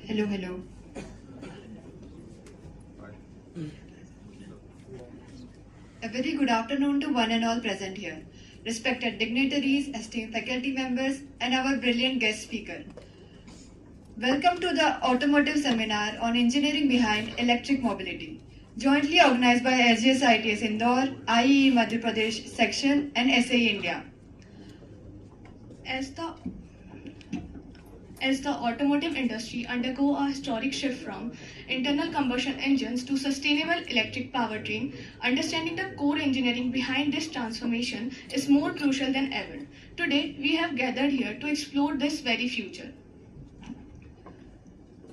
Hello, hello. A very good afternoon to one and all present here. Respected dignitaries, esteemed faculty members, and our brilliant guest speaker. Welcome to the Automotive Seminar on Engineering Behind Electric Mobility, jointly organized by SGS ITS Indore, IEE Madhya Pradesh Section, and SAE India. As the automotive industry undergo a historic shift from internal combustion engines to sustainable electric powertrain, understanding the core engineering behind this transformation is more crucial than ever. Today, we have gathered here to explore this very future.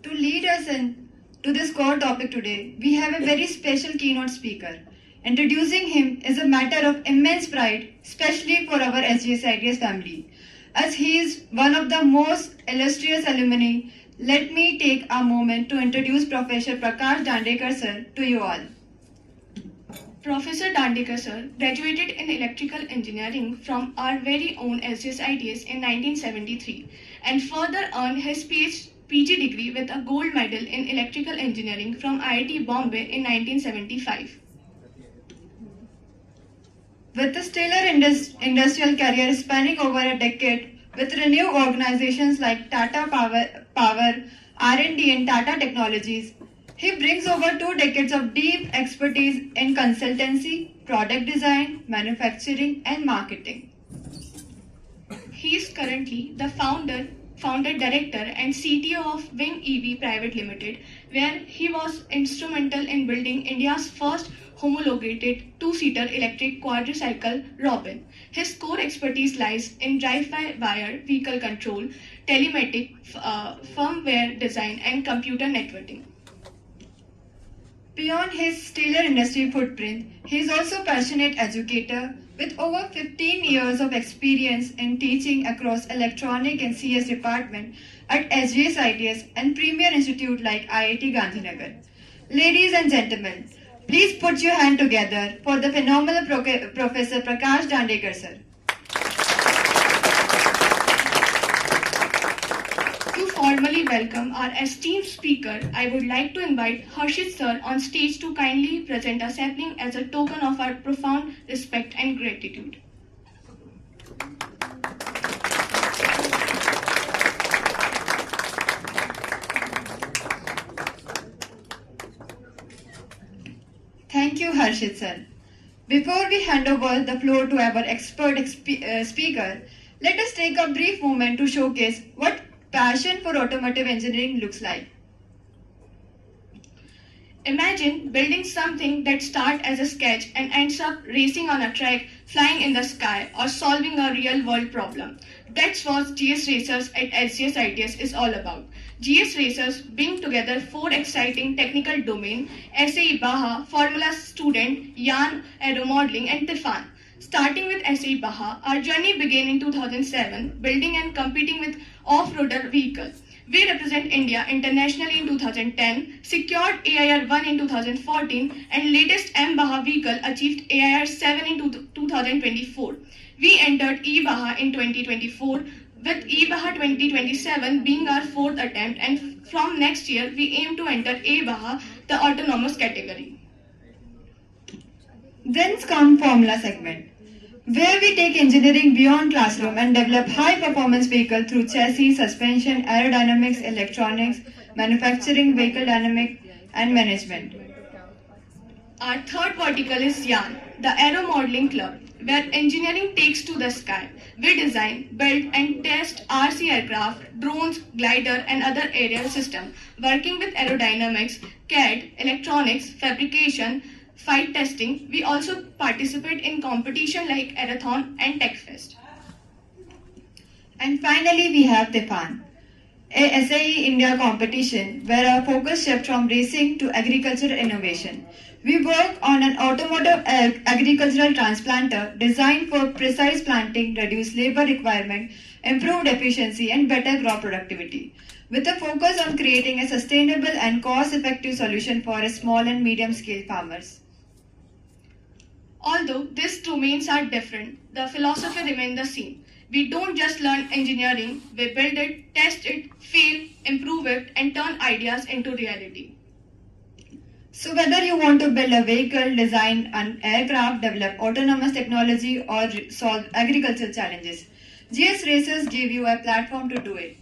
To lead us to this core topic today, we have a very special keynote speaker. Introducing him is a matter of immense pride, especially for our SGS ITS family. As he is one of the most illustrious alumni, let me take a moment to introduce Professor Prakash Dandekar sir to you all. Professor Dandekar sir graduated in electrical engineering from our very own SGS ITS in 1973 and further earned his PG degree with a gold medal in electrical engineering from IIT Bombay in 1975. With a stellar industrial career spanning over a decade with renewed organizations like Tata Power, R&D and Tata Technologies, he brings over 2 decades of deep expertise in consultancy, product design, manufacturing and marketing. He is currently the founder, director and CTO of Wing EV Private Limited, where he was instrumental in building India's first homologated 2-seater electric quadricycle, Robin. His core expertise lies in drive-by-wire vehicle control, telematic, firmware design and computer networking. Beyond his stellar industry footprint, he is also a passionate educator with over 15 years of experience in teaching across electronic and CS department at SGS ITS and premier institute like IIT Gandhinagar. Ladies and gentlemen, please put your hand together for the phenomenal Professor Prakash Dandekar sir. To formally welcome our esteemed speaker, I would like to invite Harshit sir on stage to kindly present a sapling as a token of our profound respect and gratitude. Thank you, Harshit sir. Before we hand over the floor to our expert speaker, let us take a brief moment to showcase what passion for automotive engineering looks like. Imagine building something that starts as a sketch and ends up racing on a track, flying in the sky, or solving a real-world problem. That's what GS Racers at SGS ITS is all about. GS Racers bring together 4 exciting technical domains: SAE Baha, Formula Student, Yan Aero Modeling, and Tifan. Starting with SAE Baha, our journey began in 2007, building and competing with off-roader vehicles. We represent India internationally in 2010, secured AIR 1 in 2014, and latest M Baha vehicle achieved AIR 7 in 2024. We entered E Baha in 2024, with E Baha 2027 being our 4th attempt, and from next year we aim to enter A Baha, the autonomous category. Then comes Formula segment, where we take engineering beyond classroom and develop high-performance vehicle through chassis, suspension, aerodynamics, electronics, manufacturing, vehicle dynamics, and management. Our third vertical is YAN, the Aero Modeling Club, where engineering takes to the sky. We design, build and test RC aircraft, drones, glider and other aerial systems, working with aerodynamics, CAD, electronics, fabrication, flight testing, we also participate in competition like Arathon and TechFest. And finally, we have Tefan, a SAE India competition where our focus shifts from racing to agricultural innovation. We work on an automotive agricultural transplanter designed for precise planting, reduced labor requirement, improved efficiency, and better crop productivity, with a focus on creating a sustainable and cost-effective solution for small and medium-scale farmers. Although these domains are different, the philosophy remains the same. We don't just learn engineering, we build it, test it, fail, improve it, and turn ideas into reality. So whether you want to build a vehicle, design an aircraft, develop autonomous technology, or solve agricultural challenges, GS Racers give you a platform to do it.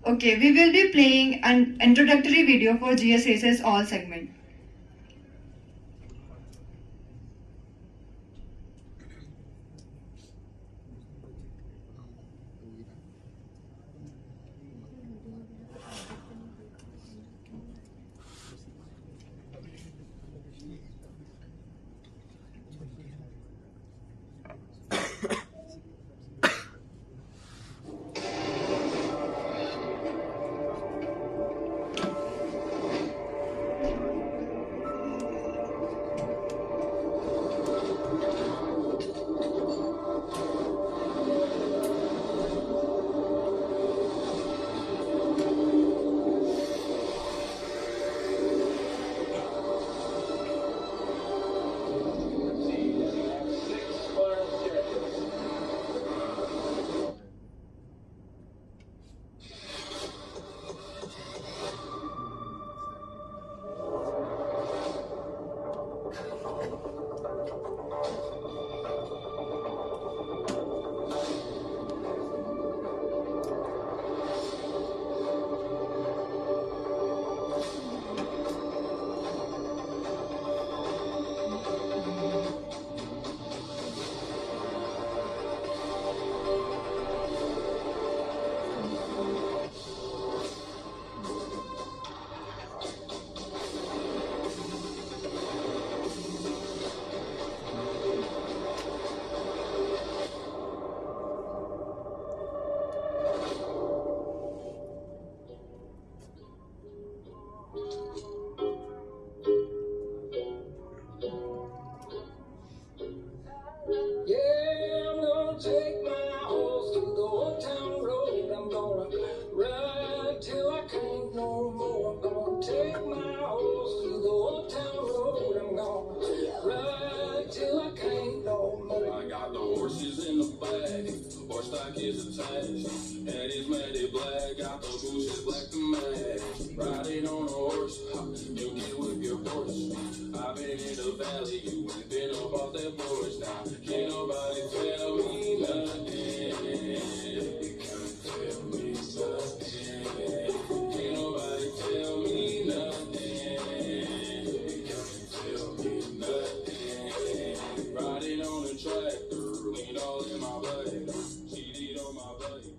Okay, we will be playing an introductory video for GS Racers All segment. Yeah, I'm gonna take my horse to the old town road. I'm gonna ride till I can't no more. I'm gonna take my horse to the old town road. I'm gonna ride till I can't no more. I got the horses in the bag, horse stock is attached, and it's matted black. Got the bushes black to match. Riding on a horse, you get with your horse. I've been in the valley, you ain't been up off that porch now. Can't nobody tell me nothing. Can't tell me nothing. Can't nobody tell me nothing. Can't tell me nothing. Riding on a tractor, lean all in my bike. CD on my bike.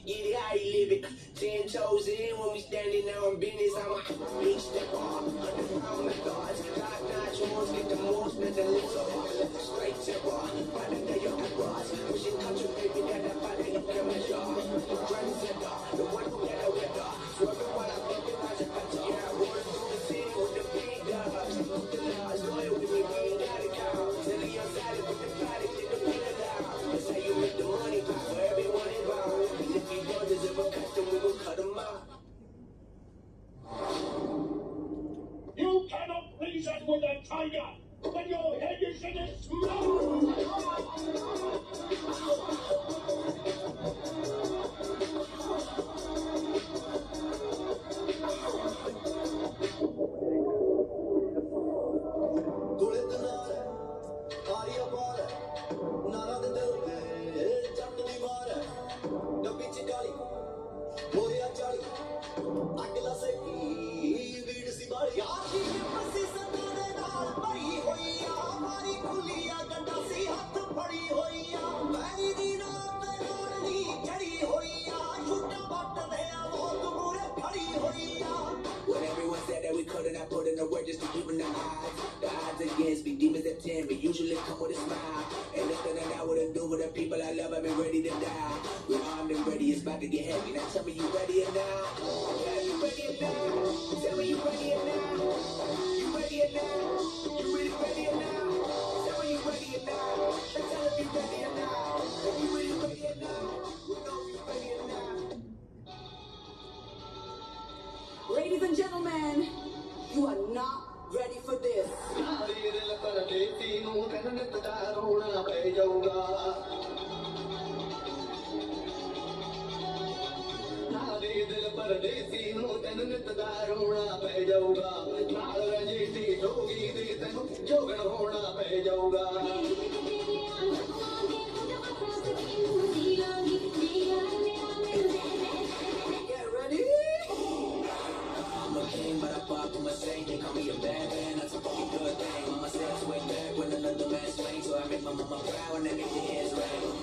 Get it how you live it. 10 toes in when we standing on business. I'm a big step off. Underground the thoughts. Top notch ones get the most. Nothing less of it. Straight step off. By the day of the cross. Pushing country baby that I find that you can measure. Running center. The one who got a weather. Swerving while I'm fucking like a cutter. Yeah, I roll through the city with the big dogs. The laws loyal with me. We ain't got a cow. Silly on side with the body. Get the pin it out. That's how you make the money pop for everyone involved. If you don't deserve a custom, we gon' cut them out. You cannot please us with a tiger when your head is in its mouth! usually come with a smile. And nothing that I wouldn't do for the people I love, I've been ready to die. We're armed and ready, it's about to get heavy. Now tell me you ready or not? Yeah, you ready or not? Tell me you ready or not? You ready or not? You really ready or not? Tell me you ready or not? Now tell me you ready or not? If you really ready or not? We know if you ready or not. Ladies and gentlemen, you are not ready for this. Get ready. I'm a king, but I pop on my saint. They call me a bad man, that's a fucking good thing. Mama said sway back when another man swing, so I make my mama proud when I make the hands ring.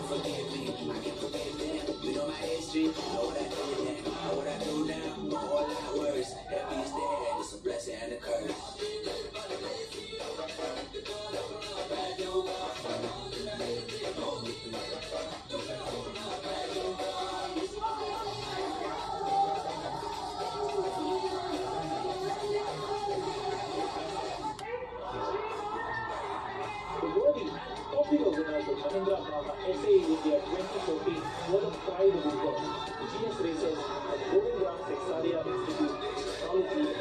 Forgive me, I can forgive them. You know my history, know what I did then, know what I do now. A whole lot worse. Heavy is dead, it's a blessing and a curse. The worthy of the organizer Chandra Baba SA India 2014 was a pride of his work. GS Racers at Govind Ram Sexaria Institute of Technology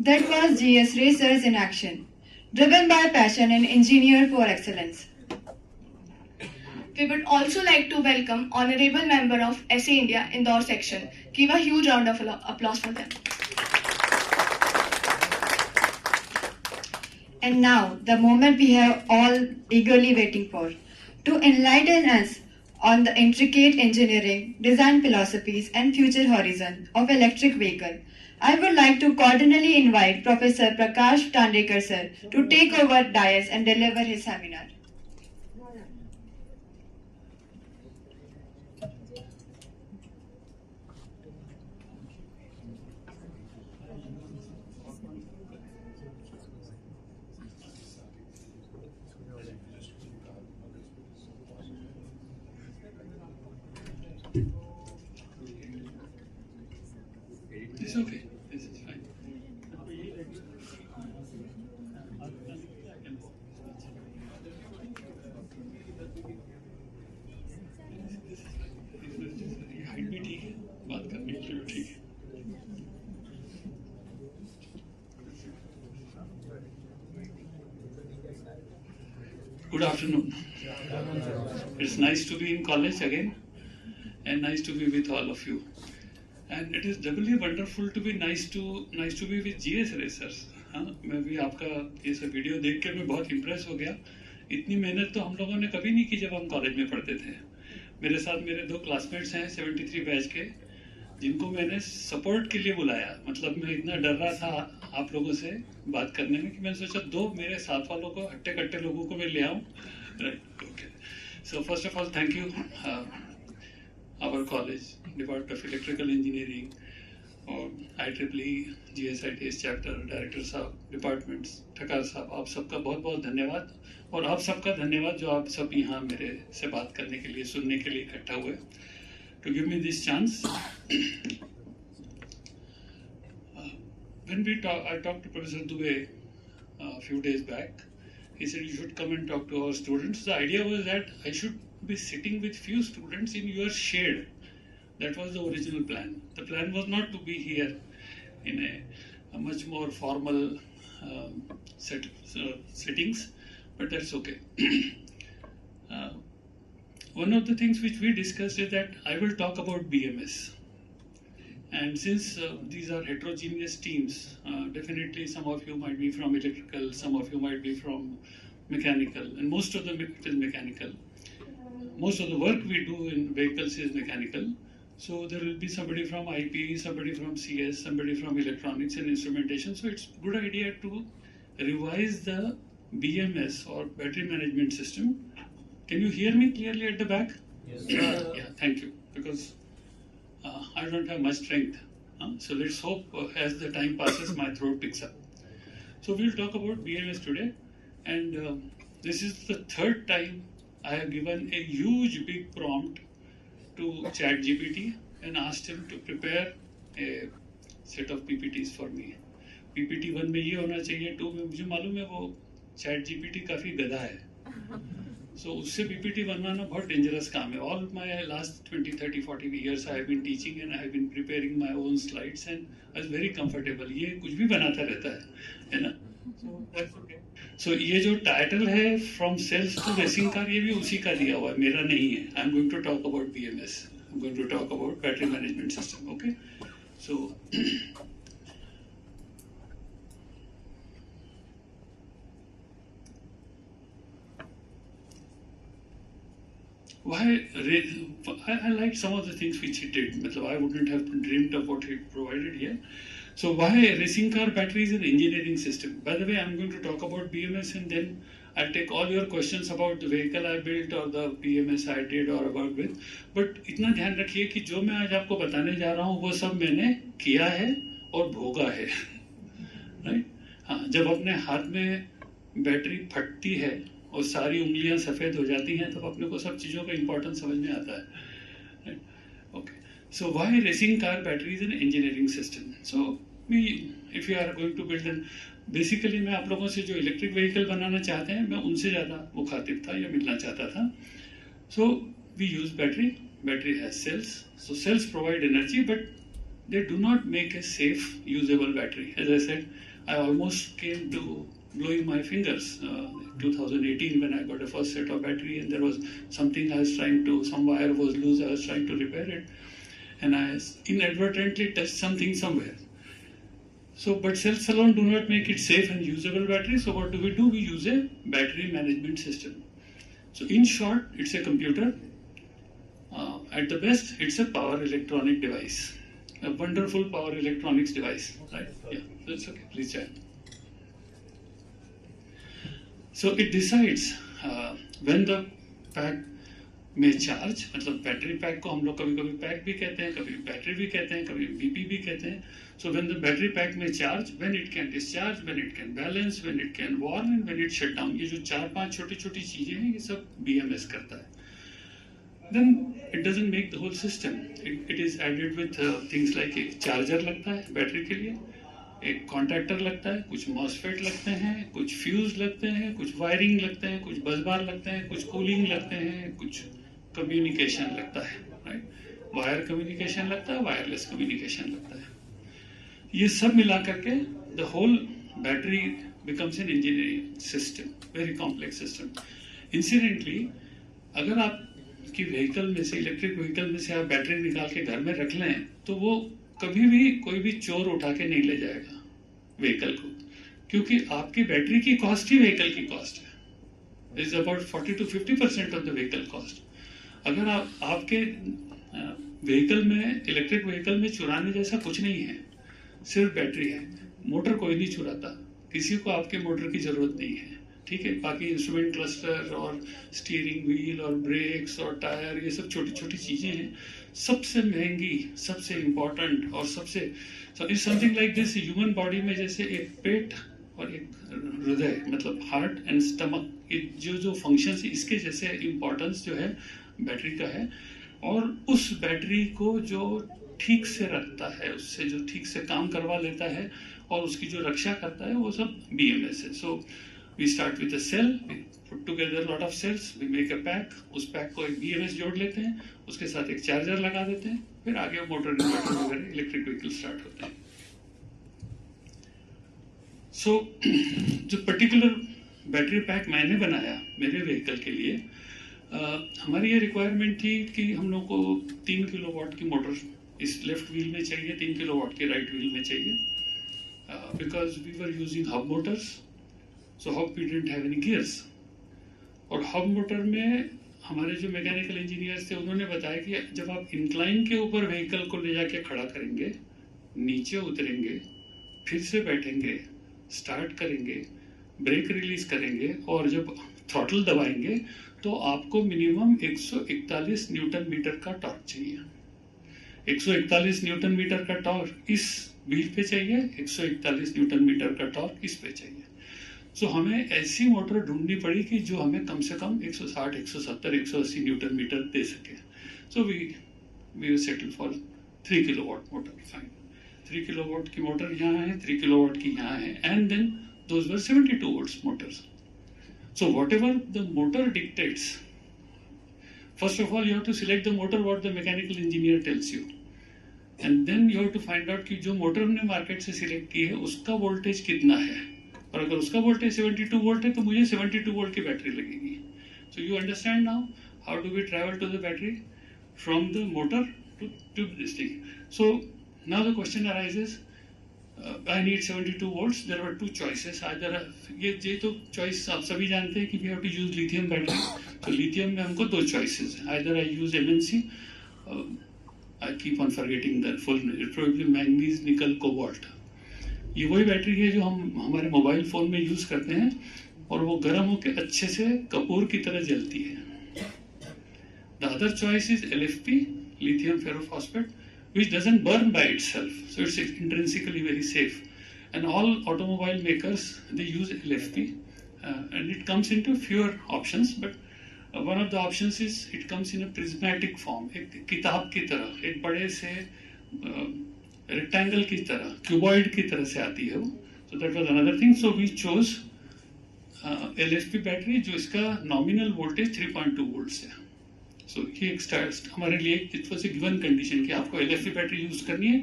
That was GS Racers in action, driven by passion and engineered for excellence. We would also like to welcome Honorable Member of SA India Indore section. Give a huge round of applause for them. And now, the moment we have all eagerly waiting for, to enlighten us on the intricate engineering, design philosophies, and future horizon of electric vehicle, I would like to cordially invite Professor Prakash Tandekar sir to take over dais and deliver his seminar. It's okay. This is fine. Height भी ठीक है, बात करने के लिए ठीक है. Good afternoon. It's nice to be in college again, and nice to be with all of you. And it is doubly wonderful to be nice to be with GS Racers. हाँ, मैं भी आपका ये सब वीडियो देख के मैं बहुत इम्प्रेस हो गया. इतनी मेहनत तो हम लोगों ने कभी नहीं की जब हम कॉलेज में पढ़ते थे. मेरे साथ मेरे दो क्लासमेट्स हैं 73 बैच के, जिनको मैंने सपोर्ट के लिए बुलाया. मतलब मैं इतना डर रहा था आप लोगों से बात करने में कि मैंने सोचा दो मेरे साथ वालों को, हट्टे कट्टे लोगों को मैं ले आऊँ. Right, okay. So first of all thank you our college, Department of Electrical Engineering, और IEEE GSITS चैप्टर डायरेक्टर साहब, डिपार्टमेंट्स, ठकार साहब, आप सबका बहुत बहुत धन्यवाद। और आप सबका धन्यवाद जो आप सब यहाँ मेरे से बात करने के लिए, सुनने के लिए इकट्ठा हुए, to give me this chance. When I talked to Professor Dubey a few days back, he said you should come and talk to our students. The idea was that I should be sitting with few students in your shade. That was the original plan. The plan was not to be here in a much more formal settings, but that's okay. One of the things which we discussed is that I will talk about BMS. And since these are heterogeneous teams, definitely some of you might be from electrical, some of you might be from mechanical, and most of them it is mechanical. Most of the work we do in vehicles is mechanical. So there will be somebody from IP, somebody from CS, somebody from electronics and instrumentation. So it's a good idea to revise the BMS or battery management system. Can you hear me clearly at the back? Yes. Yeah, thank you. Because I don't have much strength. So let's hope as the time passes, my throat picks up. So we'll talk about BMS today. And this is the third time I have given a huge big prompt to ChatGPT and asked him to prepare a set of PPTs for me. PPT 1 में ये होना चाहिए, 2 में मुझे मालूम है वो ChatGPT काफ़ी गधा है. So उससे PPT बनवाना बहुत dangerous काम है. All my last 20, 30, 40 years I have been teaching and I have been preparing my own slides and I was very comfortable. ये कुछ भी बनाता रहता है ना? So that's okay. So ये जो title है From Cells to Racing Car, ये भी उसी का दिया हुआ है, मेरा नहीं है. I'm going to talk about BMS. I'm going to talk about battery management system. Okay? So I liked some of the things which he did. I wouldn't have dreamed of what he provided here. So why racing car battery is an engineering system. By the way, I'm going to talk about BMS and then I'll take all your questions about the vehicle I built or the BMS I did or worked with. But इतना ध्यान रखिए कि जो मैं आज आपको बताने जा रहा हूँ वो सब मैंने किया है और भोगा है. Right? हाँ, जब अपने हाथ में बैटरी फटती है और सारी उंगलियां सफेद हो जाती हैं तब अपने को सब चीजों का इंपॉर्टेंस समझ में आता है. Okay, so why racing car battery is an engineering system. So if you are going to build an, basically मैं आप लोगों से जो इलेक्ट्रिक व्हीकल बनाना चाहते हैं मैं उनसे ज़्यादा मुखातिब था या मिलना चाहता था. So we use battery has cells. So cells provide energy but they do not make a safe usable battery. As I said, I almost came to blowing my fingers 2018 when I got a first set of battery and there was something I was trying to, some wire was loose, I was trying to repair it and I inadvertently touched something somewhere. So but cells alone do not make it safe and usable battery. So what do? We use a battery management system. So in short, it's a computer. At the best, it's a power electronic device. A wonderful power electronics device, right? Yeah, that's okay. Please chat. So it decides when the pack may charge. मतलब battery pack को हम लोग कभी-कभी pack भी कहते हैं, कभी battery भी कहते हैं, कभी BP भी कहते हैं. So when the battery pack may charge, when it can discharge, when it can balance, when it can warm and when it shut down. ये जो 4-5 छोटी-छोटी चीजें हैं ये सब BMS करता है. Then it doesn't make the whole system. It is added with things like एक चार्जर लगता है बैटरी के लिए, एक कॉन्टैक्टर लगता है, कुछ मॉसफेट लगते हैं, कुछ फ्यूज लगते हैं, कुछ वायरिंग लगते हैं, कुछ बसबार लगते हैं, कुछ कूलिंग लगते हैं, कुछ कम्युनिकेशन लगता है. राइट, वायर कम्युनिकेशन लगता है, वायरलेस कम्युनिकेशन लगता है. ये सब मिला करके the whole battery becomes an engineering system, very complex system. Incidentally अगर आप कि व्हीकल में से, इलेक्ट्रिक व्हीकल में से आप बैटरी निकाल के घर में रख लें तो वो कभी भी कोई भी चोर उठा के नहीं ले जाएगा व्हीकल को, क्योंकि आपकी बैटरी की कॉस्ट ही व्हीकल की कॉस्ट है. Is about 40 to 50% of the vehicle cost. अगर आपके व्हीकल में, इलेक्ट्रिक व्हीकल में चुराने जैसा कुछ नहीं है, सिर्फ बैटरी है. मोटर कोई नहीं चुराता, किसी को आपके मोटर की जरूरत नहीं है. ठीक है, बाकी इंस्ट्रूमेंट क्लस्टर और स्टीयरिंग व्हील और ब्रेक्स और टायर, ये सब छोटी छोटी चीजें हैं। सबसे महंगी, सबसे इम्पोर्टेंट और सबसे is something like this, human body में जैसे एक पेट और एक हृदय, मतलब हार्ट एंड स्टमक, जो फंक्शंस, इसके जैसे इम्पोर्टेंस जो है बैटरी का है। और उस बैटरी को जो ठीक से रखता है, उससे जो ठीक से काम करवा लेता है और उसकी जो रक्षा करता है, वो सब BMS है। So we start with a cell, we put together lot of cells, we make a pack, उस पैक को एक BMS जोड़ लेते हैं, उसके साथ एक चार्जर लगा देते हैं, फिर आगे मोटर इन्वर्टर वगैरह इलेक्ट्रिक व्हीकल स्टार्ट होते हैं। सो जो पर्टिकुलर बैटरी पैक मैंने बनाया मेरे व्हीकल के लिए, हमारी ये रिक्वायरमेंट थी कि हम लोग को 3 किलोवाट की मोटर इस लेफ्ट व्हील में चाहिए, 3 किलोवाट की राइट व्हील में चाहिए, because we were using hub motors, so hub we didn't have any gears. और हब मोटर में हमारे जो मैकेनिकल इंजीनियर्स थे, उन्होंने बताया कि जब आप इंक्लाइन के ऊपर व्हीकल को ले जाके खड़ा करेंगे, नीचे उतरेंगे, फिर से बैठेंगे, स्टार्ट करेंगे, ब्रेक रिलीज करेंगे और जब थ्रॉटल दबाएंगे तो आपको मिनिमम 141 न्यूटन मीटर का टॉर्क चाहिए। 141 न्यूटन मीटर का टॉर्क इस व्हील पे चाहिए, 141 न्यूटन मीटर का टॉर्क इस पे चाहिए। सो हमें ऐसी मोटर ढूंढनी पड़ी कि जो हमें कम से कम 160, 170, 180 न्यूटन मीटर दे सके। So we settle for 3 kilowatt motor. Fine, 3 kilowatt की मोटर यहाँ है, 3 किलोवाट की यहाँ है, and then those were 72 volts motors. So whatever the motor dictates, first of all you have to select the motor what the mechanical engineer tells you, and then you have to find out कि जो motor हमने market से select की है उसका voltage कितना है, और अगर उसका वोल्टेज 72 वोल्ट है तो मुझे 72 वोल्ट की बैटरी लगेगी। So you understand now how do we travel to the battery from the motor to this thing. So now the question arises, I need 72 volts. There were two choices. Either ये तो choice आप सभी जानते हैं कि we have to use lithium battery. तो lithium में हमको दो choices हैं. Either I use MNC, I keep on forgetting the full name. Probably manganese, nickel, cobalt. ये वही बैटरी है जो हम हमारे मोबाइल फोन में यूज करते हैं और वो गर्म होकर अच्छे से कपूर की तरह जलती है। The other choice is LFP, lithium ferrophosphate, which doesn't burn by itself, so it's intrinsically very safe. And all automobile makers, they use LFP, and it comes into fewer options, but one of the options is it comes in a prismatic form, एक किताब की तरह, एक बड़े से rectangle की तरह, cuboid की तरह से आती है वो। So that was another thing. So we chose LFP battery, जो इसका nominal voltage 3.2 volts है। So ये एक हमारे लिए it was a given condition कि आपको LFP बैटरी यूज करनी है।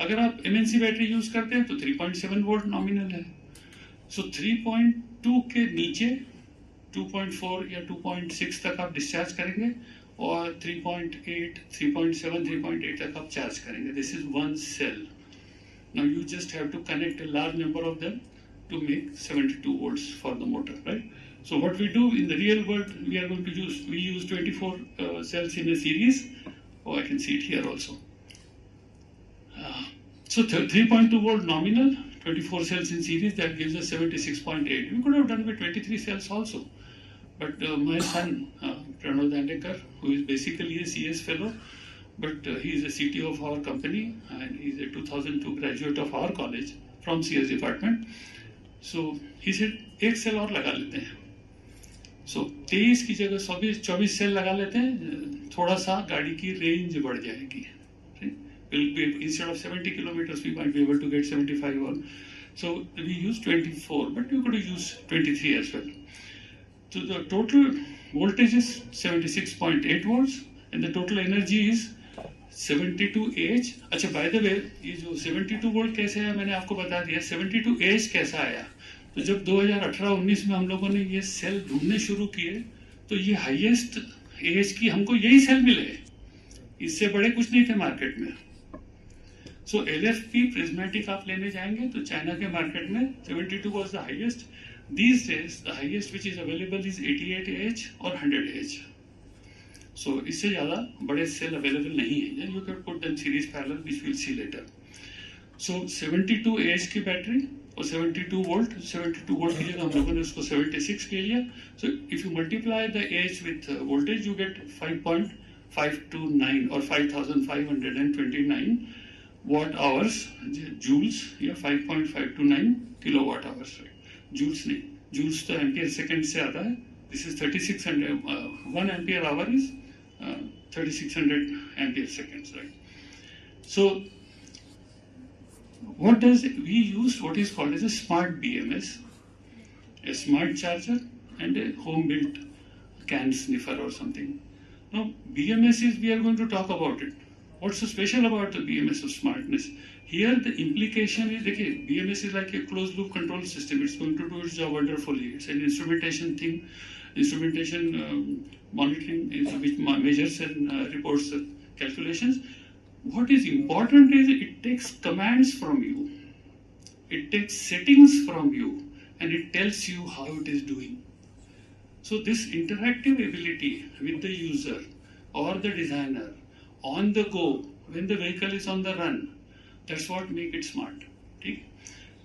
अगर आप MNC बैटरी यूज करते हैं तो 3.7 वोल्ट नॉमिनल है। सो 3.2 के नीचे 2.4 या 2.6 तक आप डिस्चार्ज करेंगे और 3.8, 3.7, 3.8 तक आप चार्ज करेंगे। This is one cell. Now you just have to connect a large number of them to make 72 volts for the motor, right? So what we do in the real world, we use 24 cells in a series. Oh, I can see it here also. So 3.2 volt nominal, 24 cells in series, that gives us 76.8. We could have done with 23 cells also. But my son, Pranav Dandekar, who is basically a CS fellow, but he is a CTO of our company and he is a 2002 graduate of our college from CS department. So he said, एक cell और लगा लेते हैं। So 23 की जगह 24 cell लगा लेते हैं, थोड़ा सा गाड़ी की रेंज बढ़ जाएगी। Instead of 70 kilometers, we might be able to get 75 or so. We use 24, but you could use 23 as well. So the total voltage is 76.8 volts, and the total energy is 72 Ah। अच्छा, by the way, ये जो 72 volt कैसे आया मैंने आपको बता दिया। 72 Ah कैसा आया, तो जब 2018-19 में हम लोगों ने ये सेल ढूंढने शुरू किए तो ये हाईएस्ट एज की हमको यही सेल मिले, इससे बड़े कुछ नहीं थे मार्केट में। सो LFP प्रिज्मेटिक आप लेने जाएंगे तो चाइना के मार्केट में 72 was the highest. These days the highest which is available is 88 Ah और 100 Ah। सो इससे ज्यादा बड़े सेल अवेलेबल नहीं है। You can put them series parallel, which will see later. सो 72 Ah की बैटरी और 72 वोल्ट की जगह हम लोगों ने उसको 76 ले लिया. So if you multiply the H with voltage, you get 5.529 or 5,529 watt hours, joules या 5.529 kilowatt hours, right? Joules नहीं, joules तो ampere second से आता है. This is 3600, 1 ampere hour is 3600 ampere seconds, right? So we used what is called as a smart BMS, a smart charger and a home built can sniffer or something. Now BMS is, we are going to talk about it. What's so special about the BMS of smartness? Here the implication is, okay, BMS is like a closed loop control system. It's going to do its job wonderfully. It's an instrumentation thing, monitoring which measures and reports calculations. What is important is it takes commands from you, it takes settings from you, and it tells you how it is doing. So this interactive ability with the user or the designer on the go when the vehicle is on the run, that's what make it smart. ठीक,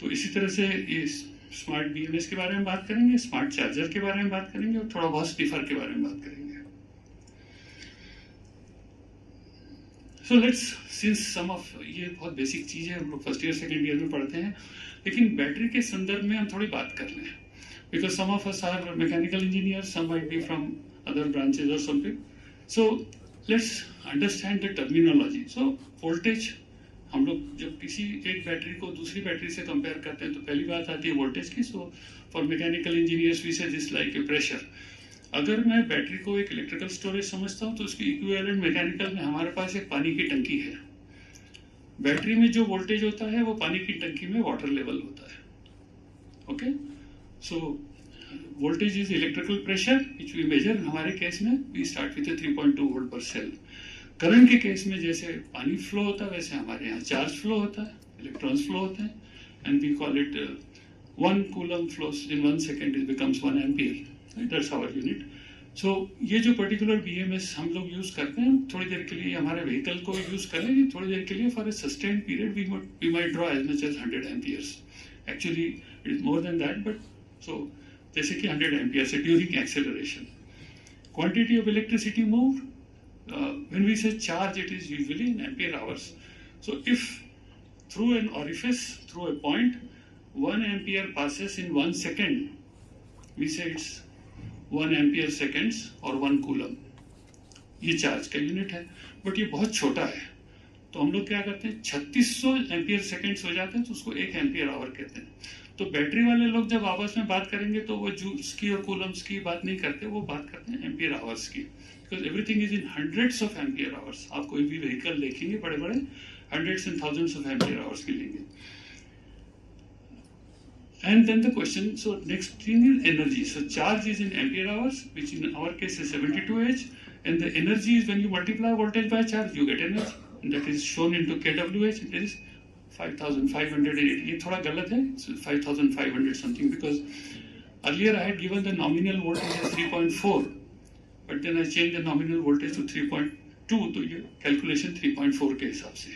तो इसी तरह से इस smart BMS के बारे में बात करेंगे, स्मार्ट चार्जर के बारे में बात करेंगे और थोड़ा बहुत स्निफर के बारे में बात करेंगे. So let's, since some of ये बहुत बेसिक चीज़ है, हम लोग फर्स्ट ईयर सेकेंड ईयर में पढ़ते हैं, लेकिन बैटरी के संदर्भ में हम थोड़ी बात कर लें. Because some of us are mechanical engineers, some might be from other branches or something. So let's understand the terminology. So voltage, हम लोग जब किसी एक बैटरी को दूसरी बैटरी से कंपेयर करते हैं तो पहली बात आती है वोल्टेज की. So for mechanical engineers we say this like a pressure. अगर मैं बैटरी को एक इलेक्ट्रिकल स्टोरेज समझता हूँ तो उसकी इक्विवेलेंट मैकेनिकल में हमारे पास एक पानी की टंकी है. बैटरी में जो वोल्टेज होता है वो पानी की टंकी में वाटर लेवल होता है. Okay, so voltage is electrical pressure which we measure. हमारे केस में we start with 3.2 volt per cell. Current के केस में जैसे पानी फ्लो होता है वैसे हमारे यहाँ चार्ज फ्लो होता है, इलेक्ट्रॉन्स फ्लो होते हैं, and we call it 1 coulomb flows in 1 second it becomes 1 ampere. That's our unit. So ये जो पर्टिकुलर BMS हम लोग यूज करते हैं, थोड़ी देर के लिए हमारे व्हीकल को यूज करेंगे, थोड़ी देर के लिए for a sustained period we might draw as much as 100 amperes. Actually it is more than that, but so जैसे कि 100 amperes during acceleration. Quantity of electricity moved, when we say charge, it is usually in ampere hours. So if through an orifice, through a point, 1 ampere passes in 1 second, we say it's 1 ampere seconds or 1 coulomb. ये charge का unit है, but ये बहुत छोटा है. तो हम लोग क्या करते हैं, 3600 एम्पियर सेकेंड्स हो जाते हैं तो उसको 1 एम्पियर आवर कहते हैं. तो बैटरी वाले लोग जब आपस में बात करेंगे तो वो जूल्स की और कूलम्स की बात नहीं करते, वो बात करते हैं एम्पियर आवर्स की. Because everything is in hundreds of ampere hours. आप कोई भी व्हीकल देखेंगे बड़े बड़े hundreds and thousands of ampere hours मिलेंगे. And then the question, so next thing is energy. So charge is in ampere hours, which in our case is 72H, and the energy is when you multiply voltage by charge, you get energy, and that is shown into kWh. It is 5,580. ये थोड़ा गलत है, 5,500 something, because earlier I had given the nominal voltage as 3.4, but then I changed the nominal voltage to 3.2, तो ये calculation 3.4 के हिसाब से.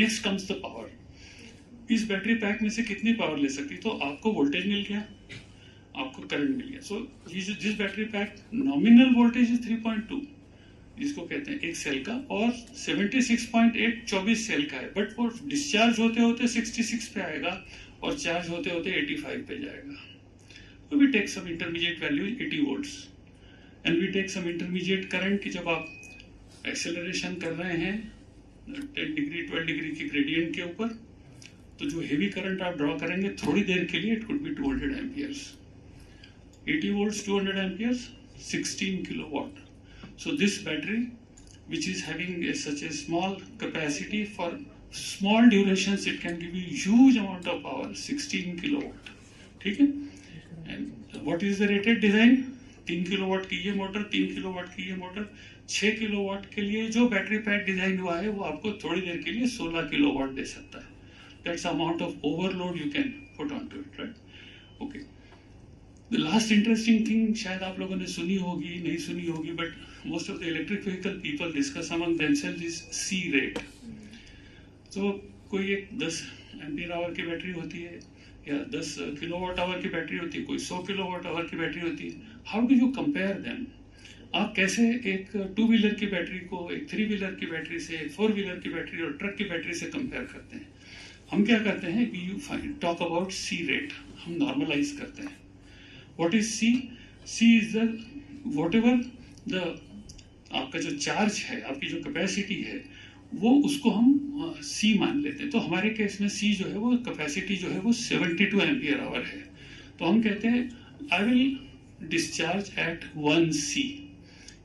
Next comes the power. इस बैटरी पैक में से कितनी पावर ले सकती, तो आपको वोल्टेज मिल गया, आपको करंट मिल गया. सो जिस बैटरी पैक नॉमिनल वोल्टेज है 3.2 जिसको कहते हैं एक सेल का, और 76.8 24 सेल का है, बट वो डिस्चार्ज होते होते 66 पे आएगा और चार्ज होते होते 85 पे जाएगा. तो we take some intermediate value 80 volts and we take some intermediate current की जब आप एक्सेलरेशन कर रहे हैं 10 डिग्री 12 डिग्री की ग्रेडियंट के ऊपर, तो जो हेवी करंट आप ड्रॉ करेंगे थोड़ी देर के लिए, it could be 200 amperes. 80 volts 200 amperes 16 kilowatt. So this battery, which is having such a small capacity, for small durations it can give you huge amount of power, 16 kilowatt. ठीक है. And what is the rated design? 3 kilowatt की ये motor, 3 kilowatt की ये motor. 6 kilowatt के लिए जो battery pack design हुआ है वो आपको थोड़ी देर के लिए 16 किलोवाट दे सकता है. That's the amount of overload you can put onto it, right? Okay. The last interesting thing शायद आप लोगों ने सुनी होगी, नहीं सुनी होगी, but most of the electric vehicle people discuss among themselves is C rate. So कोई एक 10 एम्पियर आवर की बैटरी होती है, या 10 किलोवाट आवर की बैटरी होती है, कोई 100 किलोवाट आवर की बैटरी होती है. How do you compare them? आप कैसे एक 2 व्हीलर की बैटरी को एक 3 व्हीलर की बैटरी से, 4 व्हीलर की बैटरी और ट्रक की बैटरी से कंपेयर करते हैं? हम क्या करते हैं, we talk about C rate, हम नॉर्मलाइज करते हैं. What is C? C is the whatever the आपका जो चार्ज है, आपकी जो कैपेसिटी है, वो उसको हम सी मान लेते हैं. तो हमारे केस में सी जो है वो कैपेसिटी जो है वो 72 एम्पियर आवर है. तो हम कहते हैं आई विल डिस्चार्ज एट 1 सी,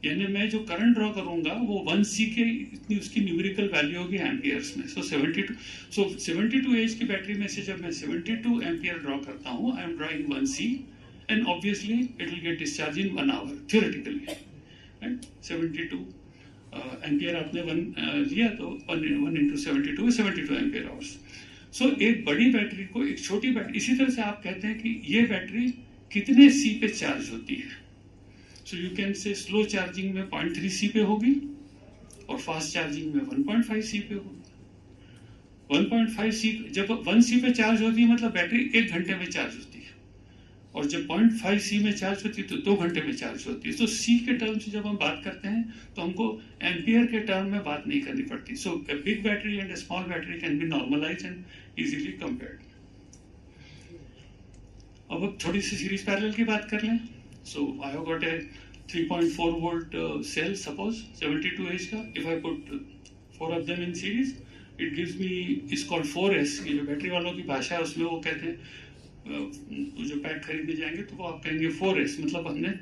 यानी मैं जो करंट ड्रॉ करूंगा वो 1 सी के इतनी उसकी न्यूमेरिकल वैल्यू होगी एम्पियर्स में. सो 72 एज की बैटरी में से जब मैं 72 एम्पियर ड्रॉ करता हूँ, I am drawing 1 C, and obviously it will get discharge in 1 hour theoretically. Right, 72 ampere आपने 1 लिया तो 1 into 72 एम्पियर आवर्स. सो एक बड़ी बैटरी को एक छोटी बैटरी, इसी तरह से आप कहते हैं कि ये बैटरी कितने सी पे चार्ज होती है. So you can say slow charging में 0.3 सी पे होगी और फास्ट चार्जिंग में 1.5 सी पे होगी. 1.5 सी, जब 1 सी पे चार्ज होती है मतलब बैटरी 1 घंटे में चार्ज होती है, और जब 0.5 सी में चार्ज होती है तो 2 घंटे में चार्ज होती है. तो सी के टर्म से जब हम बात करते हैं तो हमको एम्पियर के टर्म में बात नहीं करनी पड़ती. So a big battery and a small battery can be normalised and easily compared. अब थोड़ी सी सीरीज पैरेलल की बात कर लें. So I have got a 3.4 volt cell, suppose 72 as का. If I put 4 of them in series, it gives me, is called 4S. ये जो बैटरी वालों की भाषा है उसमें वो कहते हैं, जो पैक खरीदने जाएंगे तो वो आप कहेंगे 4S, मतलब हमने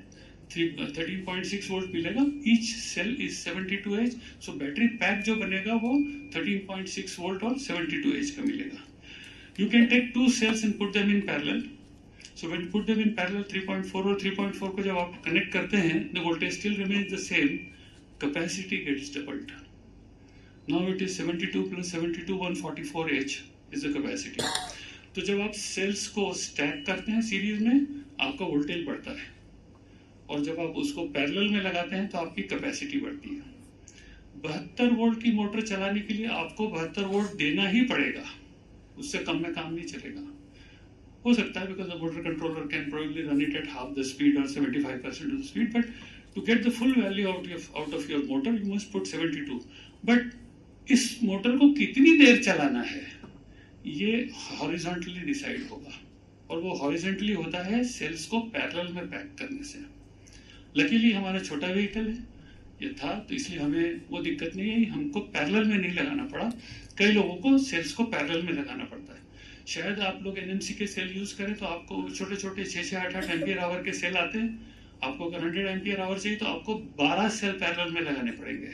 13.6 वोल्ट मिलेगा. Each cell is 72 S. So battery pack जो बनेगा वो 13.6 वोल्ट और 72 एज का मिलेगा. You can take 2 cells and put them in parallel. So when you put them in parallel, 3.4 और 3.4 को जब आप कनेक्ट करते हैं, the voltage still remains the same. Capacity gets doubled. Now it is 72 plus 72, 144H is the capacity. तो जब आप sales को स्टैक करते हैं सीरीज में, आपका वोल्टेज बढ़ता है, और जब आप उसको पैरेलल में लगाते हैं तो आपकी कैपेसिटी बढ़ती है. 72 वोल्ट की मोटर चलाने के लिए आपको 72 वोल्ट देना ही पड़ेगा, उससे कम में काम नहीं चलेगा. हो सकता है because the motor controller can probably run it at half the speed और 75% of the speed, but to get the full value out of your motor you must put 72. But इस मोटर को कितनी देर चलाना है ये हॉरिजॉन्टली डिसाइड होगा, और वो हॉरिजॉन्टली होता है सेल्स को पैरेलल में पैक करने से. लकीली हमारा छोटा व्हीकल है, ये था, तो इसलिए हमें वो दिक्कत नहीं है, हमको पैरेलल में नहीं लगाना पड़ा. कई लोगों को सेल्स को पैरेलल में लगाना पड़ता है. शायद आप लोग NMC के सेल यूज करें तो आपको छोटे छोटे 6-6, 8-8 एम्पियर आवर के सेल आते हैं. आपको अगर 100 एम्पियर आवर चाहिए तो आपको 12 सेल पैरेलल में लगाने पड़ेंगे.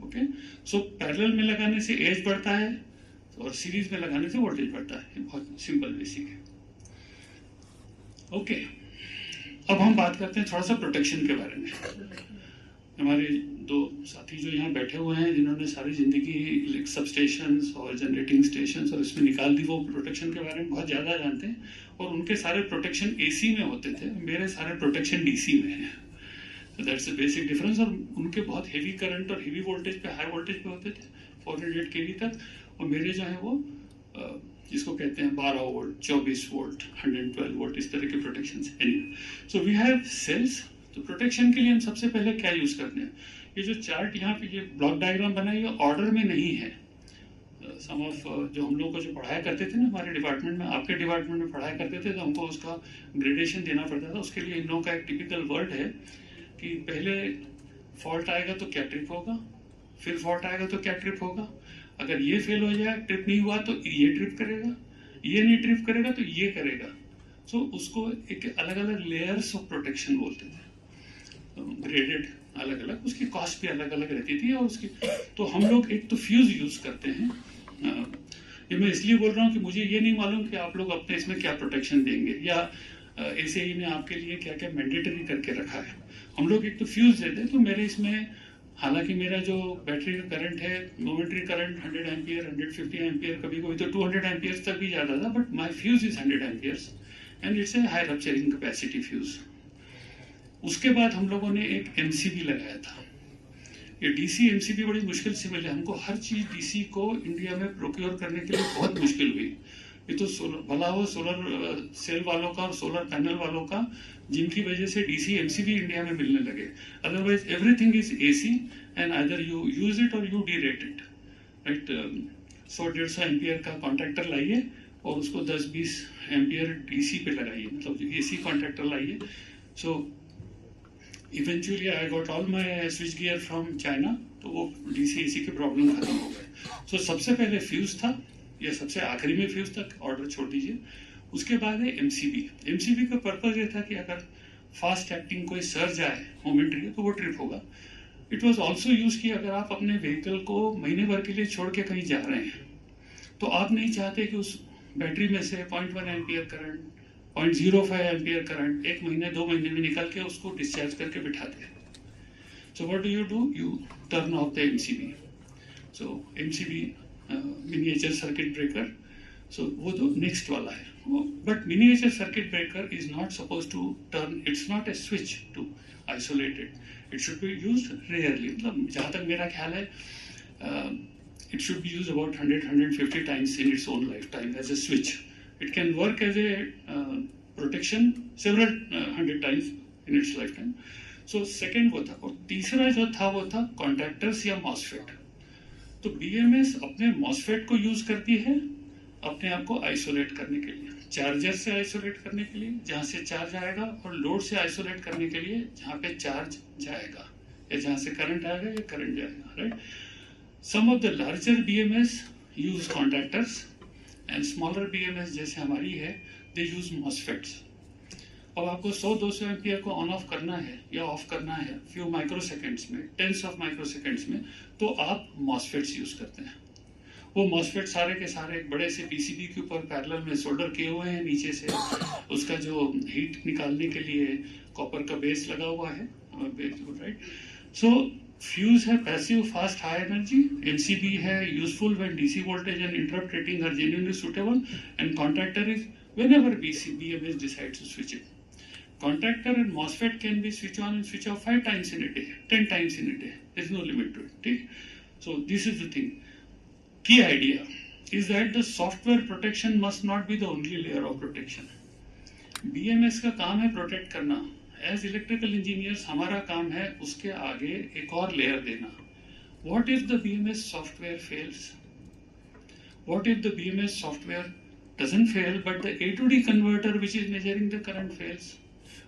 ओके, सो पैरेलल में लगाने से एज बढ़ता है और सीरीज में लगाने से वोल्टेज बढ़ता है. ये बहुत सिंपल बेसिक है. ओके, अब हम बात करते हैं थोड़ा सा प्रोटेक्शन के बारे में. हमारे 2 साथी जो यहाँ बैठे हुए हैं, जिन्होंने सारी जिंदगी सब स्टेशंस और जनरेटिंग स्टेशंस और इसमें निकाल दी, वो प्रोटेक्शन के बारे में बहुत ज़्यादा जानते हैं, और उनके सारे प्रोटेक्शन AC में होते थे, मेरे सारे प्रोटेक्शन DC में हैं. तो दैट्स अ बेसिक डिफरेंस. और उनके बहुत हेवी करंट और हेवी वोल्टेज पे, हाई वोल्टेज पे होते थे 400 kV तक, और मेरे जो है वो जिसको कहते हैं 12 वोल्ट, 24 वोल्ट, 112 वोल्ट, इस तरह के protection. So we have cells. तो प्रोटेक्शन के लिए हम सबसे पहले क्या यूज करते हैं, ये जो चार्ट यहाँ पे, ये ब्लॉक डायग्राम बना है, ये ऑर्डर में नहीं है. सम ऑफ जो हम लोग को जो पढ़ाया करते थे ना हमारे डिपार्टमेंट में, आपके डिपार्टमेंट में पढ़ाया करते थे, तो हमको उसका ग्रेडेशन देना पड़ता था. उसके लिए इन लोगों का एक टिपिकल वर्ड है कि पहले फॉल्ट आएगा तो क्या ट्रिप होगा, फिर फॉल्ट आएगा तो क्या ट्रिप होगा, अगर ये फेल हो जाए, ट्रिप नहीं हुआ तो ये ट्रिप करेगा, ये नहीं ट्रिप करेगा तो ये करेगा. सो उसको एक अलग अलग लेयर्स ऑफ प्रोटेक्शन बोलते थे, ग्रेडेड अलग अलग, उसकी कॉस्ट भी अलग अलग रहती थी. और उसकी तो हम लोग एक तो फ्यूज यूज करते हैं. ये मैं इसलिए बोल रहा हूँ कि मुझे ये नहीं मालूम कि आप लोग अपने इसमें क्या प्रोटेक्शन देंगे, या ACI ने आपके लिए क्या क्या मैंडेटरी करके रखा है. हम लोग एक तो फ्यूज देते हैं. तो मेरे इसमें, हालांकि मेरा जो बैटरी का करंट है, मोमेंट्री करंट 100 एम्पियर, 150 एम्पियर, कभी कभी तो 200 एम्पियर तक भी जाता था, but my fuse is 100 amperes and it's a high rupturing capacity fuse. उसके बाद हम लोगों ने एक MCB लगाया था. ये डीसी एमसीबी बड़ी मुश्किल से मिले हमको। हर चीज डीसी को इंडिया में प्रोक्योर करने के लिए बहुत मुश्किल हुई। ये तो भला हो सोलर सेल वालों का और सोलर पैनल वालों का, जिनकी वजह से डीसी एमसीबी इंडिया में मिलने लगे। Otherwise everything is AC and either you use it or you derate it, right. 100-150 ampere का कॉन्ट्रैक्टर लाइए और उसको 10-20 एम्पियर डीसी पे लगाइए, मतलब एसी कॉन्ट्रैक्टर लाइए। So eventually I got all my switch gear from China, तो वो डीसी एसी के प्रॉब्लम खत्म हो गए। सो सबसे पहले फ्यूज था, या सबसे आखिरी में फ्यूज तक ऑर्डर छोड़ दीजिए। उसके बाद है एमसीबी। एमसीबी का पर्पज ये था कि अगर फास्ट एक्टिंग कोई सर्ज आए मोमेंटरी तो वो ट्रिप होगा। इट वॉज ऑल्सो यूज कि अगर आप अपने व्हीकल को महीने भर के लिए छोड़ के कहीं जा रहे हैं तो आप नहीं चाहते कि उस बैटरी में से 0.1 एम्पियर करंट, 0.05 एम्पियर करंट 1 महीने 2 महीने में निकल के उसको डिस्चार्ज करके बिठाते हैं। So what do? You turn off the MCB. So MCB miniature circuit breaker, so वो तो नेक्स्ट वाला है। But miniature circuit breaker is not suppose to turn, it's not a switch to isolate it, it should be used rarely. मतलब जहाँ तक मेरा ख्याल है it should be used about 100-150 times in its own lifetime as a switch. It can work as a protection several 100 times in its lifetime. So second वो था, और तीसरा जो था वो था कॉन्ट्रैक्टर्स या मॉसफेट। तो बीएमएस अपने मॉसफेट को यूज करती है अपने आप को आइसोलेट करने के लिए, चार्जर से आइसोलेट करने के लिए जहाँ से चार्ज आएगा, और लोड से आइसोलेट करने के लिए जहाँ पे चार्ज जाएगा या जहाँ से करंट आएगा या करंट जाएगा, right. Some of the larger BMS use contactors and smaller BMS जैसे हमारी है, they use MOSFETs। अब आपको 100-200 एम्पियर को ऑन ऑफ करना है या ऑफ करना है फ्यू माइक्रोसेकेंड्स में, टेंस ऑफ माइक्रोसेकेंड्स में, तो आप MOSFETs यूज करते हैं। वो MOSFET सारे के सारे एक बड़े से पीसीबी के ऊपर पैरेलल में सोल्डर किए हुए हैं, नीचे से उसका जो हीट निकालने के लिए कॉपर का बेस लगा हुआ है, राइट। सो फ्यूज है passive fast high energy, MCB है useful when DC voltage and interrupt rating are genuinely suitable, and contractor is whenever BMS decides to switch it. Contractor and MOSFET can be switch on and switch off 5 times in a day, 10 times in a day, there is no limit to it, ठीक। So this is the thing, key idea is that the software protection must not be the only layer of protection। BMS का काम है protect करना, as electrical engineers हमारा काम है उसके आगे एक और लेयर देना। What if the BMS software fails? What if the BMS software doesn't fail but the A to D converter which is measuring the current fails?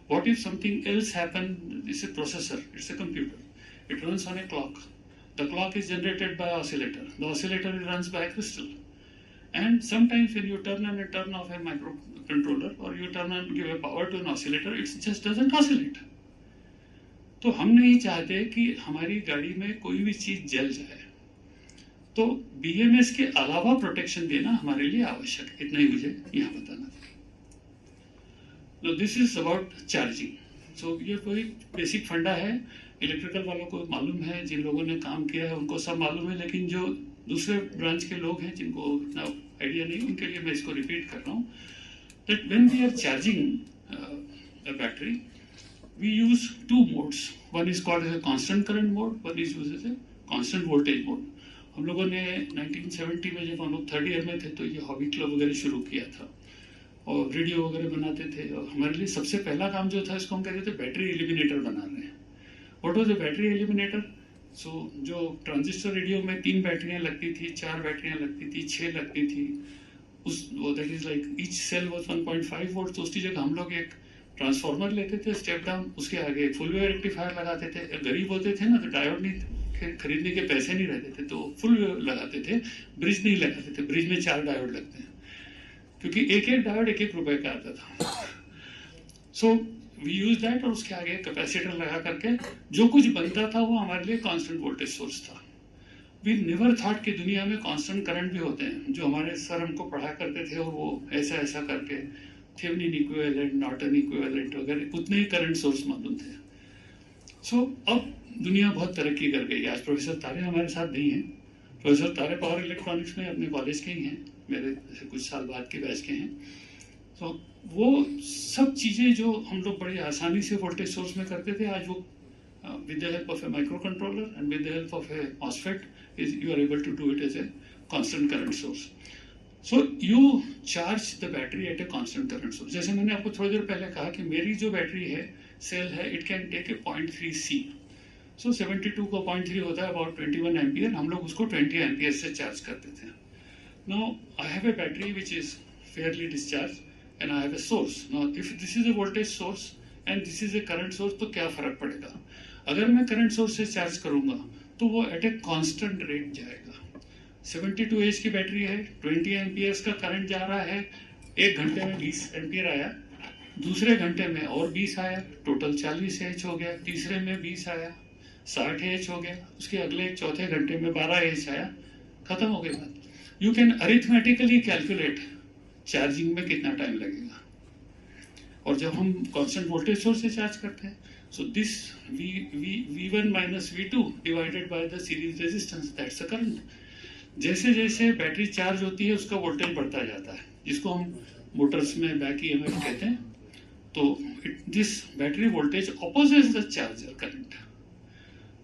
What if something else happened? It's a processor, it's a computer, it runs on a clock, the clock is generated by oscillator, the oscillator runs by a crystal, and sometimes when you turn on and turn off a microcontroller or you turn on give a power to an oscillator, it just doesn't oscillate। तो हम नहीं चाहते कि हमारी गाड़ी में कोई भी चीज जल जाए, तो बीएमएस के अलावा प्रोटेक्शन देना हमारे लिए आवश्यक है। इतना ही मुझे यहाँ बताना था। This is about charging. So ये कोई बेसिक फंडा है, इलेक्ट्रिकल वालों को मालूम है, जिन लोगों ने काम किया है उनको सब मालूम है, लेकिन जो दूसरे ब्रांच के लोग हैं जिनको इतना आइडिया नहीं, उनके लिए मैं इसको रिपीट कर रहा हूँ। That when we are charging a battery we use 2 modes, one is called as a constant current mode, one is used as a constant voltage mode। हम लोगों ने 1970 में जब हम लोग 3rd ईयर में थे तो ये हॉबी क्लब वगैरह शुरू किया था और रेडियो वगैरह बनाते थे, और हमारे लिए सबसे पहला काम जो था इसको हम कहते थे बैटरी एलिमिनेटर बना रहे हैं। What was a battery eliminator? So जो ट्रांजिस्टर रेडियो में 3 बैटरियां लगती थी, 4 बैटरियां लगती थी, 6 लगती थी, उस that is like each cell was 1.5 volt. तो उसकी जगह हम लोग एक ट्रांसफार्मर लेते थे स्टेप डाउन, उसके आगे फुल वेव रेक्टिफायर लगाते थे। गरीब होते थे ना तो डायोड नहीं खरीदने के पैसे नहीं रहते थे तो फुल वेव लगाते थे, ब्रिज नहीं लगाते थे। ब्रिज में 4 डायोड लगते हैं क्योंकि एक डायोड 1 रुपए का आता था। सो वी यूज दैट, और उसके आगे कैपेसिटर लगा करके जो कुछ बनता था वो हमारे लिए कांस्टेंट वोल्टेज सोर्स था। वी नेवर थॉट कि दुनिया में कांस्टेंट करंट भी होते हैं, जो हमारे सर हमको पढ़ा करते थे और वो ऐसा ऐसा करके थेवेनिन इक्विवेलेंट, नॉर्टन इक्विवेलेंट वगैरह उतने ही करंट सोर्स मालूम थे। सो अब दुनिया बहुत तरक्की कर गई। आज प्रोफेसर तारे हमारे साथ नहीं हैं। प्रोफेसर तारे पावर इलेक्ट्रॉनिक्स में अपने कॉलेज के ही हैं, मेरे से कुछ साल बाद के बैच के हैं। तो वो सब चीज़ें जो हम लोग बड़ी आसानी से वोल्टेज सोर्स में करते थे, आज वो with the help of a microcontroller and with the help of a MOSFET, you are able to do it as a constant current source. So you charge the battery at a constant current source. जैसे मैंने आपको थोड़ी देर पहले कहा कि मेरी जो battery है, सेल है, it can take a 0.3 C. So 72 को 0.3 होता है about 21 एम्पियर. हम लोग उसको 20 एम्पियर से चार्ज करते थे. Now I have a battery which is fairly discharged and I have a source. Now if this is a voltage source and this is a current source, तो क्या फर्क पड़ेगा? अगर मैं करंट सोर्स से चार्ज करूंगा तो वो एट ए कांस्टेंट रेट जाएगा. 72 एच की बैटरी है, 20 एम्पियर्स का करंट जा रहा है, एक घंटे में 20 एम्पियर आया, दूसरे घंटे में और 20 आया, टोटल 40 एच हो गया, तीसरे में 20 आया, 60 एच हो गया, उसके अगले चौथे घंटे में 12 एच आया, खत्म हो गई बात. You can arithmetically calculate charging में कितना टाइम लगेगा. और जब हम कांस्टेंट वोल्टेज सोर्स से चार्ज करते हैं, so this V1 minus V2 divided by the series resistance, that's the current. जैसे जैसे बैटरी चार्ज होती है उसका वोल्टेज बढ़ता जाता है, जिसको हम मोटर्स में बैक EMF कहते हैं. तो this battery voltage opposite the charger current.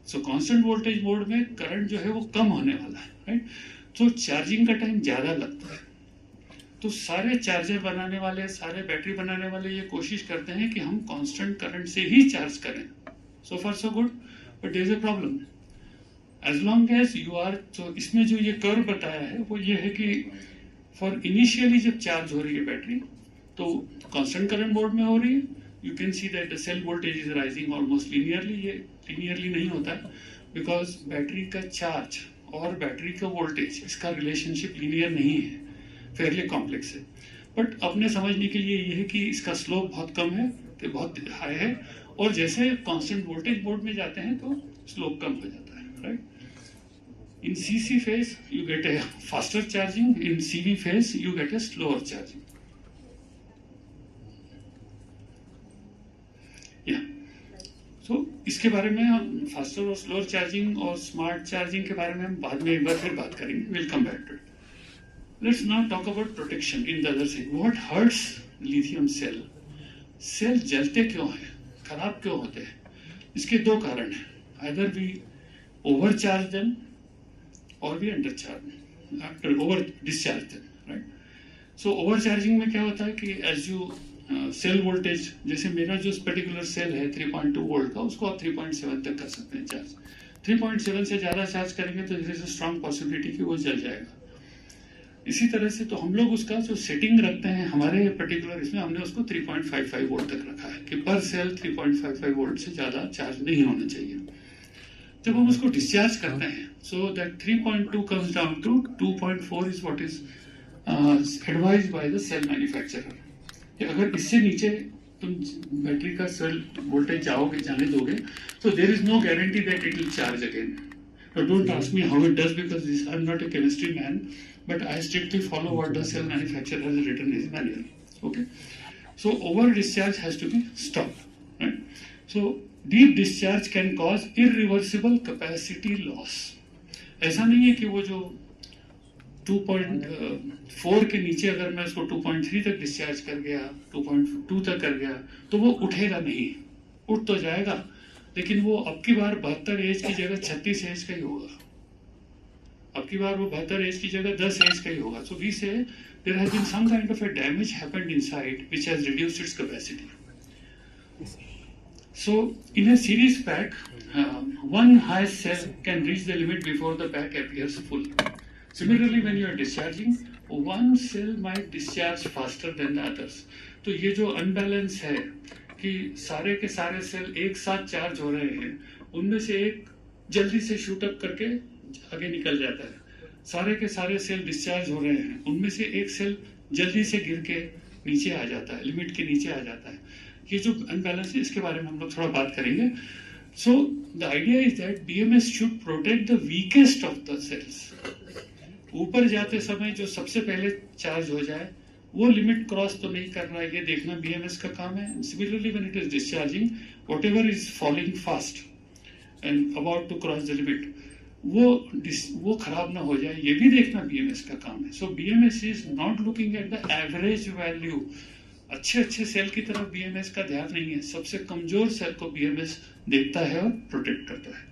So constant voltage mode में करंट जो है वो कम होने वाला है, राइट. तो चार्जिंग का टाइम ज्यादा लगता है. तो सारे चार्जर बनाने वाले, सारे बैटरी बनाने वाले ये कोशिश करते हैं कि हम कांस्टेंट करंट से ही चार्ज करें. So far so good, but there is a problem. As long as you are, तो इसमें जो ये कर्व बताया है वो ये है कि फॉर इनिशियली जब चार्ज हो रही है बैटरी तो कांस्टेंट करंट मोड में हो रही है. You can see that the cell voltage is rising almost linearly. ये लीनियरली नहीं होता है बिकॉज बैटरी का चार्ज और बैटरी का वोल्टेज, इसका रिलेशनशिप लीनियर नहीं है, फेयरली कॉम्प्लेक्स है. बट अपने समझने के लिए ये है कि इसका स्लोप बहुत कम है, तो बहुत हाई है, और जैसे कांस्टेंट वोल्टेज मोड में जाते हैं तो स्लोप कम हो जाता है, right. In CC phase you get a faster charging, in CV phase you get a slower charging. Yeah. So इसके बारे में हम फास्टर और स्लोअर चार्जिंग और स्मार्ट चार्जिंग के बारे में हम बाद में एक बार फिर बात करेंगे. Will come back to it. Let's now talk about protection in the other side. What hurts lithium cell? Cell जलते क्यों हैं, खराब क्यों होते हैं? इसके दो कारण हैं. Either we overcharge them or we over discharge them, right? So overcharging में क्या होता है कि as you सेल वोल्टेज, जैसे मेरा जो पर्टिकुलर सेल है 3.2 वोल्ट का, उसको आप 3.7 तक कर सकते हैं चार्ज. 3.7 से ज्यादा चार्ज करेंगे तो there is a strong possibility कि वो जल जाएगा. इसी तरह से तो हम लोग उसका जो सेटिंग रखते हैं हमारे पर्टिकुलर इसमें, हमने उसको 3.55 वोल्ट तक रखा है कि पर सेल 3.55 वोल्ट से ज्यादा चार्ज नहीं होना चाहिए. जब हम उसको डिस्चार्ज करते हैं so that 3.2 comes down to 2.4 is what is advised by the cell manufacturer. अगर इससे नीचे तुम बैटरी का सेल वोल्टेज जाने दोगे तो there is no guarantee that it will charge again. Now don't ask me how it does because I'm not a chemistry man, but I strictly follow what the cell manufacturer has written in his manual. Okay, so over discharge has to be stopped, right? So deep discharge can cause irreversible capacity loss. ऐसा नहीं है कि वो जो 2.4 के नीचे अगर मैं उसको 2.3 तक डिस्चार्ज कर गया, 2.2 तक कर गया तो वो उठेगा नहीं. उठ तो जाएगा लेकिन वो अब की बार 72 एज की जगह 36 एज का ही होगा. अब की बार वो 72 एज की जगह 10 एज का ही होगा. So we say there has been some kind of a damage happened inside which has reduced its capacity. So in a series pack, one high cell can reach the limit before the pack appears full. Similarly, when you are discharging, one cell might discharge faster than the others. तो ये जो unbalance है कि सारे के सारे cell एक साथ चार्ज हो रहे हैं, उनमें से एक जल्दी से शूट अप करके आगे निकल जाता है. सारे के सारे सेल डिस्चार्ज हो रहे हैं, उनमें से एक सेल जल्दी से गिर के नीचे आ जाता है, लिमिट के नीचे आ जाता है. ये जो अनबैलेंस है इसके बारे में हम लोग थोड़ा बात करेंगे. So the idea is that BMS should protect the weakest of the cells. ऊपर जाते समय जो सबसे पहले चार्ज हो जाए वो लिमिट क्रॉस तो नहीं कर रहा है, ये देखना BMS का काम है. Similarly when it is discharging, whatever is falling fast and about to cross the limit, वो खराब ना हो जाए, ये भी देखना BMS का काम है. सो BMS is not looking at the average value अच्छे अच्छे सेल की तरफ बीएमएस का ध्यान नहीं है, सबसे कमजोर सेल को बीएमएस देखता है और प्रोटेक्ट करता है।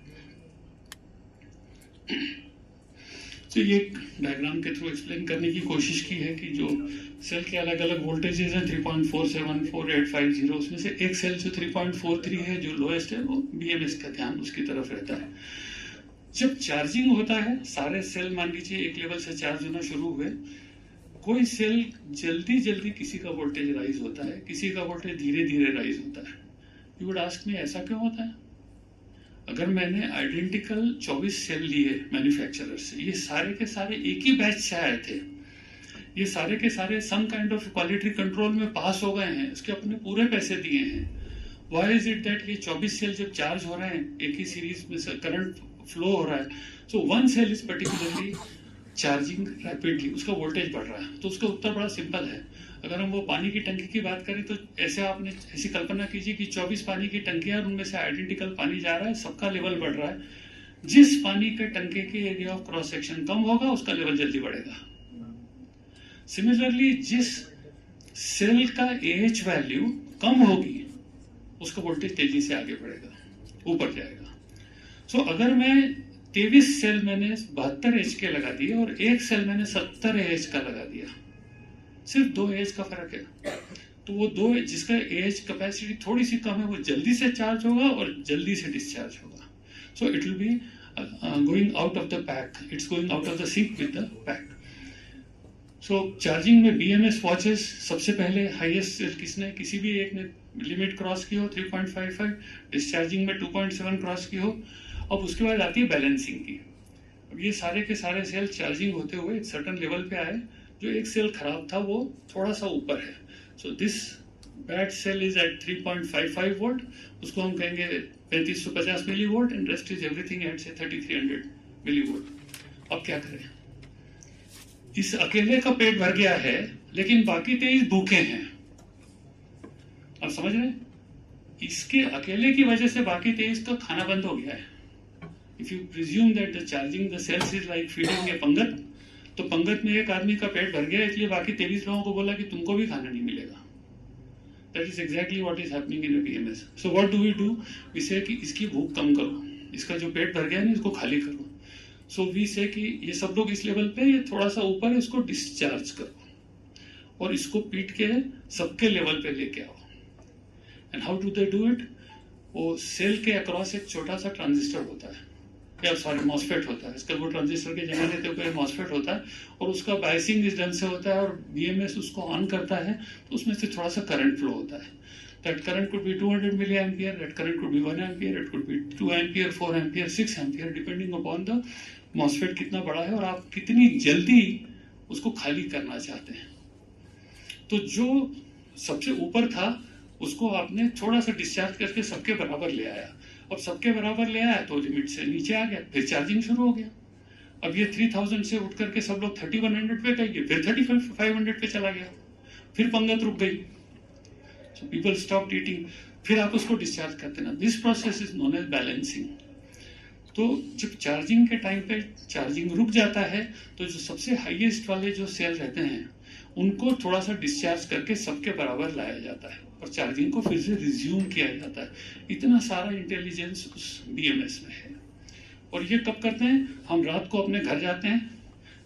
तो ये डायग्राम के थ्रू एक्सप्लेन करने की कोशिश की है कि जो सेल के अलग अलग वोल्टेजेस हैं 3.47, 4850, उसमें से एक सेल जो 3.43 है जो लोएस्ट है, वो बीएमएस का ध्यान उसकी तरफ रहता है। जब चार्जिंग होता है, सारे सेल मान लीजिए एक लेवल से चार्ज होना शुरू हुए, कोई सेल जल्दी जल्दी किसी का वोल्टेज राइज होता है, किसी का वोल्टेज धीरे धीरे राइज होता है। यू वुड आस्क मी ऐसा क्यों होता है? अगर मैंने आइडेंटिकल 24 सेल लिए मैन्युफैक्चरर से, ये सारे के सारे एक ही बैच से आए थे, ये सारे के सारे some kind of quality control में पास हो गए हैं, उसके अपने पूरे पैसे दिए हैं। व्हाई इज इट दैट ये 24 सेल जब चार्ज हो रहे हैं, एक ही सीरीज में से करंट फ्लो हो रहा है, so one cell is particularly charging rapidly, उसका वोल्टेज बढ़ रहा है। तो उसका उत्तर बड़ा सिंपल है। अगर हम वो पानी की टंकी की बात करें तो ऐसे आपने ऐसी कल्पना कीजिए कि 24 पानी की टंकियां, उनमें से आइडेंटिकल पानी जा रहा है, सबका लेवल बढ़ रहा है। जिस पानी के टंके के एरिया ऑफ क्रॉस सेक्शन कम होगा, उसका लेवल जल्दी बढ़ेगा। सिमिलरली जिस सेल का एएच वैल्यू कम होगी, उसका वोल्टेज तेजी से आगे बढ़ेगा, ऊपर जाएगा। सो अगर मैं 23 सेल मैंने 72 एच के लगा दिए और एक सेल मैंने 70 एच का लगा दिया, सिर्फ 2 एच का फर्क है, तो वो 2 जिसका एच कैपेसिटी थोड़ी सी कम है, वो जल्दी से चार्ज होगा और जल्दी से डिस्चार्ज होगा। So it will be going out of the pack, it's going out of the sync with the pack. So charging में बीएमएस वॉचेस सबसे पहले हाईएस्ट सेल किसने, किसी भी एक ने लिमिट क्रॉस की हो 3.55, डिस्चार्जिंग में 2.7 क्रॉस की हो। अब उसके बाद आती है बैलेंसिंग की। अब ये सारे के सारे सेल चार्जिंग होते हुए एक सर्टन लेवल पे आए, जो एक सेल खराब था वो थोड़ा सा ऊपर है। So this bad cell is at 3.55 volt, उसको हम कहेंगे 3550 millivolt, and rest is everything at say 3300 milli volt. अब क्या करें? इस अकेले का पेट भर गया है, लेकिन बाकी 23 भूखे हैं। आप समझ रहे हैं? इसके अकेले की वजह से बाकी 23 का खाना बंद हो गया है। If you presume that the charging the cells is like feeding a पंगत, तो पंगत में एक आदमी का पेट भर गया, इसलिए बाकी 23 लोगों को बोला कि तुमको भी खाना नहीं मिलेगा। That is exactly what is happening in a PMS. So what do? We say कि इसकी भूख कम करो, इसका जो पेट भर गया है इसको खाली करो। So we say कि ये सब लोग इस लेवल पे, ये थोड़ा सा ऊपर है, इसको डिस्चार्ज करो और इसको पीट के सबके लेवल पे लेके आओ। And how do they do it? वो सेल के अक्रॉस एक छोटा सा ट्रांजिस्टर होता है, या सॉरी मॉसफेट होता है। इसका वो ट्रांजिस्टर के जमाने पे कोई मॉसफेट होता है और उसका बायसिंग इस ढंग से होता है और बीएमएस उसको ऑन करता है, तो उसमें से थोड़ा सा करंट फ्लो होता है। That current could be 200 milliampere, that current could be 1 ampere, it could be 2 ampere, 4 ampere, 6 ampere, depending upon the MOSFET कितना बड़ा है और आप कितनी जल्दी उसको खाली करना चाहते हैं। तो जो सबसे ऊपर था उसको आपने थोड़ा सा डिस्चार्ज करके सबके बराबर ले आया। अब सबके बराबर ले आया तो लिमिट से नीचे आ गया, फिर चार्जिंग शुरू हो गया। अब ये 3000 से उठ करके सब लोग 3100 पे गए, फिर 3500 पे चला गया, फिर पंगत रुक गई। सो पीपल स्टॉप ईटिंग, फिर आप उसको डिस्चार्ज करते ना। This process is known as balancing. तो जब चार्जिंग के टाइम पे चार्जिंग रुक जाता है, तो जो सबसे हाईएस्ट वाले जो सेल रहते हैं उनको थोड़ा सा डिस्चार्ज करके सबके बराबर लाया जाता है और चार्जिंग को फिर से रिज्यूम किया जाता है। इतना सारा इंटेलिजेंस उस बीएमएस में है। और ये कब करते हैं? हम रात को अपने घर जाते हैं,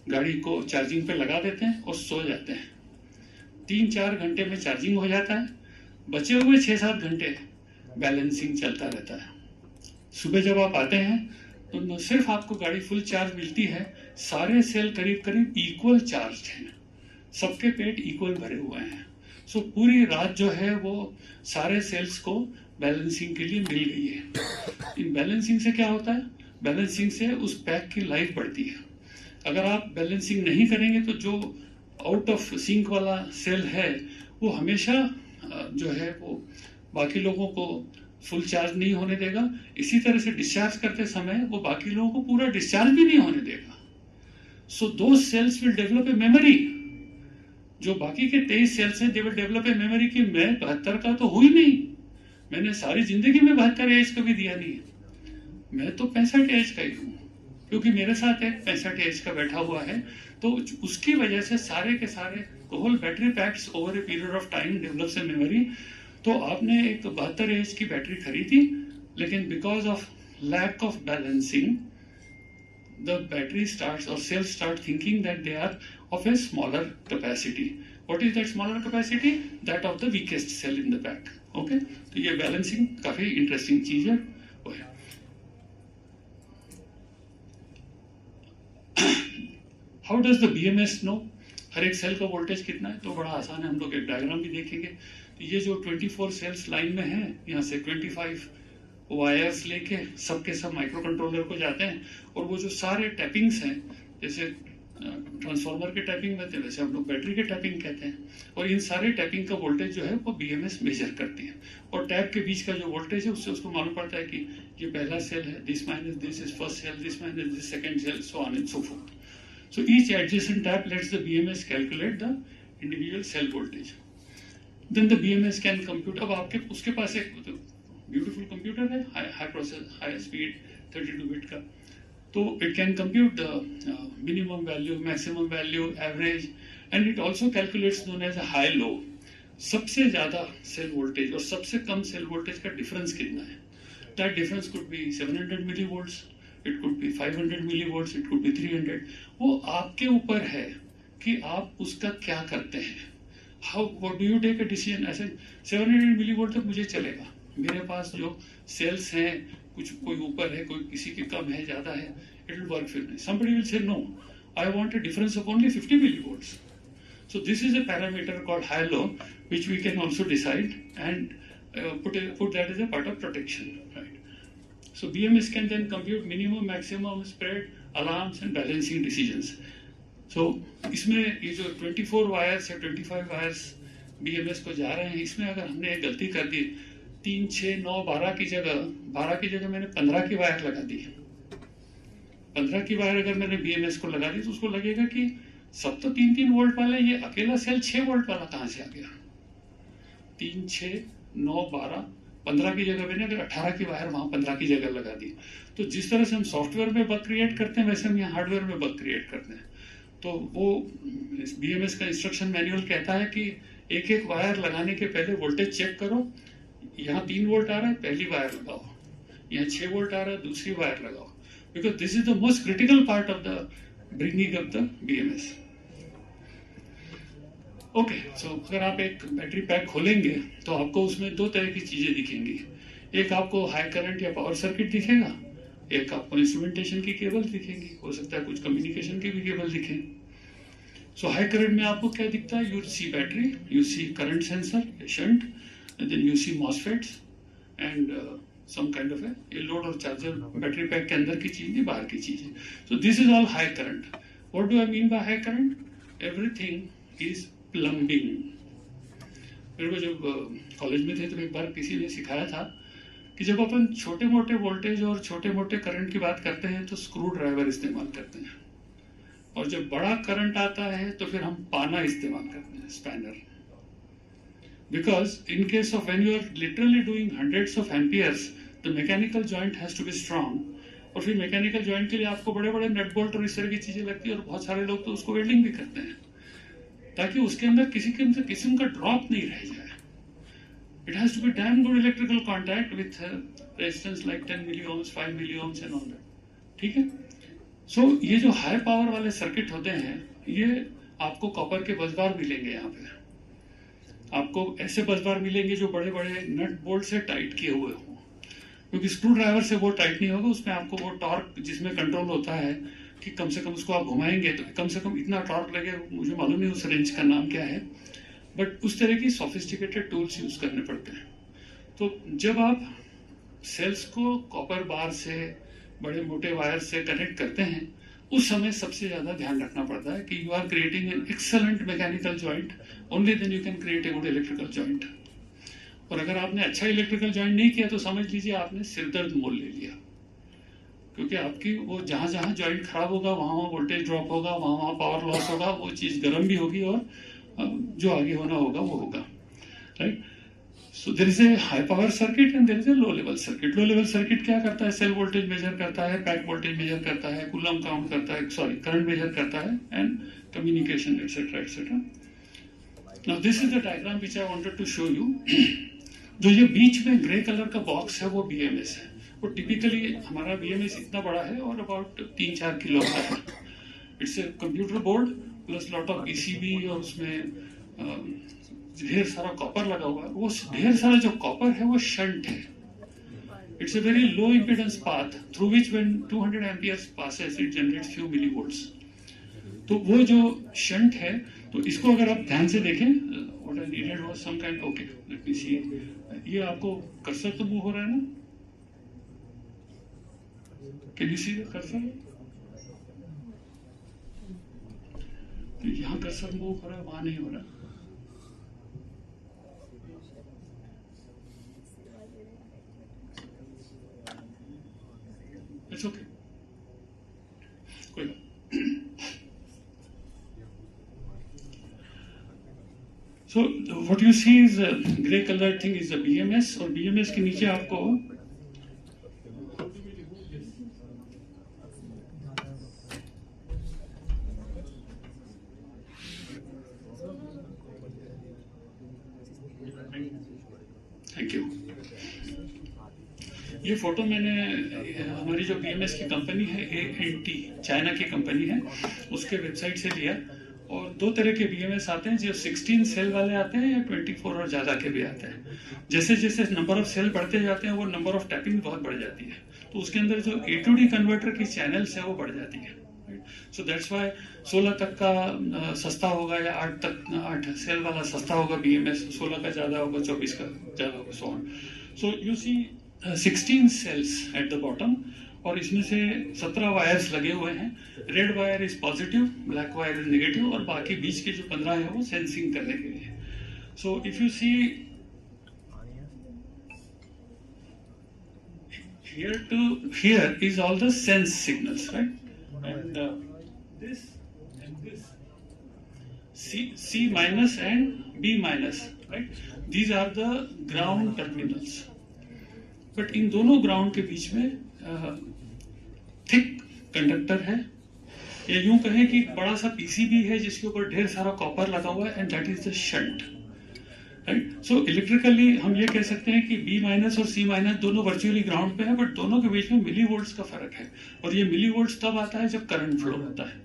गाड़ी को चार्जिंग पे लगा देते हैं और सो जाते हैं। 3-4 घंटे में चार्जिंग हो जाता है, बचे हुए 6-7 घंटे बैलेंसिंग चलता रहता है। सुबह जब आप आते हैं तो न सिर्फ आपको गाड़ी फुल चार्ज मिलती है, सारे सेल करीब करीब इक्वल चार्ज हैं, सबके पेट इक्वल भरे हुए हैं। सो पूरी रात जो है वो सारे सेल्स को बैलेंसिंग के लिए मिल गई है। इन बैलेंसिंग से क्या होता है? बैलेंसिंग से उस पैक की लाइफ बढ़ती है। अगर आप बैलेंसिंग नहीं करेंगे तो जो आउट ऑफ सिंक वाला सेल है वो हमेशा जो है वो बाकी लोगों को फुल चार्ज नहीं होने देगा। इसी तरह से डिस्चार्ज करते समय वो बाकी लोगों को पूरा डिस्चार्ज भी नहीं होने देगा। सो दो cells will develop a memory. जो बाकी के 23 सेल्स हैं, they will develop a memory कि मैं 72 का तो हुई नहीं, मैंने सारी जिंदगी में 72 एज कभी दिया नहीं है, मैं तो 65 एज का ही हूँ, क्योंकि मेरे साथ एक 65 एज का बैठा हुआ है, तो उसकी वजह से सारे के सारे whole battery packs over a period of time develops a memory. तो आपने एक 72 एज की बैटरी खरीदी, लेकिन because of lack of balancing the battery starts or cells start thinking that they are of a smaller capacity. What is that smaller capacity? That of the weakest cell in the pack. Okay, तो ये balancing काफी interesting चीज है वो है। How does the BMS know हर एक cell का voltage कितना है? तो बड़ा आसान है, हम लोग एक डायग्राम भी देखेंगे। तो ये जो 24 सेल्स लाइन में है, यहाँ से 25 वायर्स लेके सबके सब माइक्रो कंट्रोलर को जाते हैं, और वो जो सारे टैपिंग्स हैं, जैसे ट्रांसफार्मर के टैपिंग में थे वैसे हम लोग बैटरी के टैपिंग कहते हैं, और इन सारे टैपिंग का वोल्टेज जो है वो बीएमएस मेजर करती है, और टैप के बीच का जो वोल्टेज है उससे उसको मालूम पड़ता है कि ये पहला सेल है, this minus this is first cell, this minus this second cell, so on and so forth. So each adjacent tap lets the BMS calculate the individual cell voltage. Then the BMS can compute. अब आपके उसके पास एक beautiful computer है, high process, high speed 32 bit का, तो it can compute the minimum value, maximum value, average, and it also calculates known as high low. सबसे ज्यादा सेल वोल्टेज और सबसे कम सेल वोल्टेज का डिफरेंस कितना है. That difference could be 700 millivolts, it could be 500 millivolts, it could be 300. वो आपके ऊपर है कि आप उसका क्या करते हैं. How what do you take a decision. ऐसे 700 मिलीवोल्ट तक मुझे चलेगा, मेरे पास जो सेल्स हैं कुछ कोई ऊपर है, कोई किसी के कम है, ज्यादा है, it will work for me. Somebody will say no, I want a difference of only 50 millivolts. So this is a parameter called high-low, which we can also decide and put that as a part of protection, right? So BMS can then compute minimum, maximum, spread, alarms and balancing decisions. So इसमें ये जो 24 wires या 25 wires BMS को जा रहे हैं, इसमें अगर हमने एक गलती कर दी, 3, 6, 9, 12 की जगह मैंने 15 की वायर लगा दी. 15 की वायर अगर मैंने BMS को लगा दी तो उसको लगेगा कि सब तो 3-3 वोल्ट वाला, ये अकेला सेल 6 वोल्ट वाला कहाँ से आ गया. 3, 6, 9, 12, 15 की जगह मैंने अगर 18 की वायर वहां 15 की जगह लगा दी. तो जिस तरह से हम सॉफ्टवेयर में बग क्रिएट करते हैं, वैसे हम यहाँ हार्डवेयर में बग क्रिएट करते हैं. तो वो BMS का इंस्ट्रक्शन मैनुअल कहता है कि एक एक वायर लगाने के पहले वोल्टेज चेक करो. यहाँ 3 वोल्ट आ रहा है, पहली वायर लगाओ. यहाँ 6 वोल्ट आ रहा है, दूसरी वायर लगाओ. Because this is the most critical part of the bringing up the BMS. Okay, so अगर आप एक बैटरी पैक खोलेंगे तो आपको उसमें 2 तरह की चीजें दिखेंगी. एक आपको हाई करंट या पावर सर्किट दिखेगा, एक आपको इंस्ट्रूमेंटेशन की केबल दिखेंगी, हो सकता है कुछ कम्युनिकेशन की भी केबल दिखे. सो हाई करंट में आपको क्या दिखता है. You see battery, you see current sensor, shunt, and then you see MOSFETs and some kind of a load और चार्जर. बैटरी पैक के अंदर की चीज नहीं, बाहर की चीज है. So this is all high current. What do I mean by high current. Everything is plumbing. मेरे को जब कॉलेज में थे तो एक बार किसी ने सिखाया था कि जब अपन छोटे मोटे वोल्टेज और छोटे मोटे करंट की बात करते हैं तो स्क्रू ड्राइवर इस्तेमाल करते हैं, और जब बड़ा करंट आता है तो फिर हम पाना इस्तेमाल करते हैं, spanner. Because in case of when you are literally doing hundreds of amperes, the mechanical joint has to be strong. और फिर मैकेनिकल जॉइंट के लिए आपको बड़े बड़े नट बोल्ट और इस तरह की चीजें लगती है, और बहुत सारे लोग तो उसको वेल्डिंग भी करते हैं ताकि उसके अंदर किसी किस्म का ड्रॉप नहीं रह जाए. It has to be damn good electrical contact with resistance like 10 milliohms, 5 milliohms and all that. ठीक है. So ये जो हाई पावर वाले सर्किट होते हैं, ये आपको कॉपर के बसबार मिलेंगे. यहाँ पे आपको ऐसे बसबार मिलेंगे जो बड़े बड़े नट बोल्ट से टाइट किए हुए हों, क्योंकि स्क्रू ड्राइवर से वो टाइट नहीं होगा. उसमें आपको वो टॉर्क जिसमें कंट्रोल होता है कि कम से कम उसको आप घुमाएंगे तो कम से कम इतना टॉर्क लगे. मुझे मालूम नहीं उस रेंज का नाम क्या है, बट उस तरह की सोफिस्टिकेटेड टूल्स यूज करने पड़ते हैं. तो जब आप सेल्स को कॉपर बार से, बड़े मोटे वायर से कनेक्ट करते हैं, उस समय सबसे ज्यादा ध्यान रखना पड़ता है कि you are creating an excellent mechanical joint. Only then you can create a good electrical joint. और अगर आपने अच्छा इलेक्ट्रिकल जॉइंट नहीं किया तो समझ लीजिए आपने सिरदर्द मोल ले लिया, क्योंकि आपकी वो जहां जहां जॉइंट खराब होगा वहां वहां वोल्टेज ड्रॉप होगा, वहां वहां पावर लॉस होगा, वो चीज गर्म भी होगी और जो आगे होना होगा वो होगा. Right. So there is a high power circuit and there is a low level circuit. Low level circuit क्या करता है? सेल वोल्टेज मेजर करता है, पैक वोल्टेज मेजर करता है, कूलम काउंट करता है, सॉरी करंट मेजर करता है, and communication etcetera etcetera. Now this is the diagram which I wanted to show you. जो ये बीच में ग्रे कलर का बॉक्स है वो BMS है. वो टिपिकली हमारा BMS इतना बड़ा है और अबाउट 3-4 किलो का है. It's a computer board plus lot of PCB और उसमें ढेर सारा कॉपर लगा हुआ है. वो ढेर सारा जो कॉपर है वो शंट है. It's a very low impedance path through which when 200 amperes passes it generates few millivolts. तो वो जो शंट है, तो इसको अगर आप ध्यान से देखें, what I needed was some kind, okay let me see. ये आपको कर्सर तो मूव हो रहा है ना? Can you see the cursor? तो यहाँ कर्सर मूव हो रहा है, वहां नहीं हो रहा. It's okay. कोई बात. So what you see is a gray color thing is a BMS और BMS के नीचे आपको थैंक यू. ये फोटो मैंने हमारी जो BMS की कंपनी है ANT चाइना की कंपनी है उसके वेबसाइट से लिया. और दो तरह के BMS आते हैं, जो 16 सेल वाले आते हैं या 24 और ज़्यादा के भी आते हैं. जैसे जैसे नंबर ऑफ सेल बढ़ते जाते हैं वो नंबर ऑफ टैपिंग बहुत बढ़ जाती है. तो उसके अंदर जो A to D कन्वर्टर की चैनल्स है वो बढ़ जाती है. सो दैट्स वाई 16 तक का सस्ता होगा या 8 सेल वाला सस्ता होगा BMS, 16 का ज़्यादा होगा, 24 का ज़्यादा होगा, so on. So you see 16 cells at the bottom और इसमें से 17 वायर्स लगे हुए हैं. Red wire is positive, black wire is negative और बाकी बीच के जो 15 है वो सेंसिंग करने के लिए. So if you see here to here is all the sense signals, right? And this and this C minus and B minus, right? These are the ground terminals. But in दोनों ground के बीच में thick conductor है, या यूं कहें कि एक बड़ा सा PCB है जिसके ऊपर ढेर सारा कॉपर लगा हुआ है, and that is the shunt, right. So electrically हम ये कह सकते हैं कि B माइनस और C माइनस दोनों वर्चुअली ग्राउंड पे है, बट दोनों के बीच में मिलीवोल्ट्स का फर्क है. और ये मिलीवोल्ट्स तब आता है जब करंट फ्लो होता है.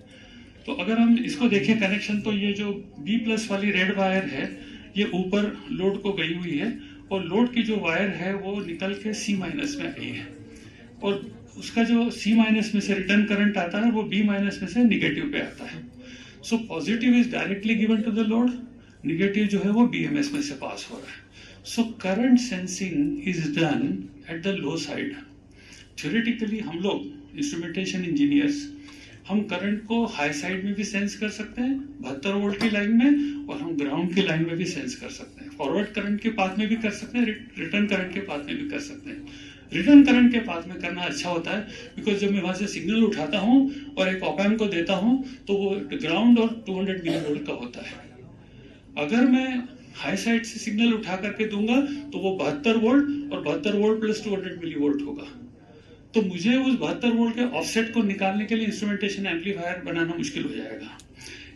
तो अगर हम इसको देखें कनेक्शन, तो ये जो B प्लस वाली रेड वायर है ये ऊपर लोड को गई हुई है और लोड की जो वायर है वो निकल के C माइनस में आई है और उसका जो C माइनस में से रिटर्न करंट आता है वो B माइनस में से निगेटिव पे आता है. So positive is directly given to the load, negative जो है वो BMS में से पास हो रहा है. So current sensing is done at the low side. Theoretically हम लोग इंस्ट्रूमेंटेशन इंजीनियर्स हम करंट को हाई साइड में भी सेंस कर सकते हैं 72 वोल्ट की लाइन में, और हम ग्राउंड की लाइन में भी सेंस कर सकते हैं. फॉरवर्ड करंट के पाथ में भी कर सकते हैं, रिटर्न करंट के पाथ में भी कर सकते हैं. रिटर्न करंट के पाथ में करना अच्छा होता है बिकॉज जब मैं वहां से सिग्नल उठाता हूं और एक ऑप एम्प को देता हूं तो वो ग्राउंड और 200 मिली वोल्ट का होता है. अगर मैं हाई साइड से सिग्नल उठा करके दूंगा तो वो 72 वोल्ट और 72 वोल्ट प्लस 200 मिली वोल्ट होगा. तो मुझे उस 72 वोल्ट के ऑफसेट को निकालने के लिए इंस्ट्रूमेंटेशन एम्पलीफायर बनाना मुश्किल हो जाएगा.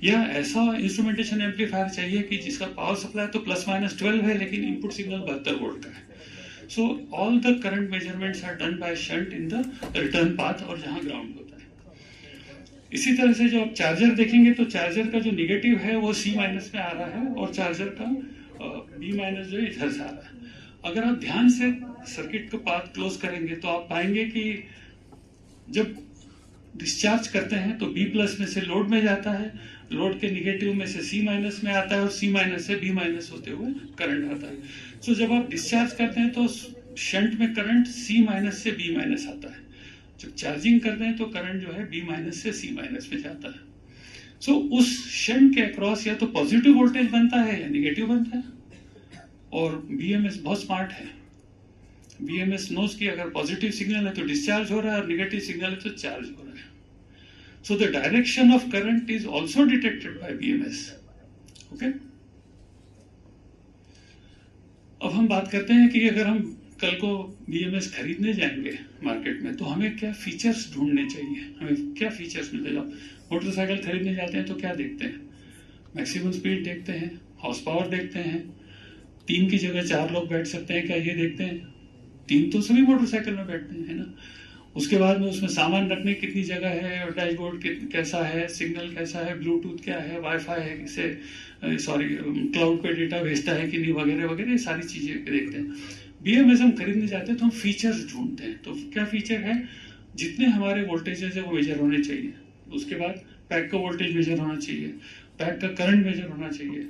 या ऐसा इंस्ट्रूमेंटेशन एम्पलीफायर चाहिए कि जिसका पावर सप्लाई तो प्लस माइनस 12 है लेकिन इनपुट सिग्नल 72 वोल्ट का है. So all the current measurements are done by shunt in the return path और जहां ग्राउंड होता है. इसी तरह से जो आप चार्जर देखेंगे तो चार्जर का जो निगेटिव है वो C माइनस में आ रहा है और चार्जर का B माइनस जो है इधर से आ रहा है. अगर आप ध्यान से सर्किट का पाथ क्लोज करेंगे तो आप पाएंगे कि जब डिस्चार्ज करते हैं तो B प्लस में से लोड में जाता है, लोड के निगेटिव में से C माइनस में आता है और C माइनस से B माइनस होते हुए करंट आता है. सो जब आप डिस्चार्ज करते हैं तो शंट में करंट C माइनस से B माइनस आता है. जब चार्जिंग करते हैं तो करंट जो है B माइनस से C माइनस में जाता है. सो उस शंट के अक्रॉस या तो पॉजिटिव वोल्टेज बनता है या निगेटिव बनता है. और BMS बहुत स्मार्ट है. BMS नोज की अगर पॉजिटिव सिग्नल है तो डिस्चार्ज हो रहा है और निगेटिव सिग्नल है तो चार्ज हो रहा है. So the direction of current is also detected by BMS. Okay. अब हम बात करते हैं कि अगर हम कल को BMS खरीदने जाएंगे मार्केट में तो हमें क्या फीचर्स ढूंढने चाहिए, हमें क्या फीचर्स मिलते हैं। मोटरसाइकिल खरीदने जाते हैं तो क्या देखते हैं, मैक्सिमम स्पीड देखते हैं, हॉर्स पावर देखते हैं, 3 की जगह 4 लोग बैठ सकते हैं क्या, ये देखते हैं। 3 तो सभी मोटरसाइकिल में बैठते हैं, है ना। उसके बाद में उसमें सामान रखने की कितनी जगह है, और डैशबोर्ड कैसा है, सिग्नल कैसा है, ब्लूटूथ क्या है, वाईफाई है, किसे क्लाउड पे डेटा भेजता है कि नहीं, वगैरह वगैरह, ये सारी चीजें देखते हैं। BMS हम खरीदने जाते हैं तो हम फीचर्स ढूंढते हैं। तो क्या फीचर है, जितने हमारे वोल्टेजेस है वो मेजर होने चाहिए। उसके बाद पैक का वोल्टेज मेजर होना चाहिए, पैक का करंट मेजर होना चाहिए,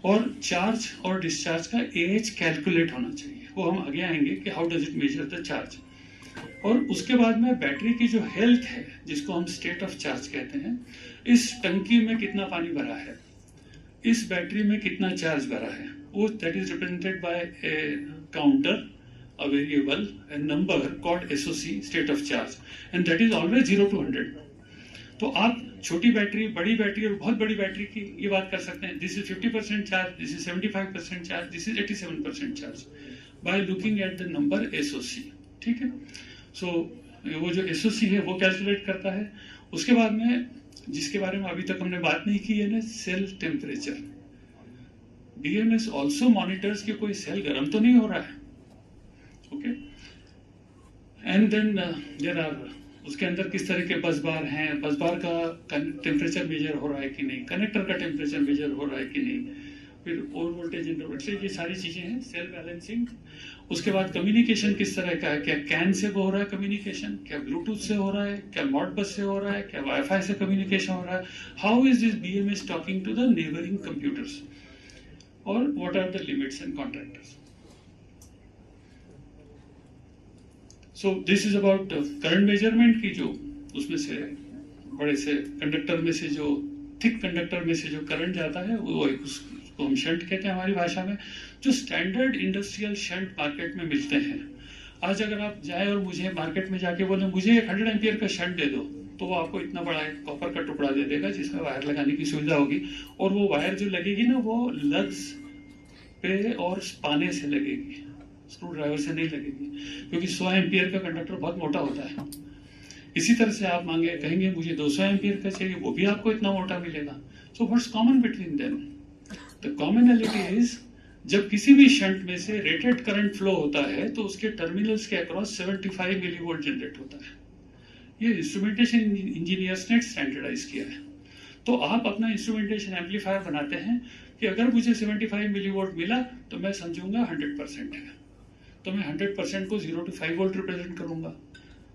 और चार्ज और डिस्चार्ज का AH कैलकुलेट होना चाहिए। वो हम आगे आएंगे कि how does it measure the charge. और उसके बाद में बैटरी की जो हेल्थ है, जिसको हम स्टेट ऑफ चार्ज कहते हैं, इस टंकी में कितना पानी भरा है, इस बैटरी में कितना चार्ज भरा है, वो that is represented by A counter, a variable, a number called SOC, state of charge, and that is always 0 to 100. तो आप छोटी बैटरी, बड़ी बैटरी और बहुत बड़ी बैटरी की ये बात कर सकते हैं, this is 50% charge, this is 75% charge, this is 87% charge, by looking at the number SOC। ठीक है, सो वो जो SOC है वो कैलकुलेट करता है। उसके बाद में जिसके बारे में अभी तक हमने बात नहीं की है ना, cell temperature. BMS also monitors कि कोई सेल गर्म तो नहीं हो रहा है, okay. And then there are, उसके अंदर किस तरह के बस बार हैं, बस बार का टेम्परेचर मेजर हो रहा है कि नहीं, कनेक्टर का टेम्परेचर मेजर हो रहा है कि नहीं, फिर ओवर वोल्टेज इंटरवल, ये सारी चीजें हैं, सेल बैलेंसिंग। उसके बाद कम्युनिकेशन किस तरह का है, क्या कैन से हो रहा है कम्युनिकेशन, क्या ब्लूटूथ से हो रहा है, क्या मॉड बस से हो रहा है, क्या वाईफाई से कम्युनिकेशन हो रहा है, how is this BMS talking to the neighbouring computers, और what are the limits and contractors. So this is about current measurement की, जो उसमें से बड़े से कंडक्टर में से, जो थिक कंडक्टर में से जो करंट जाता है वो उसको हम शंट कहते हैं हमारी भाषा में, जो स्टैंडर्ड इंडस्ट्रियल शंट मार्केट में मिलते हैं। आज अगर आप जाए और मुझे मार्केट में जाके बोले मुझे 100 एम्पियर का शंट दे दो, तो वो आपको इतना बड़ा एक कॉपर का टुकड़ा दे देगा जिसमें वायर लगाने की सुविधा होगी, और वो वायर जो लगेगी ना वो लग्स पे और पाने से लगेगी, स्क्रू ड्राइवर से नहीं लगेगी, क्योंकि 100 एम्पियर का कंडक्टर बहुत मोटा होता है। इसी तरह से आप मांगे कहेंगे मुझे 200 एम्पियर का चाहिए, वो भी आपको इतना मोटा मिलेगा। So what's common between them, the commonality is, जब किसी भी शंट में से रेटेड करंट फ्लो होता है तो उसके टर्मिनल्स के अक्रॉस 75 मिलीवोल्ट जनरेट होता है। ये इंस्ट्रूमेंटेशन इंजीनियर्स ने स्टैंडर्डाइज किया है। तो आप अपना इंस्ट्रूमेंटेशन एम्पलीफायर बनाते हैं कि अगर मुझे 75 मिलीवोल्ट मिला तो मैं समझूंगा 100% है, तो मैं 100% को 0 to 5 वोल्ट रिप्रेजेंट करूंगा।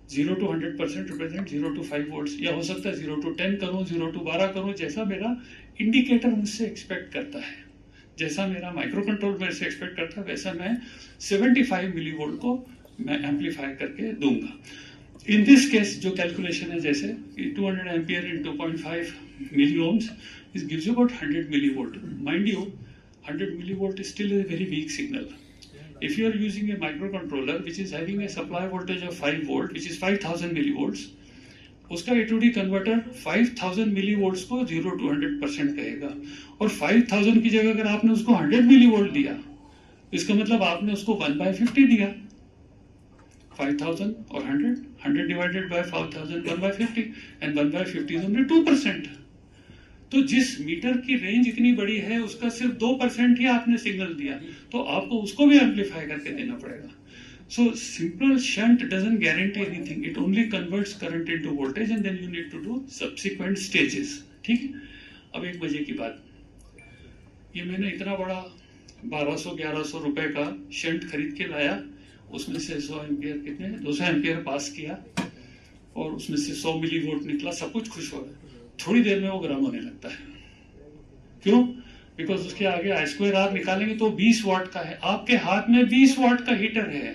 0 to 100% रिप्रेजेंट 0 to 5 वोल्ट्स, या हो सकता है 0 to 10 करूं, 0 to 12 करूं, जैसा मेरा इंडिकेटर मुझसे एक्सपेक्ट करता है, जैसा मेरा माइक्रो कंट्रोल मेरे से एक्सपेक्ट करता है, वैसा मैं 75 मिलीवोल्ट को मैं एम्पलीफाई करके दूंगा। इन दिस केस जो कैलकुलेशन है, जैसे 200 एम्पियर इन 2.5 मिली ओम्स, इस gives you about 100 millivolt. Mind you, 100 millivolt is still a very weak signal. If you are using a microcontroller which is having a supply voltage of 5 volt, which is 5000 millivolts, उसका AD converter 5000 मिलीवोल्ट्स को 0 to 100% कहेगा, और 5000 की जगह अगर आपने उसको 100 millivolt दिया, इसका मतलब आपने उसको 1/50 दिया। 5000 और 100 divided by 5000, 1/50, and 1/50 is only 2%. तो जिस मीटर की रेंज इतनी बड़ी है उसका सिर्फ 2% ही आपने सिग्नल दिया, तो आपको उसको भी एम्पलीफाई करके देना पड़ेगा। So simple shunt doesn't guarantee anything. It only converts current into voltage and then you need to do subsequent stages. ठीक है? अब एक मजे की बात, ये मैंने इतना बड़ा 1200-1100 रुपए का शंट खरीद के लाया, उसमें से 100 एम्पियर कितने 200 एम्पियर पास किया, और उसमें से 100 मिलीवोल्ट निकला, सब कुछ खुश हो गए। थोड़ी देर में वो गर्म होने लगता है। क्यों? बिकॉज उसके आगे I2R निकालेंगे तो 20 वाट का है, आपके हाथ में 20 वाट का हीटर है,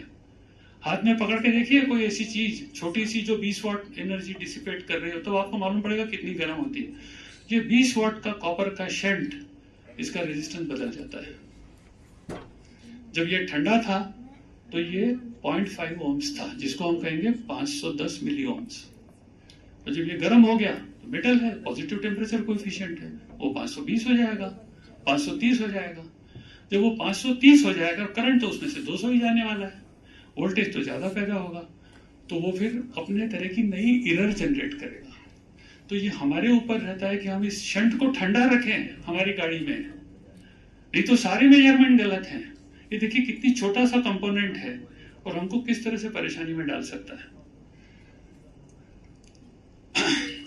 हाथ में पकड़ के देखिए कोई ऐसी चीज छोटी सी जो 20 वाट एनर्जी डिसिपेट कर रही हो, तो आपको मालूम पड़ेगा कितनी गर्म होती है। ये 20 वाट का कॉपर का शंट, इसका रेजिस्टेंस बदल जाता है। जब ये ठंडा था तो ये 0.5 ओम्स था, जिसको हम कहेंगे 510 मिली ओम्स, और जब ये गर्म हो गया तो मेटल है, पॉजिटिव टेम्परेचर कोएफिशिएंट है, वो 520 हो जाएगा, 530 हो जाएगा। जब वो 530 हो जाएगा, करंट तो उसमें से 200 ही जाने वाला है, वोल्टेज तो ज़्यादा पैदा होगा, तो वो फिर अपने तरह की नई एरर जनरेट करेगा। तो ये हमारे ऊपर रहता है कि हम इस शंट को ठंडा रखें हमारी गाड़ी में, नहीं तो सारे मेजरमेंट गलत हैं। ये देखिए कितनी छोटा सा कंपोनेंट है और हमको किस तरह से परेशानी में डाल सकता है।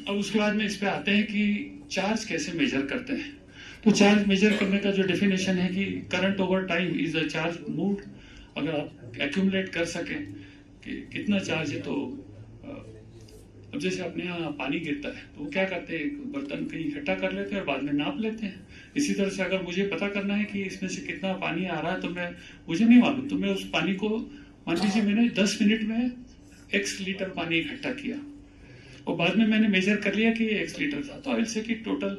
अब उसके बाद में इस पे आते हैं कि चार्ज कैसे मेजर करते हैं। तो चार्ज मेजर करने का जो डेफिनेशन है कि current over time is a charge moved. अगर आप एक्यूमुलेट कर सकें कि कितना चार्ज है, तो अब जैसे अपने यहाँ पानी गिरता है तो वो क्या करते हैं, एक बर्तन कहीं इकट्ठा कर लेते हैं और बाद में नाप लेते हैं। इसी तरह से अगर मुझे पता करना है कि इसमें से कितना पानी आ रहा है, तो मुझे नहीं मालूम, तो मैं उस पानी को, मान लीजिए मैंने 10 मिनट में x लीटर पानी इकट्ठा किया और बाद में मैंने मेजर कर लिया कि ये x लीटर था, तो आई विल से कि टोटल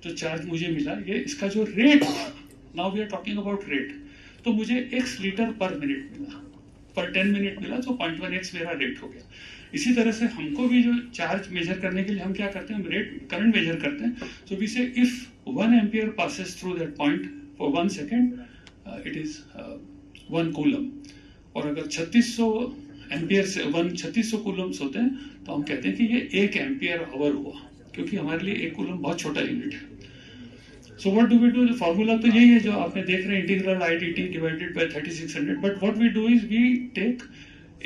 जो चार्ज मुझे मिला, ये इसका जो rate, now we are talking about rate, तो मुझे x लीटर पर मिनट मिला, पर 10 मिनट मिला, तो 0.1x मेरा रेट हो गया। इसी तरह से हमको भी जो चार्ज मेजर करने के लिए हम क्या करते हैं, हम रेट करंट मेजर करते हैं। सो वी से if 1 ampere passes through that point for 1 second, it is 1 coulomb. और अगर 3600 एम्पियर से 3600 कूलम्स होते हैं, तो हम कहते हैं कि ये 1 एम्पियर आवर हुआ, क्योंकि हमारे लिए 1 कूलम बहुत छोटा यूनिट है। So what do we do, formula तो यही है जो आपने देख रहे हैं, integral IDT divided by 3600। But what we do is we take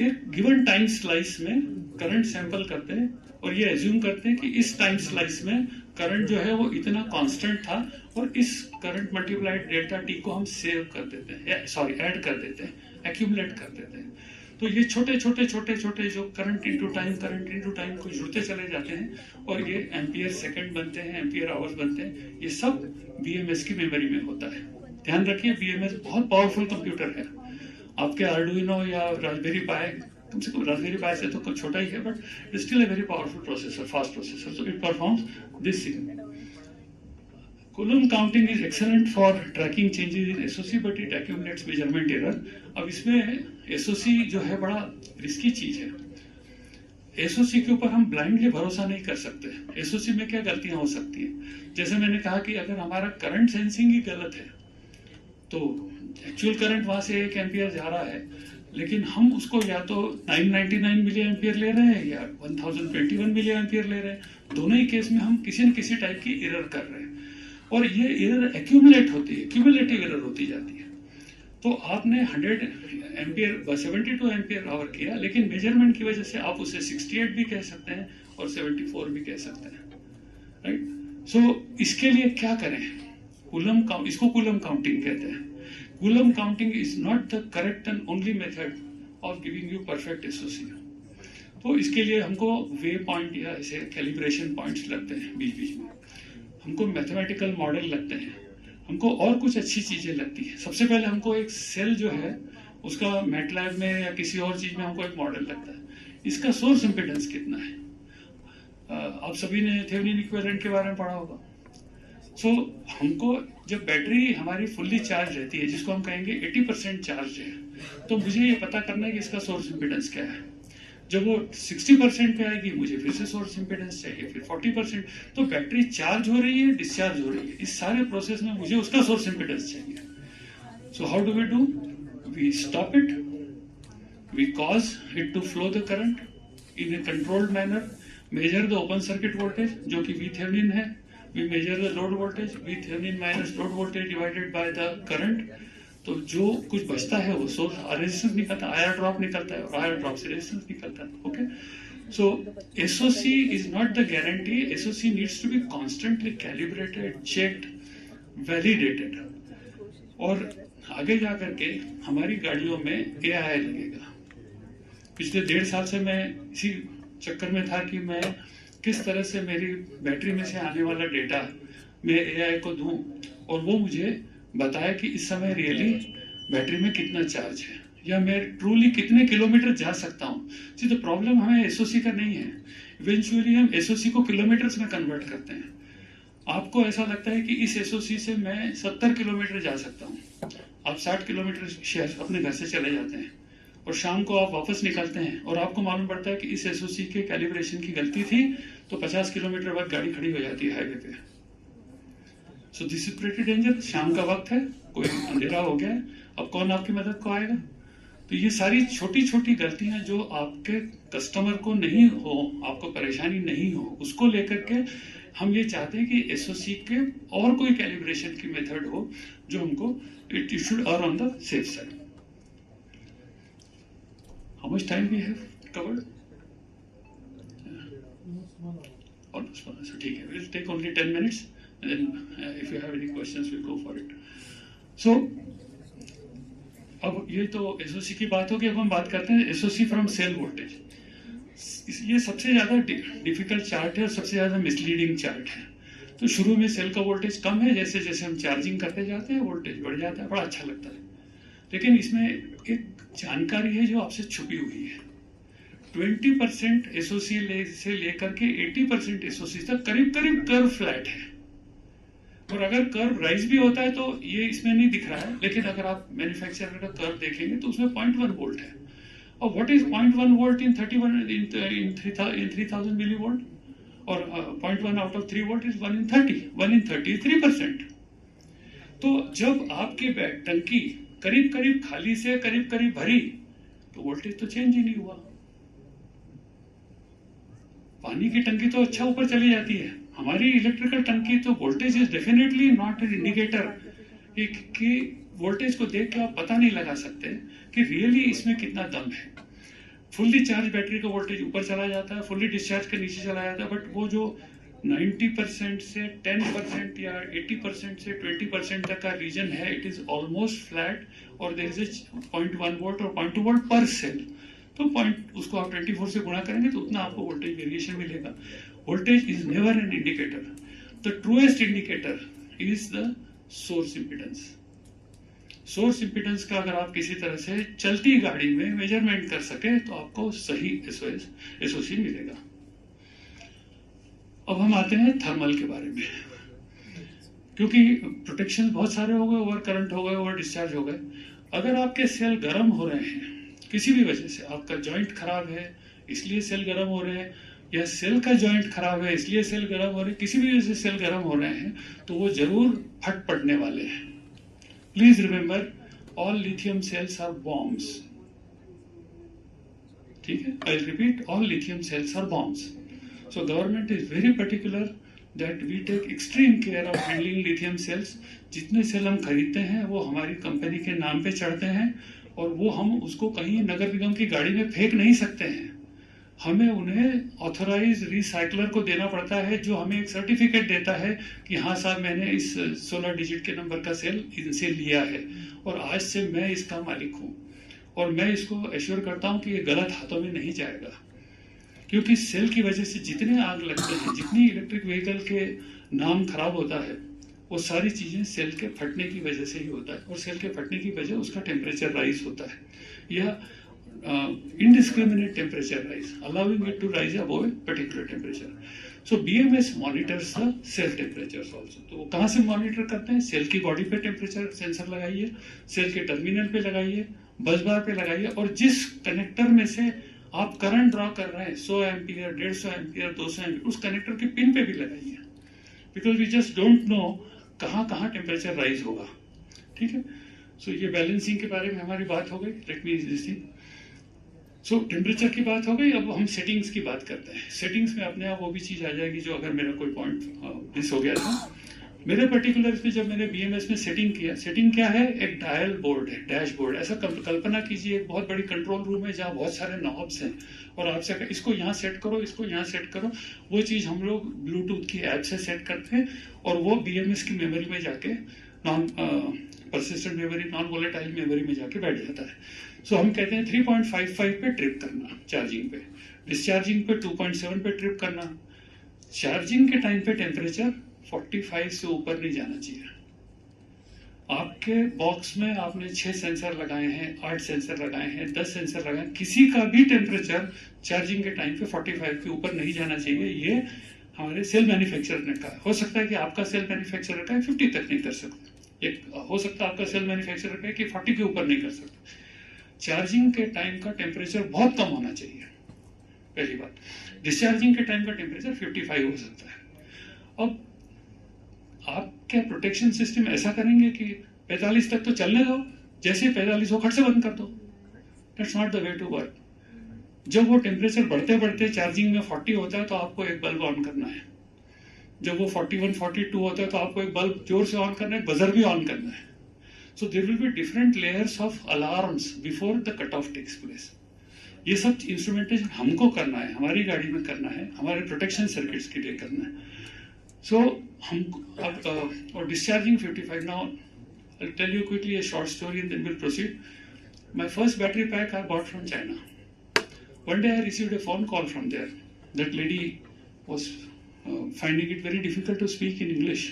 एक गिवन टाइम स्लाइस में करंट सैंपल करते हैं और ये एज्यूम करते हैं कि इस टाइम स्लाइस में करंट जो है वो इतना कांस्टेंट था, और इस करंट मल्टीप्लाइड डेल्टा टी को हम सेव कर देते हैं, सॉरी ऐड कर देते हैं, एक्यूमुलेट कर देते हैं। तो ये छोटे छोटे छोटे छोटे जो करंट इनटू टाइम को जुड़ते चले जाते हैं और ये एम्पियर सेकंड बनते हैं, एम्पियर आवर्स बनते हैं। ये सब BMS की मेमोरी में होता है। ध्यान रखिए, BMS बहुत पावरफुल कंप्यूटर है। आपके आर्डुइनो या रास्पबेरी पाई, कम से कम रास्पबेरी पाई से तो कुछ छोटा ही है, but still a very powerful processor, fast processor, so it performs this thing. Coulomb counting is excellent for tracking changes in SOC, but it accumulates measurement error. अब इसमें SOC जो है बड़ा रिस्की चीज है। SOC के ऊपर हम ब्लाइंडली भरोसा नहीं कर सकते। SOC में क्या गलतियां हो सकती हैं, जैसे मैंने कहा कि अगर हमारा करंट सेंसिंग ही गलत है, तो एक्चुअल करंट वहां से 1 एम्पियर जा रहा है, लेकिन हम उसको या तो 999 मिली एम्पियर ले रहे हैं या 1021 मिली एम्पियर ले रहे हैं। दोनों ही केस में हम किसी न किसी टाइप की एरर कर रहे हैं, और ये एरर एक्यूमुलेट होती है, क्यूमुलेटिव एरर होती जाती है। तो आपने 100 एम्पियर 72 एम्पियर आवर किया, लेकिन मेजरमेंट की वजह से आप उसे 68 भी कह सकते हैं और 74 भी कह सकते हैं, राइट। सो इसके लिए क्या करें, इसको कूलम काउंटिंग कहते हैं। Coulomb counting is not the correct and only method of giving you perfect SOC। तो इसके लिए हमको वे पॉइंट या ऐसे कैलिब्रेशन पॉइंट्स लगते हैं बीच बीच में, हमको मैथमेटिकल मॉडल लगते हैं, हमको और कुछ अच्छी चीजें लगती हैं। सबसे पहले हमको एक सेल जो है उसका मैटलैब में या किसी और चीज में हमको एक मॉडल लगता है, इसका सोर्स इम्पिडेंस कितना है। आप सभी ने थेवेनिन इक्विवेलेंट के बारे में पढ़ा होगा। सो हमको जब बैटरी हमारी फुल्ली चार्ज रहती है, जिसको हम कहेंगे 80% चार्ज है, तो मुझे ये पता करना है कि इसका सोर्स इम्पिडेंस क्या है। जब वो 60% पे आएगी, मुझे फिर से सोर्स इम्पिडेंस चाहिए, फिर 40%। तो बैटरी चार्ज हो रही है, डिस्चार्ज हो रही है, इस सारे प्रोसेस में मुझे उसका सोर्स इम्पिडेंस चाहिए। So how do we do, we stop it, we cause it to flow the current in a controlled manner, measure the open circuit voltage जो कि VThevenin है, we measure the load voltage, VThevenin minus load voltage divided by the current। तो जो कुछ बचता है वो source resistance निकलता है, आयर ड्रॉप निकलता है, और आयर ड्रॉप से रेजिस्टेंस निकलता है। Okay, so SOC is not the guarantee, SOC needs to be constantly calibrated, checked, validated. और आगे जा करके हमारी गाड़ियों में AI लगेगा। पिछले 1.5 साल से मैं इसी चक्कर में था कि मैं किस तरह से मेरी बैटरी में से आने वाला डेटा मैं AI को दूं और वो मुझे बताया कि इस समय रियली बैटरी में कितना चार्ज है, या मैं ट्रूली कितने किलोमीटर जा सकता हूँ। सी तो प्रॉब्लम हमें SOC का नहीं है, इवेंचुअली हम SOC को किलोमीटर्स में कन्वर्ट करते हैं। आपको ऐसा लगता है कि इस SOC से मैं 70 किलोमीटर जा सकता हूँ, आप 60 किलोमीटर शहर अपने घर से चले जाते हैं और शाम को आप वापस निकलते हैं और आपको मालूम पड़ता है कि इस SOC के कैलिब्रेशन की गलती थी, तो 50 किलोमीटर बाद गाड़ी खड़ी हो जाती है हाईवे पे। सो दिस इज प्रेटी डेंजर। शाम का वक्त है, कोई अंधेरा हो गया है, अब कौन आपकी मदद को आएगा? तो ये सारी छोटी छोटी गलतियां जो आपके कस्टमर को नहीं हो, आपको परेशानी नहीं हो, उसको लेकर के हम ये चाहते हैं कि एसओसी के और कोई कैलिब्रेशन की मेथड हो जो हमको it should are on the safe side. How much time we have covered? Almost 1 hour. So ठीक है, we'll take only 10 minutes and then if you have any questions we'll go for it. So अब ये तो SOC की बात होगी, अब हम बात करते हैं एसओसी फ्रॉम सेल वोल्टेज। ये सबसे ज्यादा डिफिकल्ट चार्ट है और सबसे ज्यादा मिसलीडिंग चार्ट है। तो शुरू में सेल का वोल्टेज कम है, जैसे जैसे हम चार्जिंग करते जाते हैं वोल्टेज बढ़ जाता है, बड़ा अच्छा लगता है। लेकिन इसमें एक जानकारी है जो आपसे छुपी हुई है। 20% एसओसी से लेकर के 80% एसओसी तक करीब करीब कर्व फ्लैट है। और अगर कर्व राइज भी होता है तो ये इसमें नहीं दिख रहा है, लेकिन अगर आप मैन्युफैक्चरर का कर्व देखेंगे तो उसमें 0.1 वोल्ट है। और what is 0.1 volt in 3000 millivolt? और 0.1 out of 3 volt is 1 in 30 is 3%। तो जब आपकी टंकी करीब करीब खाली से करीब करीब भरी तो वोल्टेज तो चेंज ही नहीं हुआ। पानी की टंकी तो अच्छा ऊपर चली जाती है, हमारी इलेक्ट्रिकल टंकी तो voltage is definitely not an indicator कि वोल्टेज को देख के आप पता नहीं लगा सकते कि रियली इसमें कितना दम है। फुल्ली चार्ज बैटरी का वोल्टेज ऊपर चला जाता है, फुल्ली डिस्चार्ज के नीचे चला जाता है, बट वो जो 90% से 10% या 80% से 20% तक का रीजन है, इट इज ऑलमोस्ट फ्लैट और देयर इज 0.1 वोल्ट और 0.2 वोल्ट पर सेल। तो पॉइंट उसको आप 24 से गुणा करेंगे तो उतना आपको वोल्टेज वेरिएशन मिलेगा। Voltage is never an indicator, the truest indicator is the source impedance. Source impedance का अगर आप किसी तरह से चलती गाड़ी में मेजरमेंट कर सके तो आपको सही एसओसी मिलेगा। अब हम आते हैं थर्मल के बारे में, क्योंकि प्रोटेक्शन बहुत सारे हो गए, ओवर करंट हो गए, ओवर डिस्चार्ज हो गए। अगर आपके सेल गर्म हो रहे हैं किसी भी वजह से, आपका जॉइंट खराब है इसलिए सेल गर्म हो रहे हैं, या सेल का जॉइंट खराब है इसलिए सेल गर्म हो रहे हैं, किसी भी वजह से सेल गर्म हो रहे हैं तो वो जरूर फट पड़ने वाले हैं। Please remember, all lithium cells are bombs. ठीक है, I repeat, all lithium cells are bombs. So government is very particular that we take extreme care of handling lithium cells. जितने सेल हम खरीदते हैं वो हमारी कंपनी के नाम पे चढ़ते हैं और वो हम उसको कहीं नगर निगम की गाड़ी में फेंक नहीं सकते हैं। हमें उन्हें ऑथोराइज रिसाइकलर को देना पड़ता है, जो हमें एक सर्टिफिकेट देता है कि हाँ साहब, मैंने इस 16 डिजिट के नंबर का सेल इनसे लिया है और आज से मैं इसका मालिक हूँ और मैं इसको एश्योर करता हूँ कि ये गलत हाथों में नहीं जाएगा। क्योंकि सेल की वजह से जितने आग लगते हैं, जितनी इलेक्ट्रिक व्हीकल के नाम खराब होता है, वो सारी चीजें सेल के फटने की वजह से ही होता है। और सेल के फटने की वजह उसका टेम्परेचर राइज होता है, या indiscriminate temperature rise, allowing it to rise above a particular temperature. So BMS monitors the cell temperatures also. तो वो कहाँ से मॉनिटर करते हैं? सेल की बॉडी पे टेम्परेचर सेंसर लगाइए, सेल के टर्मिनल पे लगाइए, बस बार पे लगाइए, और जिस कनेक्टर में से आप करंट ड्रॉ कर रहे हैं 100 एम्पियर, 150 एम्पियर, 200 एम्पियर, उस कनेक्टर के पिन पे भी लगाइए, because we just don't know कहाँ कहाँ टेम्परेचर राइज होगा। ठीक है, सो ये बैलेंसिंग के बारे में हमारी बात हो गई। Let me this thing. So temperature की बात हो गई, अब हम सेटिंग्स की बात करते हैं। सेटिंग्स में अपने आप वो भी चीज आ जाएगी जो अगर मेरा कोई पॉइंट मिस हो गया था। मेरे पर्टिकुलर इसमें जब मैंने बीएमएस में सेटिंग किया, सेटिंग क्या है? एक डायल बोर्ड है, डैशबोर्ड। ऐसा कल्पना कीजिए एक बहुत बड़ी कंट्रोल रूम है जहाँ बहुत सारे नॉब्स हैं और आपसे इसको यहाँ सेट करो, इसको यहाँ सेट करो। वो चीज हम लोग ब्लूटूथ की ऐप से सेट करते हैं और वो बीएमएस की मेमोरी में जाके non persistent memory, non volatile memory में जाके बैठ जाता है। सो हम कहते हैं 3.55 पे ट्रिप करना चार्जिंग पे, डिस्चार्जिंग पे 2.7 पे ट्रिप करना। चार्जिंग के टाइम पे टेम्परेचर 45 से ऊपर नहीं जाना चाहिए। आपके बॉक्स में आपने 6 सेंसर लगाए हैं, 8 सेंसर लगाए हैं, 10 सेंसर लगाए हैं, किसी का भी टेम्परेचर चार्जिंग के टाइम पे 45 के ऊपर नहीं जाना चाहिए। ये हमारे सेल मैन्युफैक्चरर ने कहा। हो सकता है कि आपका सेल मैन्युफैक्चरर का 50 तक नहीं कर सकता, हो सकता है आपका सेल मैन्युफैक्चरर का कि 40 के ऊपर नहीं कर सकता। चार्जिंग के टाइम का टेम्परेचर बहुत कम होना चाहिए, पहली बात। डिस्चार्जिंग के टाइम का टेम्परेचर 55 हो सकता है। अब आप क्या प्रोटेक्शन सिस्टम ऐसा करेंगे कि 45 तक तो चलने दो, जैसे 45 हो खट से बंद कर दो? That's not the way to work. जब वो टेम्परेचर बढ़ते बढ़ते चार्जिंग में 40 होता है तो आपको एक बल्ब ऑन करना है। जब वो 41, 42 होता है तो आपको एक बल्ब जोर से ऑन करना है, बजर भी ऑन करना है। So there will be different layers of alarms before the cut off takes place. ये सब इंस्ट्रूमेंटेशन हमको करना है, हमारी गाड़ी में करना है, हमारे प्रोटेक्शन सर्किट्स के लिए करना है। सो हम अब और discharging 55 now I will tell you quickly a short story and then we'll proceed. My first battery pack I bought from China. One day I received a phone call from there. That lady was finding it very difficult to speak in English,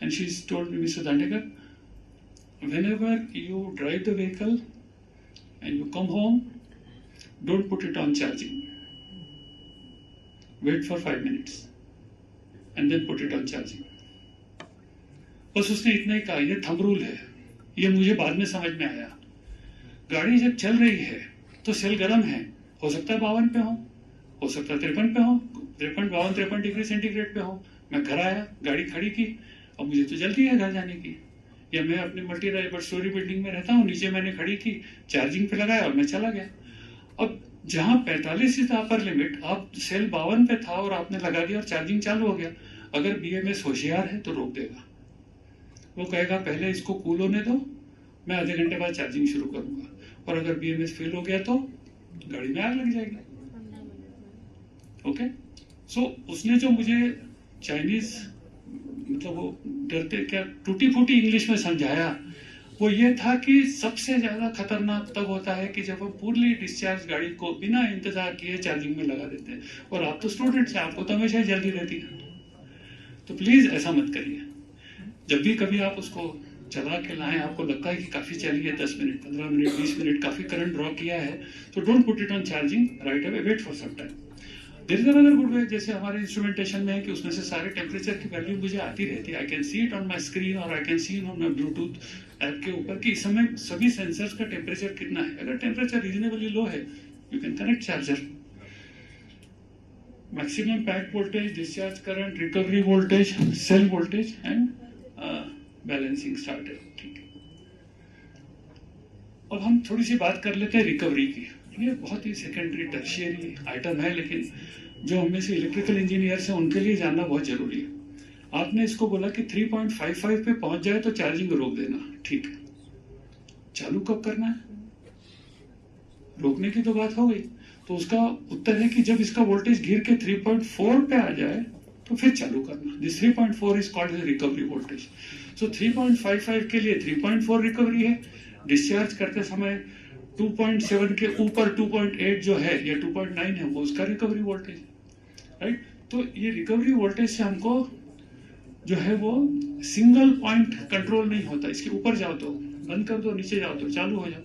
and she told me, Mr. Dandekar, whenever you drive the vehicle and you come home, don't put it on charging. Wait for 5 minutes and then put it on charging. बस उसने इतना ही कहा। ये thumb rule है, ये मुझे बाद में समझ में आया। गाड़ी जब चल रही है तो सेल गर्म है, हो सकता है 52 पे हो सकता है 53 पे हो, 53 डिग्री सेंटीग्रेड पे हो। मैं घर आया, गाड़ी खड़ी की, और मुझे तो जल्दी है घर जाने की, या मैं अपने मल्टी स्टोरी बिल्डिंग में रहता हूँ, नीचे मैंने खड़ी की, चार्जिंग पे लगाया और मैं चला गया। अब जहाँ 45 इज अपर लिमिट, आप सेल 52 पे था और आपने लगा दिया और चार्जिंग चालू हो गया। अगर बीएमएस होशियार है तो रोक देगा, वो कहेगा पहले इसको कूल होने दो, मैं आधे घंटे बाद चार्जिंग शुरू करूंगा। और अगर बीएमएस फेल हो गया तो गाड़ी में आग लग जाएगी। ओके, सो उसने जो मुझे चाइनीज मतलब वो डरते क्या टूटी फूटी इंग्लिश में समझाया, वो ये था कि सबसे ज्यादा खतरनाक तब होता है कि जब हम पूरी डिस्चार्ज गाड़ी को बिना इंतजार किए चार्जिंग में लगा देते हैं। और आप तो स्टूडेंट्स हैं, आपको तो हमेशा जल्दी रहती है, तो प्लीज ऐसा मत करिए। जब भी कभी आप उसको चला के लाएं, आपको लगता है कि काफी चली है, 10 मिनट, 15 मिनट, 20 मिनट, काफी करंट ड्रॉ किया है, तो don't put it on charging right away, wait for some time. There is another good way, जैसे हमारे इंस्ट्रूमेंटेशन में है कि उसमें से सारे टेम्परेचर की वैल्यू मुझे आती रहती है। I can see it on my screen और I can see on my Bluetooth app के ऊपर कि इस समय सभी सेंसर्स का टेम्परेचर कितना है। अगर टेम्परेचर रीजनेबली लो है, you can connect charger. Maximum pack voltage, discharge current, recovery voltage, cell voltage and balancing starter. ठीक है, अब हम थोड़ी सी बात कर लेते हैं रिकवरी की। ये बहुत ही सेकेंडरी टर्शियरी आइटम है, लेकिन जो हम में से इलेक्ट्रिकल इंजीनियर्स हैं उनके लिए जानना बहुत जरूरी है। आपने इसको बोला कि 3.55 पे पहुंच जाए तो चार्जिंग रोक देना, ठीक है। चालू कब करना है? रोकने की तो बात हो गई, तो उसका उत्तर है कि जब इसका वोल्टेज गिर के 3.4 पे आ जाए तो फिर चालू करना। This 3.4 is called recovery voltage. So 3.55 के लिए 3.4 रिकवरी है, डिस्चार्ज करते समय 2.7 के ऊपर 2.8 जो है या 2.9 है वो उसका रिकवरी वोल्टेज, राइट। तो ये रिकवरी वोल्टेज से हमको जो है वो सिंगल पॉइंट कंट्रोल नहीं होता। इसके ऊपर जाओ तो बंद कर दो, नीचे जाओ तो चालू हो जाओ।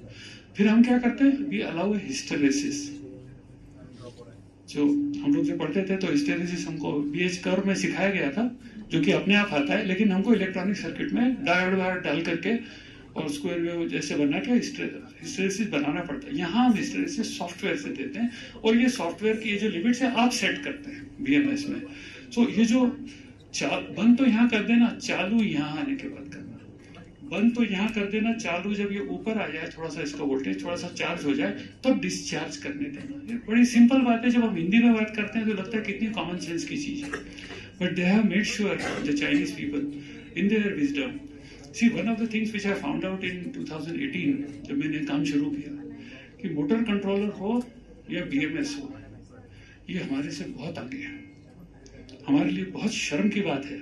फिर हम क्या करते हैं, वी अलाउ हिस्टेरेसिस। जो हम लोग जो पढ़ते थे तो हिस्टेरेसिस हमको बीएच कर्व में सिखाया गया था, जो कि अपने आप आता है, लेकिन हमको इलेक्ट्रॉनिक सर्किट में डायोड वायर डाल करके और स्क्वायर वेव जैसे बना के हिस्टेरेसिस बनाना पड़ता है। यहाँ हम हिस्टेरेसिस सॉफ्टवेयर से देते हैं, और ये सॉफ्टवेयर की ये जो लिमिट्स है आप सेट करते हैं बीएमएस में। सो ये जो बंद तो यहाँ कर देना, चालू यहाँ आने के बाद करना। बंद तो यहाँ कर देना, चालू जब ये ऊपर आ जाए, थोड़ा सा इसका वोल्टेज थोड़ा सा चार्ज हो जाए, तब डिस्चार्ज करने देना। ये बड़ी सिंपल बात है, जब हम हिंदी में बात करते हैं तो लगता है कितनी कॉमन सेंस की चीज है, but they have made sure the Chinese people in their wisdom. See one of the things which I found out in 2018 जब मैंने काम शुरू किया, कि मोटर कंट्रोलर हो या बीएमएस हो, ये हमारे से बहुत आगे है। हमारे लिए बहुत शर्म की बात है,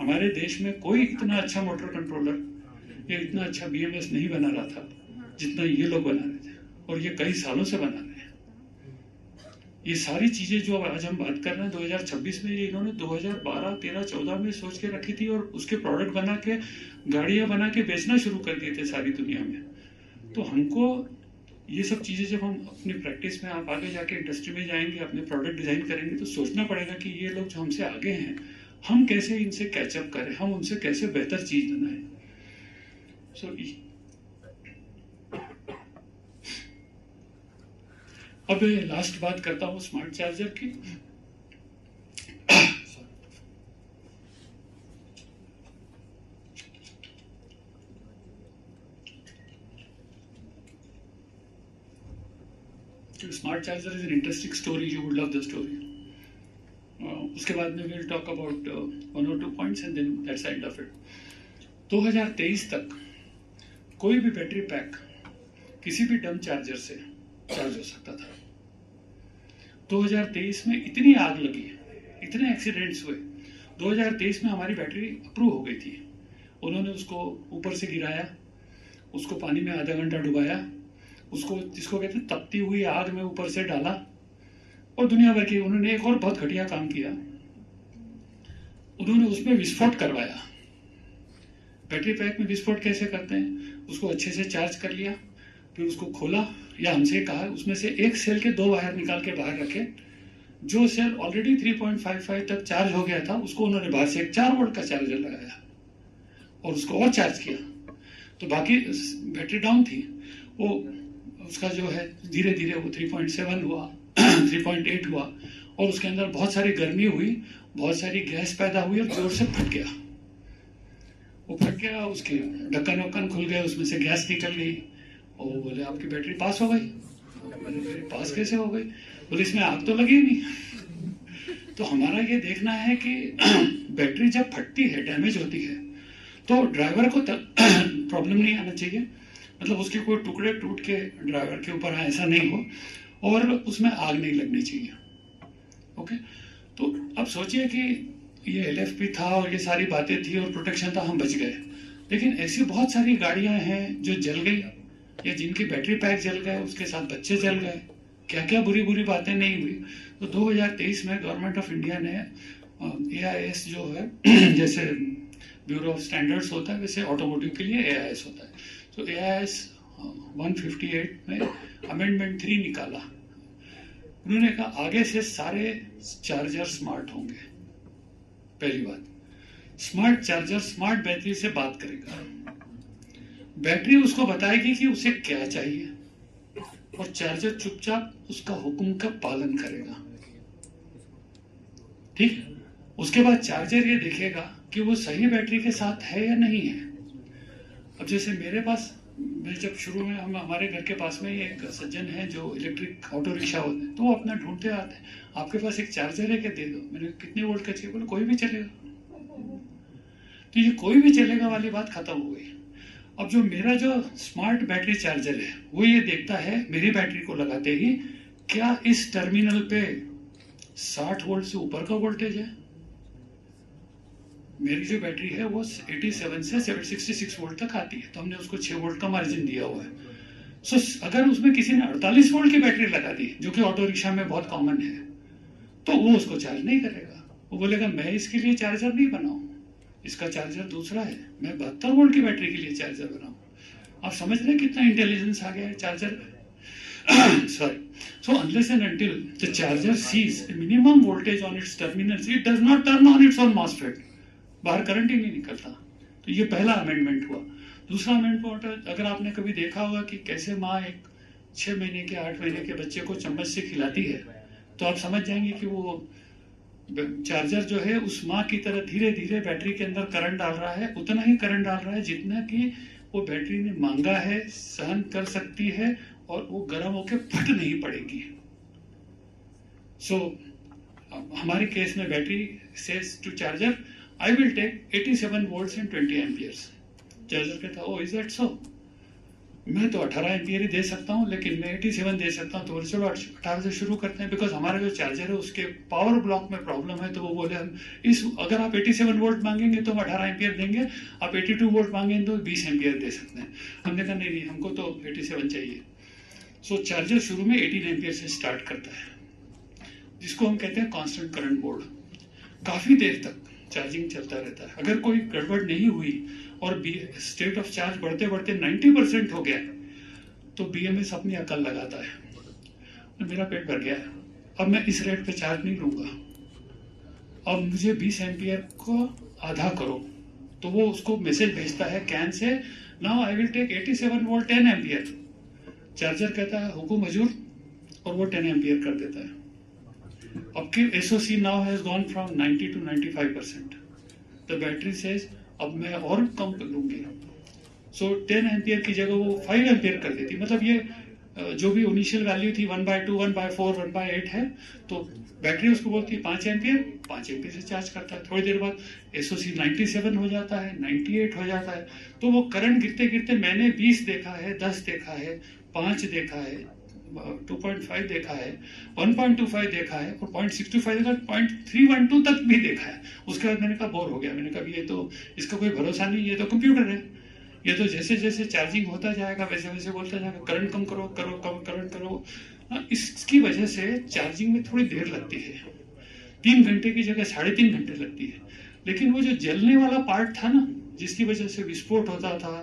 हमारे देश में कोई इतना अच्छा मोटर कंट्रोलर या इतना अच्छा बीएमएस नहीं बना रहा था जितना ये लोग बना रहे थे, और ये कई सालों से बना रहे हैं। ये सारी चीजें जो आज हम बात कर रहे हैं 2026 में, ये इन्होंने 2012, 13, 14 में सोच के रखी थी, और उसके प्रोडक्ट बना के, गाड़ियां बना के बेचना शुरू कर दिए थे सारी दुनिया में। तो हमको ये सब चीजें जब हम अपनी प्रैक्टिस में, आप आगे जाके इंडस्ट्री में जाएंगे, अपने प्रोडक्ट डिजाइन करेंगे, तो सोचना पड़ेगा कि ये लोग जो हमसे आगे हैं, हम कैसे इनसे कैचअप करें, हम उनसे कैसे बेहतर चीज बनाएं। सो अब लास्ट बात करता हूँ स्मार्ट चार्जर की। Smart charger is an interesting story, you would love the story. उसके बाद में will talk about 1 or 2 points and then that's end of it. 2023 तक कोई भी बैटरी पैक किसी भी डम चार्जर से चार्ज हो सकता था. 2023 में इतनी आग लगी, इतने एक्सीडेंट्स हुए. 2023 में हमारी बैटरी अप्रूव हो गई थी. उन्होंने उसको ऊपर से गिराया, उसको पानी में आधा घंटा डुबाया, उसको जिसको कहते हैं तपती हुई आग में ऊपर से डाला, और दुनिया भर की उन्होंने एक और बहुत घटिया काम किया. उन्होंने उसमें विस्फोट करवाया. बैटरी पैक में विस्फोट कैसे करते हैं? उसको अच्छे से चार्ज कर लिया, फिर उसको खोला, या हमसे कहा उसमें से एक सेल के 2 वायर निकाल के बाहर रखे. जो सेल ऑलरेडी 3.55 तक चार्ज हो गया था, उसको उन्होंने बाहर से एक 4 वोल्ट का चार्जर लगाया और उसको और चार्ज किया. तो बाकी बैटरी डाउन थी, वो उसका जो है धीरे धीरे वो 3.7 हुआ, 3.8 हुआ, और उसके अंदर बहुत सारी गर्मी हुई, बहुत सारी गैस पैदा हुई और जोर से फट गया. वो फट गया, उसके ढक्कन वक्कन खुल गए, उसमें से गैस निकल गई, और वो बोले आपकी बैटरी पास हो गई. बैटरी पास कैसे हो गई? बोले इसमें आग तो लगी नहीं. तो हमारा ये देखना है कि बैटरी जब फटती है, डैमेज होती है, तो ड्राइवर को प्रॉब्लम नहीं आना चाहिए. मतलब उसके कोई टुकड़े टूट के ड्राइवर के ऊपर आए, ऐसा नहीं हो, और उसमें आग नहीं लगनी चाहिए. ओके, तो अब सोचिए कि ये LFP था और ये सारी बातें थी और प्रोटेक्शन था, हम बच गए. लेकिन ऐसी बहुत सारी गाड़ियां हैं जो जल गई, या जिनकी बैटरी पैक जल गए, उसके साथ बच्चे जल गए, क्या क्या बुरी बुरी बातें नहीं हुई. तो 2023 में गवर्नमेंट ऑफ इंडिया ने AIS जो है जैसे ब्यूरो ऑफ स्टैंडर्ड्स होता है, वैसे ऑटोमोटिव के लिए AIS होता है. तो AIS 158 में अमेंडमेंट 3 निकाला. उन्होंने कहा आगे से सारे चार्जर स्मार्ट होंगे. पहली बात, स्मार्ट चार्जर स्मार्ट बैटरी से बात करेगा, बैटरी उसको बताएगी कि उसे क्या चाहिए, और चार्जर चुपचाप उसका हुक्म का पालन करेगा. ठीक, उसके बाद चार्जर ये देखेगा कि वो सही बैटरी के साथ है या नहीं है. अब जैसे मेरे पास, मैं जब शुरू में, हमारे घर के पास में एक सज्जन है जो इलेक्ट्रिक ऑटो रिक्शा होते हैं, तो वो अपना ढूंढते आते हैं, आपके पास एक चार्जर है क्या, दे दो. मैंने कितने वोल्ट का चाहिए? बोले कोई भी चलेगा. तो ये कोई भी चलेगा वाली बात खत्म हो गई. अब जो मेरा जो स्मार्ट बैटरी चार्जर है, वो ये देखता है मेरी बैटरी को लगाते ही क्या इस टर्मिनल पे 60 वोल्ट से ऊपर का वोल्टेज है. मेरी जो बैटरी है वो 87 से 766 वोल्ट तक आती है, तो हमने उसको 6 वोल्ट का मार्जिन दिया हुआ है. सो अगर उसमें किसी ने 48 वोल्ट की बैटरी लगा दी, जो कि ऑटो रिक्शा में बहुत कॉमन है, तो वो उसको चार्ज नहीं करेगा. वो बोलेगा मैं इसके लिए चार्जर नहीं बनाऊं, इसका चार्जर दूसरा है, मैं 72 वोल्ट की बैटरी के लिए चार्जर बनाऊं. आप समझ रहे हैं कितना इंटेलिजेंस आ गया है charger. Sorry. So unless and until the charger sees a minimum voltage on its terminals, it does not turn on its own MOSFET. बाहर करंट ही नहीं निकलता. तो ये पहला अमेंडमेंट हुआ. दूसरा अमेंडमेंट, अगर आपने कभी देखा होगा कि कैसे माँ एक 6 महीने के 8 महीने के बच्चे को चम्मच से खिलाती है, तो आप समझ जाएंगे कि वो चार्जर जो है उस माँ की तरह धीरे धीरे बैटरी के अंदर करंट डाल रहा है. उतना ही करंट डाल रहा है जितना कि वो बैटरी ने मांगा है, सहन कर सकती है, और वो गर्म होकर फट नहीं पड़ेगी. सो हमारे केस में battery says to charger, I will take 87 volts and 20 amperes. Charger कहता ओ इज दैट सो, मैं तो 18 एम्पियर ही दे सकता हूँ, लेकिन मैं 87 दे सकता हूँ. तो बोले चलो 18 से शुरू करते हैं, बिकॉज हमारा जो चार्जर है उसके पावर ब्लॉक में प्रॉब्लम है. तो वो बोले हम अगर आप 87 वोल्ट मांगेंगे तो हम 18 एम्पियर देंगे, आप 82 वोल्ट मांगेंगे तो 20 एम्पियर दे सकते हैं. हमने कहा नहीं, हमको तो 87 चाहिए. सो चार्जर शुरू में 18 एम्पियर से स्टार्ट करता है, जिसको हम कहते हैं कांस्टेंट करंट बोर्ड. काफी देर तक चार्जिंग चलता रहता है. अगर कोई गड़बड़ नहीं हुई और स्टेट ऑफ चार्ज बढ़ते बढ़ते 90% हो गया, तो BMS अपनी अकल लगाता है, तो मेरा पेट भर गया है, अब मैं इस रेट पे चार्ज नहीं लूंगा, अब मुझे 20 एम्पियर को आधा करो. तो वो उसको मैसेज भेजता है कैन से, now I will take 87 volt 10 ampere. चार्जर कहता है हुकुम हजूर, और वो 10 एम्पियर कर देता है. आपकी SOC now has gone from 90 to 95%. The battery says अब मैं और कम लूंगी. सो 10 एम्पियर की जगह वो 5 एम्पियर कर देती. मतलब ये जो भी इनिशियल वैल्यू थी 1/2, 1/4, 1/8 है, तो बैटरी उसको बोलती है 5 एम्पियर, 5 एम्पियर से चार्ज करता है। थोड़ी देर बाद SOC 97 हो जाता है, 98 हो जाता है, तो वो करंट गिरते गिरते मैंने 20 देखा है, 10 देखा है, 5 देखा है, 2.5 देखा है, 1.25 देखा है और 0.625 देखा, 0.312 तक भी देखा है। उसके बाद मैंने कहा बोर हो गया, मैंने कहा ये तो इसका कोई भरोसा नहीं, ये तो कंप्यूटर है, ये तो जैसे जैसे चार्जिंग होता जाएगा वैसे वैसे बोलता जाएगा करंट कम करो करंट करो। इसकी वजह से चार्जिंग में थोड़ी देर लगती है, 3 घंटे की जगह 3.5 घंटे लगती है। लेकिन वो जो जलने वाला पार्ट था ना, जिसकी वजह से विस्फोट होता था,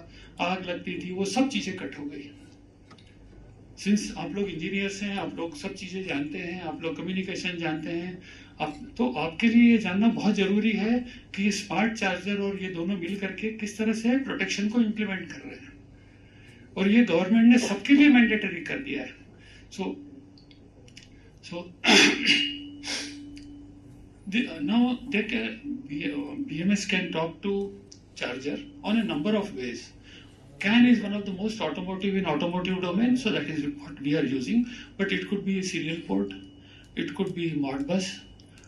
आग लगती थी, वो सब चीजें कट हो गई। सिंस आप लोग इंजीनियर्स हैं, आप लोग सब चीजें जानते हैं, आप लोग कम्युनिकेशन जानते हैं, तो आपके लिए ये जानना बहुत जरूरी है कि ये स्मार्ट चार्जर और ये दोनों मिल करके किस तरह से प्रोटेक्शन को इम्प्लीमेंट कर रहे हैं। और ये गवर्नमेंट ने सबके लिए मैंडेटरी कर दिया है। So now BMS can talk to charger on a number of ways. CAN is one of the most automotive in automotive domain, so that is what we are using. But it could be a serial port, it could be Modbus,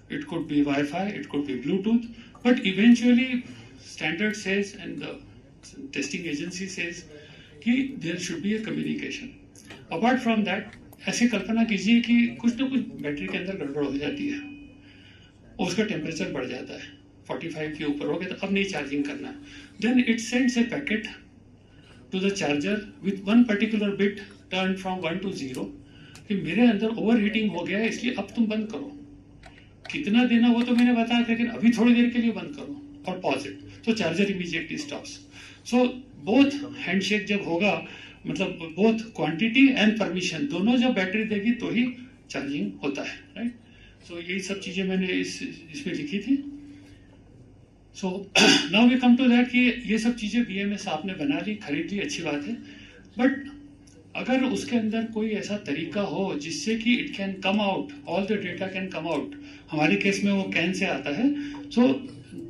it could be Wi-Fi, it could be Bluetooth. But eventually, standard says and the testing agency says कि there should be a communication. Apart from that, ऐसे कल्पना कीजिए कि कुछ ना कुछ battery के अंदर गड़बड़ हो जाती है, उसका टेम्परेचर बढ़ जाता है, 45 के ऊपर हो गया, तो अब नहीं चार्जिंग करना है। Then it sends a packet to the charger with one particular bit turned from 1 to 0 कि मेरे अंदर ओवर हीटिंग हो गया है, इसलिए अब तुम बंद करो। कितना देना वो तो मैंने बताया, लेकिन अभी थोड़ी देर के लिए बंद करो और पॉज इट, तो charger immediately stops. So both handshake जब होगा, मतलब बोथ क्वांटिटी एंड परमिशन दोनों जब बैटरी देगी तो ही चार्जिंग होता है, राइट। सो यही सब चीजें मैंने इसमें लिखी थी। So now we come to that कि ये सब चीजें BMS आपने बना ली, खरीद ली, अच्छी बात है। बट अगर उसके अंदर कोई ऐसा तरीका हो जिससे कि it can come out, all the data can come out, हमारे केस में वो कैन से आता है। So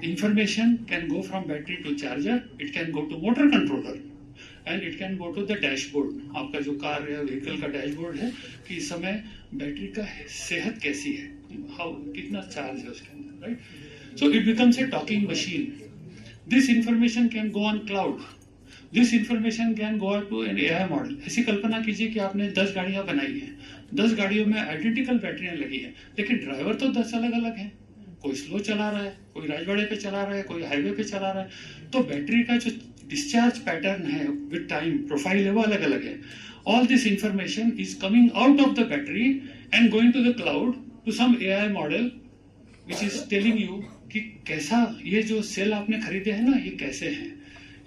information can go from battery to charger, it can go to motor controller and it can go to the dashboard. आपका जो car या vehicle का डैशबोर्ड है कि इस समय बैटरी का सेहत कैसी है, हाउ कितना चार्ज है उसके अंदर, right. So it becomes a talking machine. This information can go on cloud, this information can go to an AI model. ऐसी कल्पना कीजिए कि आपने 10 गाड़ियां बनाई हैं, 10 गाड़ियों में आइडेंटिकल बैटरियां लगी हैं, लेकिन ड्राइवर तो 10 अलग अलग हैं। कोई स्लो चला रहा है, कोई राजवाड़े पे चला रहा है, कोई हाईवे पे चला रहा है, तो बैटरी का जो डिस्चार्ज पैटर्न है विद टाइम प्रोफाइल है वो अलग अलग है। All this information is coming out of the battery and going to the cloud to some AI model which is telling you कि कैसा ये जो सेल आपने खरीदे हैं ना, ये कैसे हैं,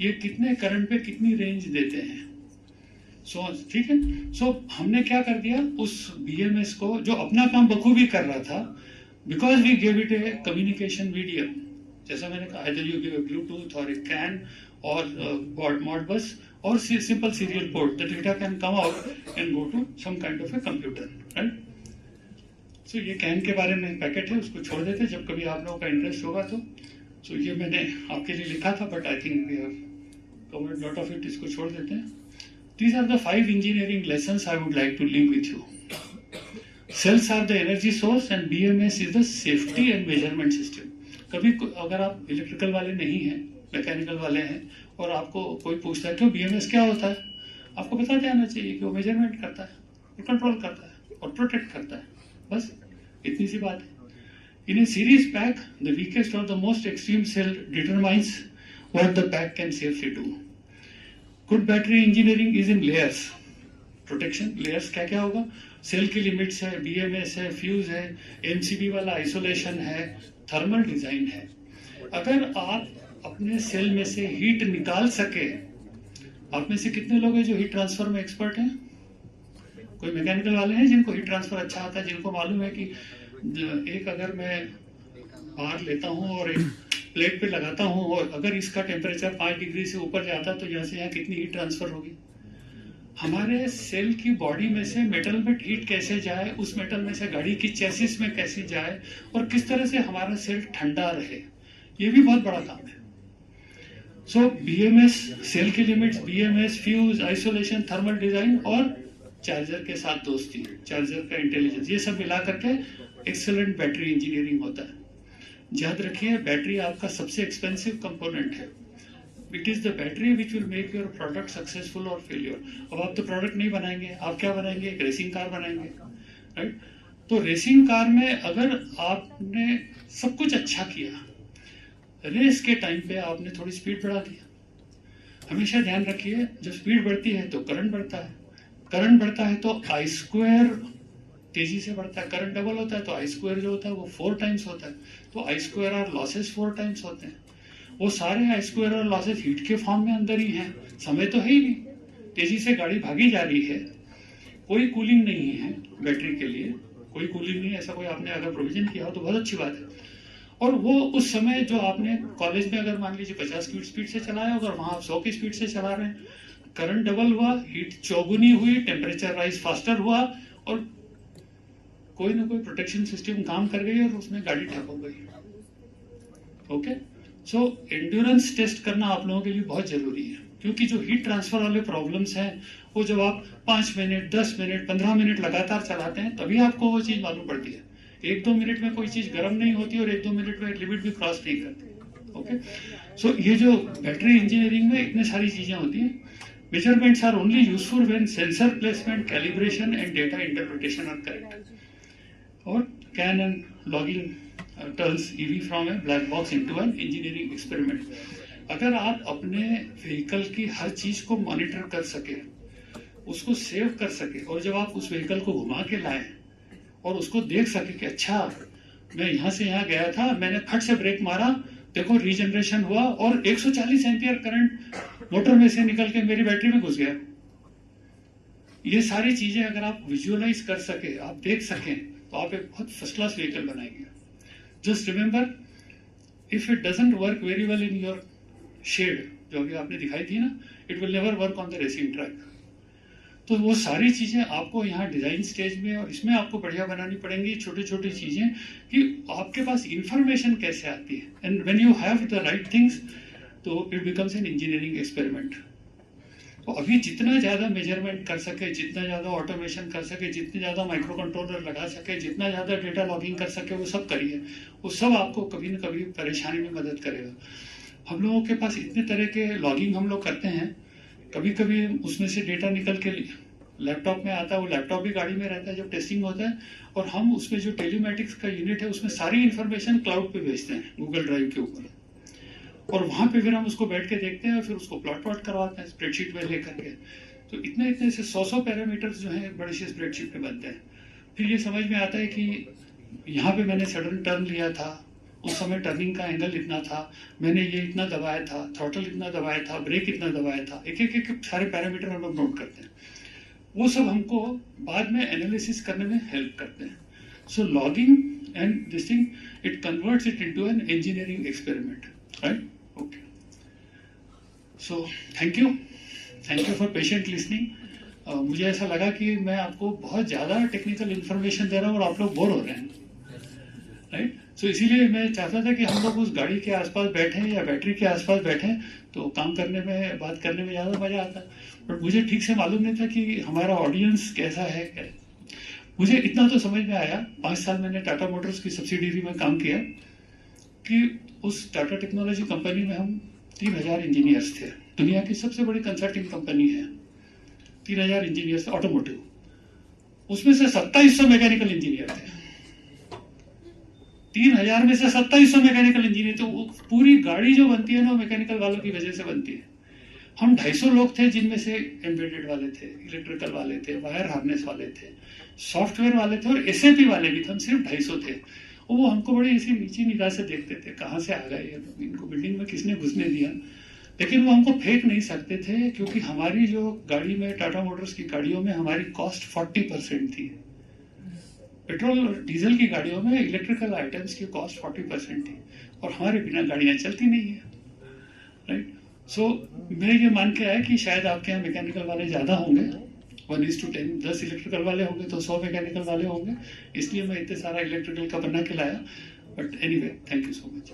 ये कितने करंट पे कितनी रेंज देते हैं। सो ठीक है। सो हमने क्या कर दिया, उस BMS को जो अपना काम बखूबी कर रहा था, because we gave it a communication medium, जैसा मैंने कहा, either you give a Bluetooth or a CAN or Modbus or simple serial port, the data can come out and go to some kind of a computer, right? So ये CAN के बारे में packet है, उसको छोड़ देते जब कभी आप लोगों का इंटरेस्ट होगा तो। सो ये मैंने आपके लिए लिखा था, but I think we have covered lot of it, इसको छोड़ देते हैं। These are the 5 engineering lessons I would like to leave with you. Cells are the energy source and BMS is the safety and measurement system. कभी अगर आप electrical वाले नहीं हैं, मैकेनिकल वाले हैं, और आपको कोई पूछता है क्यों BMS क्या होता है, आपको बता देना चाहिए कि वो मेजरमेंट करता है और कंट्रोल करता है और प्रोटेक्ट करता है, बस इतनी सी बात है। In a series pack, the weakest or the most extreme cell determines what the pack can safely do. Good battery engineering is in layers. Protection layers क्या क्या होगा, सेल की लिमिट्स है, BMS है, फ्यूज है, MCB वाला isolation है, thermal design है। अगर आप अपने सेल में से हीट निकाल सके, आप में से कितने लोग हैं जो हीट ट्रांसफर में एक्सपर्ट हैं? कोई मैकेनिकल वाले हैं जिनको हीट ट्रांसफर अच्छा आता है, जिनको मालूम है कि एक अगर मैं बार लेता हूं और एक प्लेट पे लगाता हूं और अगर इसका टेम्परेचर 5 डिग्री से ऊपर जाता तो यहाँ से यहाँ कितनी हीट ट्रांसफर होगी। हमारे सेल की बॉडी में से मेटल में हीट कैसे जाए, उस मेटल में से गाड़ी की चेसिस में कैसे जाए और किस तरह से हमारा सेल ठंडा रहे, ये भी बहुत बड़ा काम है। सो BMS, सेल की limits, BMS, fuse, isolation, thermal design और चार्जर के साथ दोस्ती, चार्जर का इंटेलिजेंस, ये सब मिला करके एक्सेलेंट बैटरी इंजीनियरिंग होता है। याद रखिए, बैटरी आपका सबसे एक्सपेंसिव कंपोनेंट है। It is the battery which will make your product successful और फेलियर। अब आप तो प्रोडक्ट नहीं बनाएंगे, आप क्या बनाएंगे? एक रेसिंग कार बनाएंगे, राइट? तो रेसिंग कार में अगर आपने सब कुछ अच्छा किया, रेस के टाइम पे आपने थोड़ी स्पीड बढ़ा दी, हमेशा ध्यान रखिए, जब स्पीड बढ़ती है तो करंट बढ़ता है, करंट बढ़ता है तो आई स्क्वायर तेजी से बढ़ता है, करंट डबल होता है तो आई स्क्वायर जो होता है वो 4 टाइम्स होता है, तो आई स्क्वायर और लॉसेस 4 टाइम्स होते हैं। वो सारे आई स्क्वायर और लॉसेस हीट के फॉर्म में अंदर ही हैं, समय तो है ही नहीं, तेजी से गाड़ी भागी जा रही है, कोई कूलिंग नहीं है बैटरी के लिए, कोई कूलिंग नहीं है, ऐसा कोई आपने अगर प्रोविजन किया हो तो बहुत अच्छी बात है। और वो उस समय जो आपने कॉलेज में अगर मान लीजिए 50 की स्पीड से चलाया, अगर वहां आप 100 की स्पीड से चला रहे हैं, करंट डबल हुआ, हीट चौगुनी हुई, टेम्परेचर राइज फास्टर हुआ, और कोई ना कोई प्रोटेक्शन सिस्टम काम कर गई और उसमें गाड़ी ठप हो गई। ओके, सो एंड्योरेंस टेस्ट करना आप लोगों के लिए बहुत जरूरी है, क्योंकि जो हीट ट्रांसफर वाले प्रॉब्लम्स हैं वो जब आप 5 मिनट 10 मिनट 15 मिनट लगातार चलाते हैं तभी आपको वो चीज मालूम पड़ती है। 1-2 मिनट में कोई चीज गर्म नहीं होती और 1-2 मिनट में लिमिट भी क्रॉस नहीं करती। ओके, सो ये जो बैटरी इंजीनियरिंग में इतनी सारी चीजें होती हैं। Measurements are only useful when sensor placement, calibration and data interpretation are correct, और CAN and logging turns EV from a black box into an engineering experiment। अगर आप अपने व्हीकल की हर चीज को मॉनिटर कर सके, उसको सेव कर सके, और जब आप उस व्हीकल को घुमा के लाए और उसको देख सके कि अच्छा मैं यहाँ से यहाँ गया था, मैंने फट से ब्रेक मारा, देखो रीजनरेशन हुआ और 140 एम्पियर करंट मोटर में से निकल के मेरी बैटरी में घुस गया। ये सारी चीजें अगर आप विजुअलाइज कर सके, आप देख सकें, तो आप एक बहुत फर्स्ट क्लास व्हीकल बनाएंगे। Just remember, if it doesn't work very well in your shed, जो अभी आपने दिखाई थी ना, it will never work on the racing track. तो वो सारी चीजें आपको यहाँ डिजाइन स्टेज में और इसमें आपको बढ़िया बनानी पड़ेंगी, छोटी छोटी चीजें, कि आपके पास इंफॉर्मेशन कैसे आती है। And when you have the right things, तो it becomes an engineering experiment. तो अभी जितना ज्यादा मेजरमेंट कर सके, जितना ज्यादा ऑटोमेशन कर सके, जितने ज्यादा माइक्रो कंट्रोलर लगा सके, जितना ज्यादा डेटा लॉगिंग कर सके, वो सब करिए। वो सब आपको कभी न कभी परेशानी में मदद करेगा। हम लोगों के पास इतने तरह के लॉगिंग हम लोग करते हैं, कभी कभी उसमें से डेटा निकल के लैपटॉप में आता है, वो लैपटॉप भी गाड़ी में रहता है जब टेस्टिंग होता है, और हम उसमें जो टेलीमेटिक्स का यूनिट है उसमें सारी इंफॉर्मेशन क्लाउड पे भेजते हैं, गूगल ड्राइव के ऊपर, और वहां पे फिर हम उसको बैठ के देखते हैं और फिर उसको प्लॉट करवाते हैं स्प्रेडशीट में लेकर के। तो इतने से 100 पैरामीटर्स जो है बड़ी सी स्प्रेडशीट में बनते हैं। फिर ये समझ में आता है कि यहाँ पे मैंने सडन टर्न लिया था, उस समय टर्निंग का एंगल इतना था, मैंने ये इतना दबाया था, थ्रॉटल इतना दबाया था, ब्रेक इतना दबाया था, एक सारे पैरामीटर हम लोग नोट करते हैं। वो सब हमको बाद में एनालिसिस करने में हेल्प करते हैं। So logging and this thing, it converts it into an engineering experiment, right? Okay, so thank you for patient listening. मुझे ऐसा लगा कि मैं आपको बहुत ज्यादा टेक्निकल इंफॉर्मेशन दे रहा हूँ और आप लोग बोर हो रहे हैं, राइट? सो इसीलिए मैं चाहता था कि हम लोग उस गाड़ी के आसपास बैठे या बैटरी के आसपास बैठे तो काम करने में, बात करने में ज्यादा मजा आता। बट मुझे ठीक से मालूम नहीं था कि हमारा ऑडियंस कैसा है। मुझे इतना तो समझ में आया, 5 साल मैंने टाटा मोटर्स की सब्सिडरी में काम किया, कि उस टाटा टेक्नोलॉजी कंपनी में हम 3000 इंजीनियर्स थे। दुनिया की सबसे बड़ी कंसल्टिंग कंपनी है, 3000 इंजीनियर्स ऑटोमोटिव, उसमें से 2700 मैकेनिकल इंजीनियर थे। 3000 में से 2700 मैकेनिकल इंजीनियर, तो वो पूरी गाड़ी जो बनती है ना, मैकेनिकल वालों की वजह से बनती है। हम 250 लोग थे, जिनमें से एम्बेडेड वाले थे, इलेक्ट्रिकल वाले थे, वायर हार्नेस वाले थे, सॉफ्टवेयर वाले थे और SAP वाले भी थे। हम सिर्फ 250 थे। और वो हमको बड़ी ऐसी नीची निगाह से देखते थे, कहाँ से आ गए, इनको बिल्डिंग में किसने घुसने दिया। लेकिन वो हमको फेंक नहीं सकते थे, क्योंकि हमारी जो गाड़ी में, टाटा मोटर्स की गाड़ियों में हमारी कॉस्ट 40% थी। पेट्रोल और डीजल की गाड़ियों में इलेक्ट्रिकल आइटम्स की कॉस्ट 40% थी, और हमारे बिना गाड़ियां चलती नहीं है, राइट? सो मैं ये मान के आया कि शायद आपके यहाँ मैकेनिकल वाले ज्यादा होंगे, 1:10, 10 इलेक्ट्रिकल वाले होंगे तो 100 मैकेनिकल वाले होंगे, इसलिए मैं इतने सारा इलेक्ट्रिकल का बना के लाया। But anyway, thank you so much.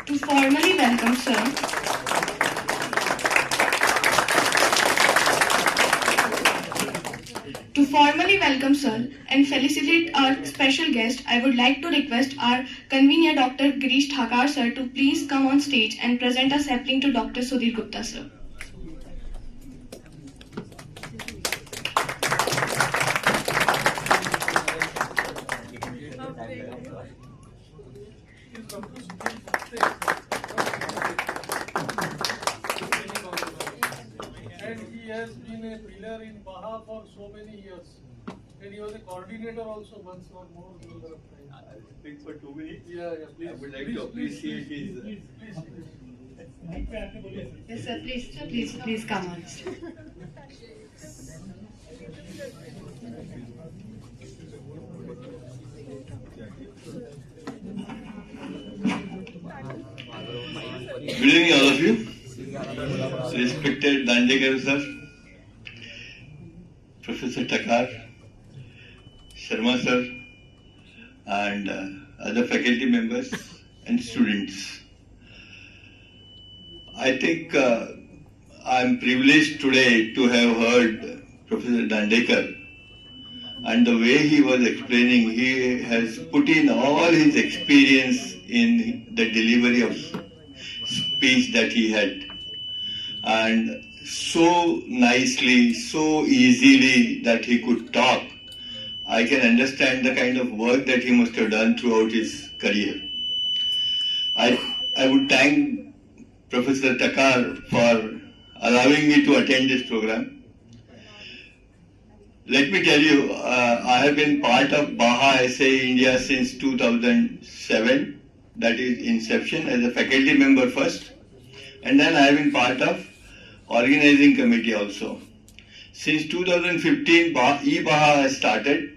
To formally welcome sir, very welcome, sir. And felicitate our special guest. I would like to request our convener, Dr. Girish Thakar, sir, to please come on stage and present a sapling to Dr. Sudhir Gupta, sir. And he has been a pillar in Baha for so many years. And he was a coordinator also once or more number of times. I speak for 2 minutes. Yeah, please. I would like to appreciate his. Please. Yes, sir. Please come on. Good evening, all of you. Respected Dandekar sir, Professor Thakar, Sharma sir, and other faculty members and students. I think I'm privileged today to have heard Professor Dandekar, and the way he was explaining, he has put in all his experience in the delivery of speech that he had, and so nicely, so easily that he could talk. I can understand the kind of work that he must have done throughout his career. I would thank Professor Thakar for allowing me to attend this program. Let me tell you, I have been part of Baha SA India since 2007, that is inception, as a faculty member first, and then I have been part of organizing committee also. Since 2015, eBaha has started.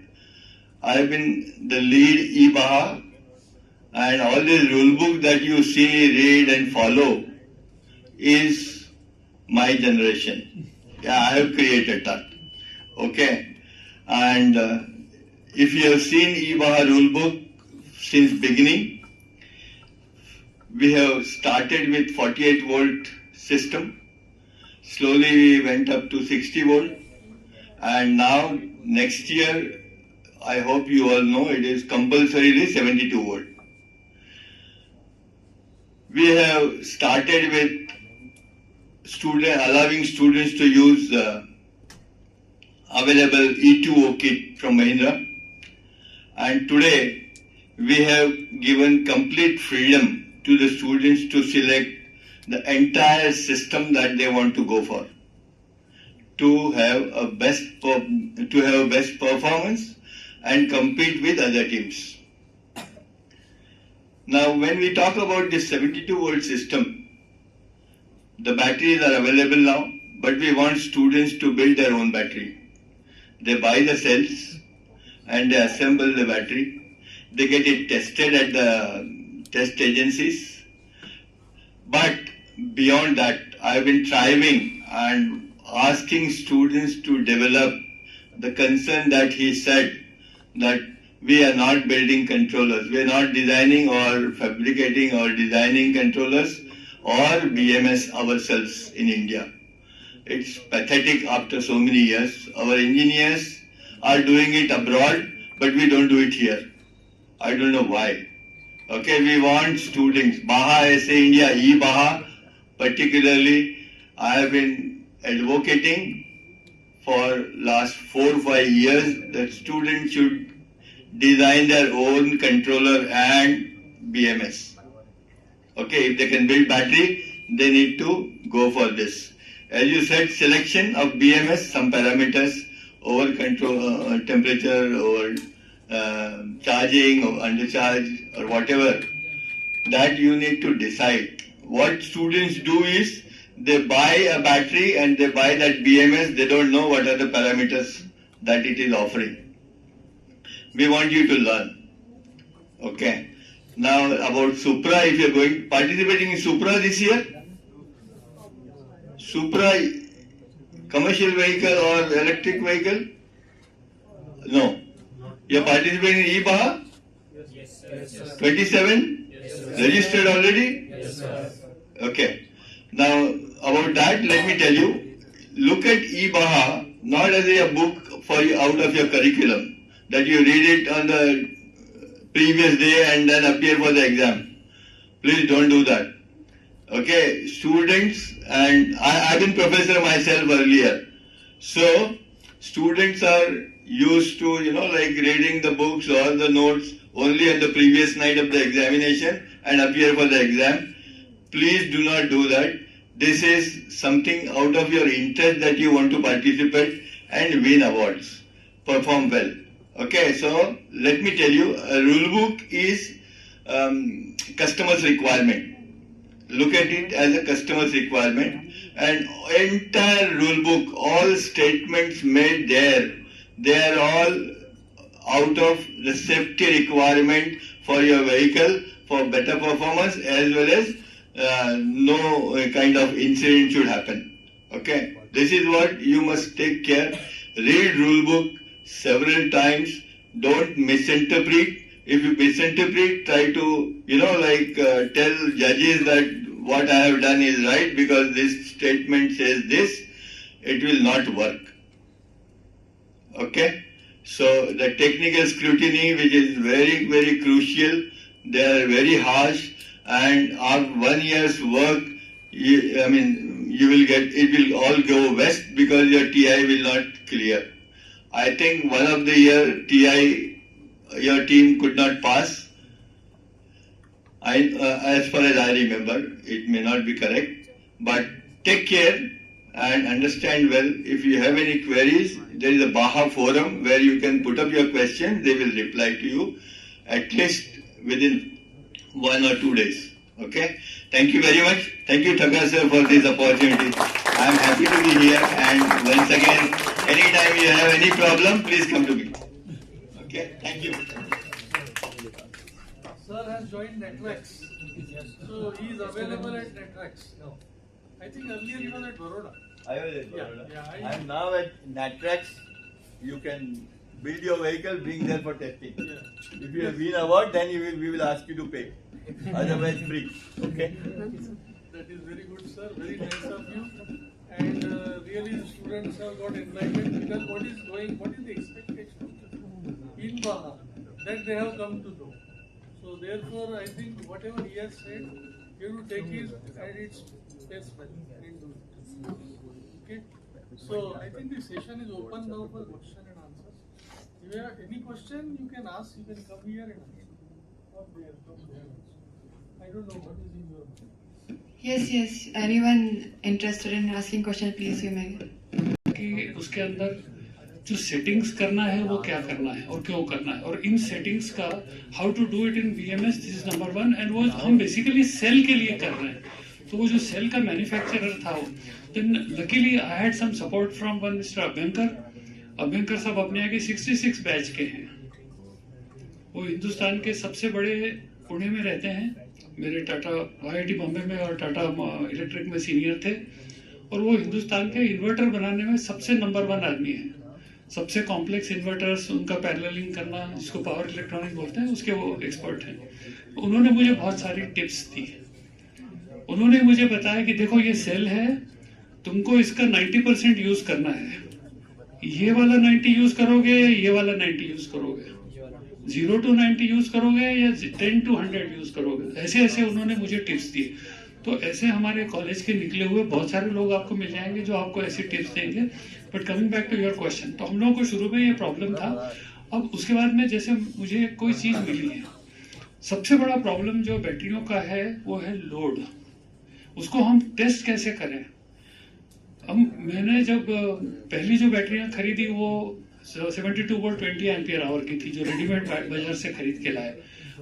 I have been the lead eBaha, and all this rule book that you see, read and follow is my generation. Yeah, I have created that. Okay, and if you have seen eBaha rule book since beginning, we have started with 48 volt system. Slowly we went up to 60 volt, and now next year, I hope you all know, it is compulsorily 72 volt. We have started with allowing students to use available E2O kit from Mahindra, and today we have given complete freedom to the students to select the entire system that they want to go for, to have a best performance and compete with other teams. Now, when we talk about this 72 volt system, the batteries are available now, but we want students to build their own battery. They buy the cells and they assemble the battery. They get it tested at the test agencies. But beyond that, I have been striving and asking students to develop the concern that he said, that we are not building controllers. We are not designing or fabricating or designing controllers or BMS ourselves in India. It's pathetic after so many years. Our engineers are doing it abroad, but we don't do it here. I don't know why. Okay, we want students. Baha SA India, eBaha, particularly, I have been advocating for last 4 or 5 years that students should design their own controller and BMS. Okay, if they can build battery, they need to go for this. As you said, selection of BMS, some parameters, over control, temperature, over charging or undercharge or whatever, that you need to decide. What students do is, they buy a battery and they buy that BMS, they don't know what are the parameters that it is offering. We want you to learn. Okay. Now about Supra, if you are participating in Supra this year, Supra, commercial vehicle or electric vehicle? No. You are participating in eBaha? Yes, sir. 27? Yes, sir. Registered already? Yes, sir. Okay. Now about that, let me tell you, look at eBaha not as a book for you out of your curriculum, that you read it on the previous day and then appear for the exam. Please don't do that. Okay, students, and I've been professor myself earlier. So, students are used to, like reading the books or the notes only on the previous night of the examination and appear for the exam. Please do not do that. This is something out of your interest that you want to participate and win awards. Perform well. Okay, so let me tell you, a rule book is customer's requirement. Look at it as a customer's requirement, and entire rule book, all statements made there, they are all out of the safety requirement for your vehicle, for better performance, as well as no kind of incident should happen. Okay, this is what you must take care. Read rule book several times. Don't misinterpret. If you misinterpret, try to, tell judges that what I have done is right because this statement says this. It will not work. Okay? So the technical scrutiny, which is very, very crucial, they are very harsh, and after 1 year's work, it will all go west because your TI will not clear. I think one of the year TI, your team could not pass. As far as I remember, it may not be correct, but take care and understand well. If you have any queries, there is a Baha forum where you can put up your questions. They will reply to you at least within 1 or 2 days. Okay? Thank you very much. Thank you, Thakkar sir, for this opportunity. I am happy to be here, and once again, anytime you have any problem, please come to me. Okay? Thank you. Sir has joined Networks. So he is available at Networks. No. I think earlier he was at Baroda. I was at Baroda. Yeah, I am now at Natrax. You can build your vehicle, bring there for testing. Yeah. If you have win award, then we will ask you to pay. Otherwise, free. Okay? That is very good, sir. Very nice of you. And really, the students have got enlightened because what is the expectation in Baha that they have come to know. So therefore, I think whatever he has said, you have to take it at its best value and do it. Okay? So I think the session is open now for question and answers. If you have any question, you can ask. You can come here and ask. Come there. I don't know what is in your mind. Yes. Anyone interested in asking question, please, you may. कि उसके अंदर जो settings करना है वो क्या करना है और क्यों करना है, और इन सेटिंग्स का how to do it in VMS, this is number 1. And वो हम बेसिकली सेल के लिए कर रहे हैं. तो वो जो सेल का मैन्युफैक्चरर था वो, then luckily I had some support from one mister Abhyankar साहब अपने यहाँ के 66 बैच के हैं. वो हिंदुस्तान के सबसे बड़े पुणे में रहते हैं. मेरे टाटा IIT बॉम्बे में और टाटा इलेक्ट्रिक में सीनियर थे, और वो हिंदुस्तान के इन्वर्टर बनाने में सबसे नंबर 1 आदमी है. सबसे कॉम्प्लेक्स इन्वर्टर्स, उनका पैरेललिंग करना, जिसको पावर इलेक्ट्रॉनिक बोलते हैं, उसके वो एक्सपर्ट हैं. उन्होंने मुझे बहुत सारी टिप्स दी. उन्होंने मुझे बताया कि देखो ये सेल है, तुमको इसका 90% यूज करना है. ये वाला 90 यूज करोगे या ये वाला 90 यूज करोगे, 0 to 90 यूज करोगे या 10 to 100 यूज करोगे. ऐसे उन्होंने मुझे टिप्स दी. तो ऐसे हमारे कॉलेज के निकले हुए बहुत सारे लोग आपको मिल जाएंगे जो आपको ऐसी टिप्स देंगे. But coming back to your question, तो हम लोगों को शुरू में ये प्रॉब्लम था. अब उसके बाद में जैसे मुझे कोई चीज मिली है, सबसे बड़ा प्रॉब्लम जो बैटरियों का है वो है लोड. उसको हम टेस्ट कैसे करें. मैंने जब पहली जो बैटरियां खरीदी वो 72 वोल्ट 20 एम्पियर आवर की थी, जो रेडीमेड बाजार से खरीद के लाए.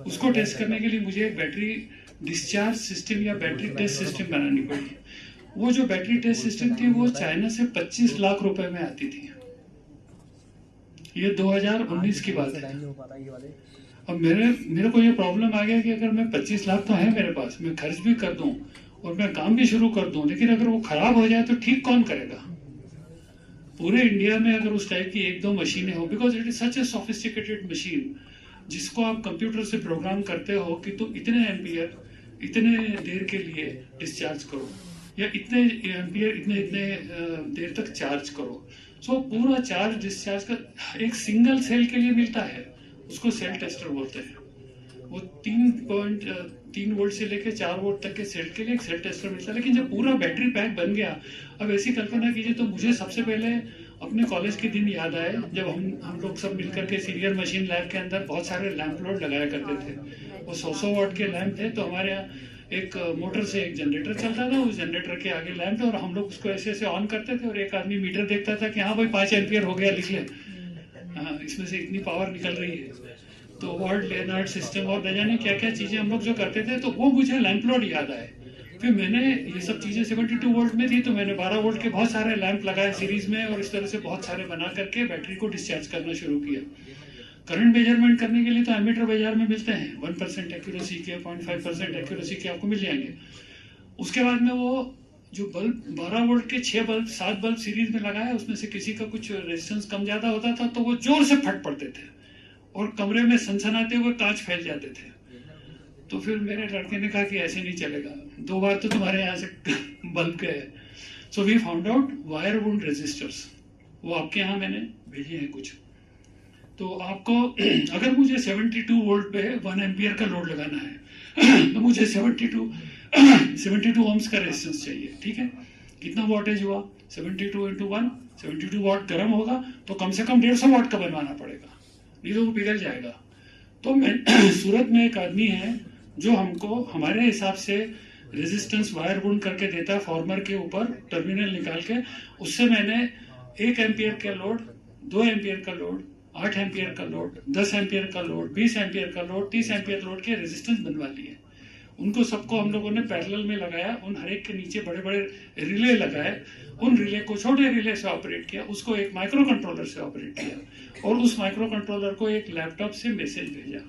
उसको टेस्ट करने के लिए मुझे एक बैटरी डिस्चार्ज सिस्टम या बैटरी टेस्ट सिस्टम बनानी पड़ी. वो जो बैटरी टेस्ट सिस्टम थी वो चाइना से 25 लाख रुपए में आती थी. ये 2019 की बात है. अब मेरे को ये प्रॉब्लम आ गया कि अगर मैं 25 लाख तो है मेरे पास, मैं खर्च भी कर दूं और मैं काम भी शुरू कर दूं, लेकिन अगर वो खराब हो जाए तो ठीक कौन करेगा. पूरे इंडिया में अगर उस टाइप की 1-2 मशीनें हो, because it is such A sophisticated machine, जिसको आप कंप्यूटर से प्रोग्राम करते हो कि तुम इतने एम्पियर इतने देर के लिए डिस्चार्ज करो. या इतने एम्पियर इतने इतने देर तक चार्ज करो। सो पूरा चार्ज डिस्चार्ज का एक सिंगल सेल के लिए मिलता है, उसको सेल टेस्टर बोलते हैं। वो 3.3 वोल्ट से लेकर 4 वोल्ट तक के सेल के लिए एक सेल टेस्टर मिलता है। लेकिन जब पूरा बैटरी पैक बन गया, अब ऐसी कल्पना कीजिए, तो मुझे सबसे पहले अपने कॉलेज के दिन याद आए जब हम लोग सब मिलकर के सीरियल मशीन लैब के अंदर बहुत सारे लैंप लोड लगाया करते थे। वो 100 वाट के लैंप थे, तो हमारे यहाँ एक मोटर से एक जनरेटर चलता था, उस जनरेटर के आगे लैंप था और हम लोग उसको ऐसे ऐसे ऑन करते थे और एक आदमी मीटर देखता था कि हाँ भाई 5 एम्पियर हो गया, लिख ले, हाँ इसमें से इतनी पावर निकल रही है। तो वॉल्ट लेनार्ड सिस्टम और न जाने क्या क्या चीजें हम लोग जो करते थे, तो वो मुझे लैंप लोड याद आए। फिर मैंने ये सब चीजें 72 वोल्ट में थी, तो मैंने 12 वोल्ट के बहुत सारे लैंप लगाए सीरीज में और इस तरह से बहुत सारे बना करके बैटरी को डिस्चार्ज करना शुरू किया। करंट मेजरमेंट करने के लिए तो एमीटर बाजार में मिलते हैं, 1% एक्यूरेसी के, 0.5% एक्यूरेसी के आपको मिल जाएंगे। उसके बाद में वो जो बल्ब 12 वोल्ट के 6 बल्ब 7 बल्ब सीरीज में लगाया, उसमें से किसी का कुछ रेजिस्टेंस कम ज्यादा होता था तो वो जोर से फट पड़ते थे और कमरे में सनसनाते हुए कांच फैल जाते थे। तो फिर मेरे लड़के ने कहा कि ऐसे नहीं चलेगा, 2 बार तो तुम्हारे यहाँ से बल्ब गए। So we found out wire wound resistors, वो आपके यहाँ मैंने भेजे हैं कुछ। तो आपको अगर मुझे 72 वोल्ट पे 1 एम्पियर का लोड लगाना है तो मुझे 72 ओम्स का रेजिस्टेंस चाहिए, ठीक है। कितना वोल्टेज हुआ, 72 इंटू 1, 72 वाट गर्म होगा तो कम से कम 150 वाट का बनवाना पड़ेगा, नहीं तो वो पिघल जाएगा। तो मैं सूरत में एक आदमी है जो हमको हमारे हिसाब से रेजिस्टेंस वायर वुंड करके देता है, फॉर्मर के ऊपर टर्मिनल निकाल के, उससे मैंने 1 एम्पियर का लोड, 2 एम्पियर का लोड, 8 एम्पियर का लोड, 10 एम्पियर का लोड, 20 एम्पियर का लोड, 30 एम्पियर लोड के रेजिस्टेंस बनवा लिए। उनको सबको हम लोगों ने पैरेलल में लगाया, उन हर एक के नीचे बड़े बड़े रिले लगाए, उन रिले को छोटे रिले से ऑपरेट किया, उसको एक माइक्रो कंट्रोलर से ऑपरेट किया और उस माइक्रो कंट्रोलर को एक लैपटॉप से मैसेज भेजा।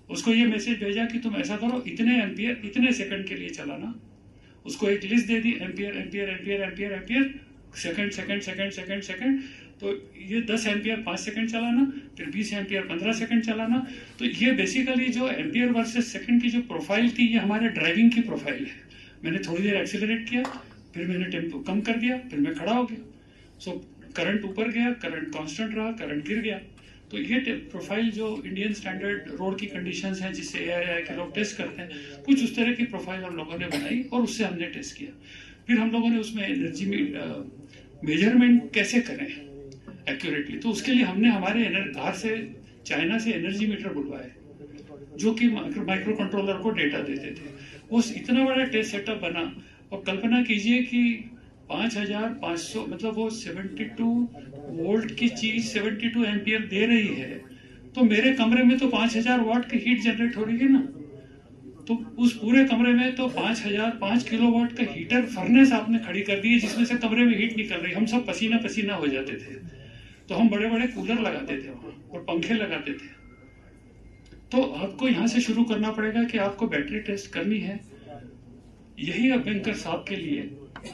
उसको ये मैसेज भेजा कि तुम ऐसा करो, इतने एम्पियर इतने सेकंड के लिए चलाना। उसको एक लिस्ट दे दी, ampere ampere ampere ampere ampere, second second second second second. तो ये 10 एम्पियर 5 सेकंड चलाना, फिर 20 एम्पियर 15 सेकंड चलाना। तो ये बेसिकली जो एम्पियर वर्सेस सेकंड की जो प्रोफाइल थी, ये हमारे ड्राइविंग की प्रोफाइल है। मैंने थोड़ी देर एक्सीलरेट किया, फिर मैंने टेम्पो कम कर दिया, फिर मैं खड़ा हो गया। सो करंट ऊपर गया, करंट कांस्टेंट रहा, करंट गिर गया। तो ये प्रोफाइल जो इंडियन स्टैंडर्ड रोड की कंडीशंस हैं, जिससे एआई के लोग टेस्ट करते हैं, कुछ उस तरह की प्रोफाइल हम लोगों ने बनाई और उससे हमने टेस्ट किया। फिर हम लोगों ने उसमें एनर्जी मेजरमेंट कैसे करें एक्यूरेटली, तो उसके लिए हमने हमारे बाहर से चाइना से एनर्जी मीटर बुलवाए, जो कि माइक्रो कंट्रोलर को डेटा देते थे। वो इतना बड़ा टेस्ट सेटअप बना, और कल्पना कीजिए कि 5500, मतलब वो 72 वोल्ट की चीज 72 एम्पियर दे रही है, तो मेरे कमरे में तो 5000 वाट की हीट जनरेट हो रही है ना। तो उस पूरे कमरे में तो 5 किलोवाट का हीटर फर्नेस आपने खड़ी कर दी है, जिसमें से कमरे में हीट निकल रही है। हम सब पसीना पसीना हो जाते थे, तो हम बड़े बड़े कूलर लगाते थे वहां और पंखे लगाते थे। तो आपको यहाँ से शुरू करना पड़ेगा कि आपको बैटरी टेस्ट करनी है। यही अब बैंकर साहब के लिए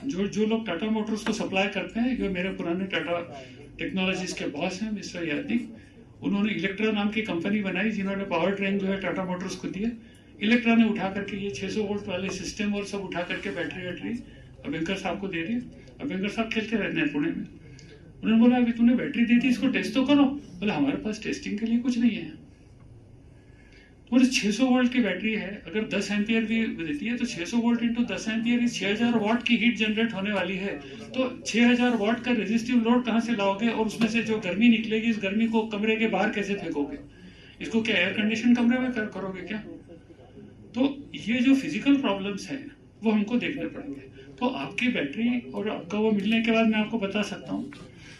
जो लोग टाटा मोटर्स को सप्लाई करते हैं, जो मेरे पुराने टाटा टेक्नोलॉजीज के बॉस हैं मिस्टर यादव, उन्होंने इलेक्ट्रा नाम की कंपनी बनाई, जिन्होंने पावर ट्रेन जो है टाटा मोटर्स को दिया। इलेक्ट्रा ने उठा करके ये 600 वोल्ट वाले सिस्टम और सब उठा करके बैटरी अबेंकर साहब को दे दी। अबेंकर साहब खेलते रहते हैं पुणे में। उन्होंने बोला अभी तूने बैटरी दी थी, इसको टेस्ट तो करो। बोले हमारे पास टेस्टिंग के लिए कुछ नहीं है। बोले 600 वोल्ट की बैटरी है, अगर 10 एम्पियर भी देती है तो 600 वोल्ट इंटू 10 एम्पियर 6000 वाट की हीट जनरेट होने वाली है। तो 6000 वाट का रेजिस्टिव लोड कहाँ से लाओगे, और उसमें से जो गर्मी निकलेगी, इस गर्मी को कमरे के बाहर कैसे फेंकोगे? इसको क्या एयर कंडीशन कमरे में करोगे क्या? तो ये जो फिजिकल प्रॉब्लम्स हैं वो हमको देखने पड़ेंगे। तो आपकी बैटरी और आपका वो मिलने के बाद मैं आपको बता सकता हूँ,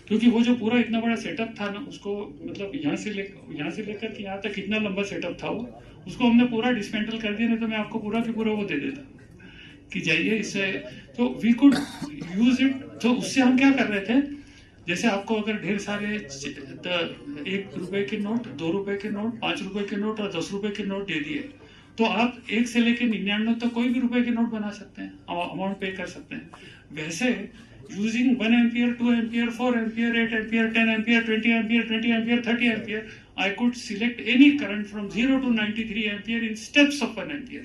क्योंकि वो जो पूरा इतना बड़ा सेटअप था ना, उसको मतलब यहाँ से लेकर कि यहाँ तक कितना लंबा सेटअप था वो, उसको हमने पूरा डिसमेंटल कर दिया। नहीं तो मैं आपको पूरा की पूरा वो दे देता कि जाइए इससे, तो वी कुड यूज इट। तो उससे हम क्या कर रहे थे, जैसे आपको अगर ढेर सारे 1 रुपए के नोट, 2 रुपए के नोट, 5 रुपए के नोट और 10 रुपए के नोट दे दिए, तो आप 1 से लेकर 99 तक कोई भी रुपए के नोट बना सकते हैं, अमाउंट पे कर सकते हैं। वैसे using 1 ampere, 2 ampere, 4 ampere, 8 ampere, 10 ampere, 20 ampere, 20 ampere, 30 ampere, I could select any current from 0 to 93 ampere in steps of 1 ampere.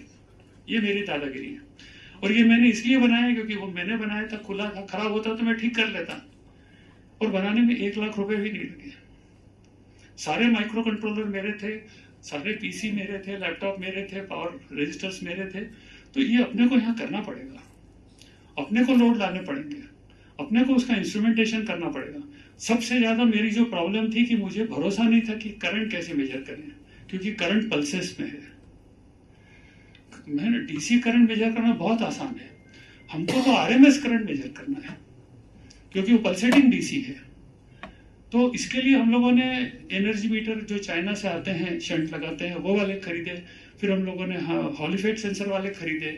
ये मेरी दादागिरी है। और ये मैंने इसलिए बनाया क्योंकि वो मैंने बनाया था, खुला था, खराब होता तो मैं ठीक कर लेता, और बनाने में 1 लाख रुपए भी नहीं लगे। सारे माइक्रो कंट्रोलर मेरे थे, सारे पीसी मेरे थे, लैपटॉप मेरे थे, पावर रजिस्टर्स मेरे थे। तो ये अपने को यहाँ करना पड़ेगा, अपने को लोड लाने पड़ेंगे, अपने को उसका इंस्ट्रूमेंटेशन करना पड़ेगा। सबसे ज्यादा मेरी जो प्रॉब्लम थी कि मुझे भरोसा नहीं था कि करंट कैसे मेजर करें, क्योंकि करंट पल्सेस में है। मैंने डीसी करंट मेजर करना बहुत आसान है, हमको तो आरएमएस करंट मेजर करना है क्योंकि वो पल्सेटिंग डीसी है। तो इसके लिए हम लोगों ने एनर्जी मीटर जो चाइना से आते हैं, शंट लगाते हैं, वो वाले खरीदे। फिर हम लोगों ने हॉलीफेट सेंसर वाले खरीदे,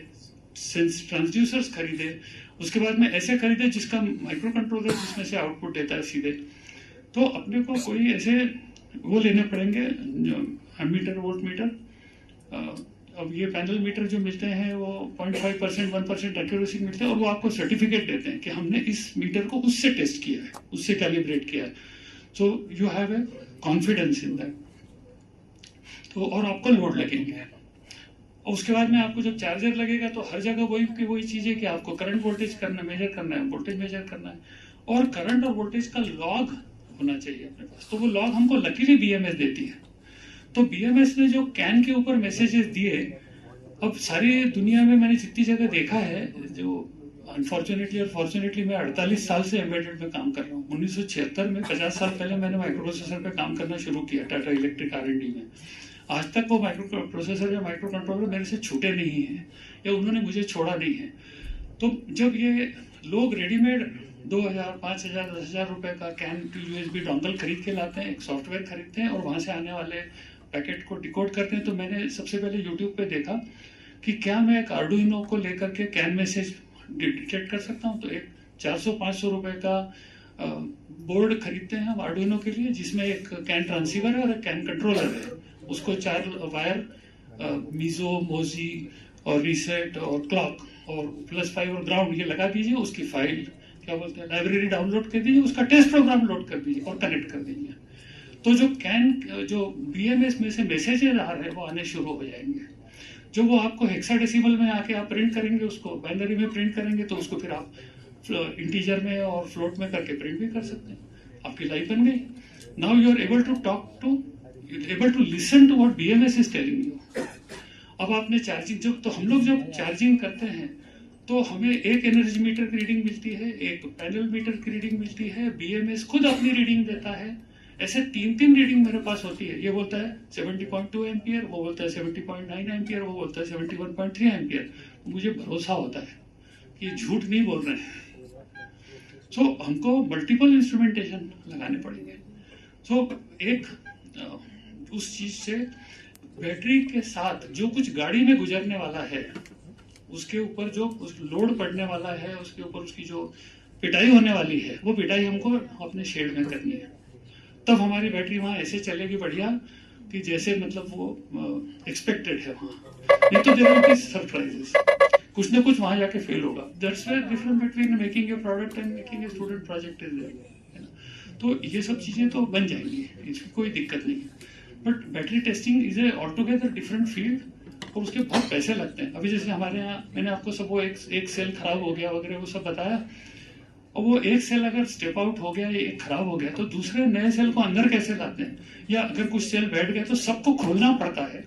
ट्रांसड्यूसर्स खरीदे। उसके बाद में ऐसे खरीदे जिसका माइक्रो कंट्रोलर जिसमें से आउटपुट देता है सीधे। तो अपने को कोई ऐसे वो लेने पड़ेंगे, एमीटर, वोल्ट मीटर। अब ये पैनल मीटर जो मिलते हैं वो 0.5%, 1% एक्यूरेसी मिलते हैं, और वो आपको सर्टिफिकेट देते हैं कि हमने इस मीटर को उससे टेस्ट किया है, उससे कैलिब्रेट किया है। So you have a confidence in that. तो और आपको लोड लगेंगे, और उसके बाद में आपको जब चार्जर लगेगा तो हर जगह वही की वही चीज है कि आपको करंट वोल्टेज करना, मेजर करना है, वोल्टेज मेजर करना है, और करंट और वोल्टेज का लॉग होना चाहिए अपने पास। तो वो लॉग हमको लकीली बीएमएस देती है। तो बीएमएस ने जो कैन के ऊपर मैसेजेस दिए, अब सारी दुनिया में मैंने जितनी जगह देखा है, जो अनफॉर्चुनेटली और फॉर्चुनेटली मैं 48 साल से एम्बेडेड में काम कर रहा हूँ। 1976 में, 50 साल पहले मैंने माइक्रो प्रोसेसर पे काम करना शुरू किया टाटा इलेक्ट्रिक R&D में। आज तक वो माइक्रो प्रोसेसर या माइक्रो कंट्रोलर मेरे से छूटे नहीं हैं, या उन्होंने मुझे छोड़ा नहीं है। तो जब ये लोग रेडीमेड 2000, 5000, 10,000 रुपए का कैन टू USB डोंगल खरीद के लाते हैं, एक सॉफ्टवेयर खरीदते हैं, और वहां से आने वाले पैकेट को डिकोड करते हैं, तो मैंने सबसे पहले यूट्यूब पे देखा कि क्या मैं एक आर्डुइनो को लेकर के कैन मैसेज डिटेक्ट कर सकता हूँ। तो एक 400-500 रुपए का बोर्ड खरीदते हैं हम आर्डुइनो के लिए, जिसमें एक कैन ट्रांसीवर है और एक कैन कंट्रोलर है। उसको 4 वायर मीजो, मोजी और रीसेट और क्लॉक और +5 और ग्राउंड ये लगा दीजिए, उसकी फाइल क्या बोलते हैं लाइब्रेरी डाउनलोड कर दीजिए, उसका टेस्ट प्रोग्राम लोड कर दीजिए और कनेक्ट कर दीजिए। तो जो बीएमएस में से मैसेजेस आ रहे हैं वो आने शुरू हो जाएंगे। जो वो आपको हेक्साडेसिमल में आके आप प्रिंट करेंगे, उसको बाइनरी में प्रिंट करेंगे, तो उसको फिर आप इंटीजर में और फ्लोट में करके प्रिंट भी कर सकते हैं। आपकी लाइफ बन गई। Now you are able to listen to what BMS is telling you. अब आपने चार्जिंग तो हम लोग जब चार्जिंग करते हैं तो हमें एक एनर्जी मीटर की रीडिंग मिलती है, एक पैनल मीटर की रीडिंग मिलती है, बीएमएस खुद अपनी रीडिंग देता है। ऐसे 3 रीडिंग मेरे पास होती है। ये बोलता है 70.2 एम्पियर, वो बोलता है 70.9 एम्पियर, वो बोलता है 71.3 एम्पियर। मुझे भरोसा होता है कि झूठ नहीं बोल रहे हैं। सो हमको मल्टीपल इंस्ट्रूमेंटेशन लगाने पड़ेंगे। सो एक उस चीज से बैटरी के साथ जो कुछ गाड़ी में गुजरने वाला है, उसके ऊपर जो लोड पड़ने वाला है, उसके ऊपर उसकी जो पिटाई होने वाली है, वो पिटाई हमको अपने शेड में करनी है। तब हमारी बैटरी वहां ऐसे चलेगी बढ़िया कि जैसे मतलब वो एक्सपेक्टेड है वहां। नहीं तो देयर विल बी सरप्राइजेस, कुछ ना कुछ वहां जाके फेल होगा। That's where difference between making a product and making a student project is there. तो ये सब चीजें तो बन जाएंगी, इसकी कोई दिक्कत नहीं है। But battery testing is a altogether different field, और उसके बहुत पैसे लगते हैं। अभी जैसे हमारे यहाँ मैंने आपको सब वो एक सेल खराब हो गया वगैरह वो सब बताया, और वो एक सेल अगर स्टेप आउट हो गया या एक खराब हो गया तो दूसरे नए सेल को अंदर कैसे लाते हैं, या अगर कुछ सेल बैठ गए तो सबको खोलना पड़ता है।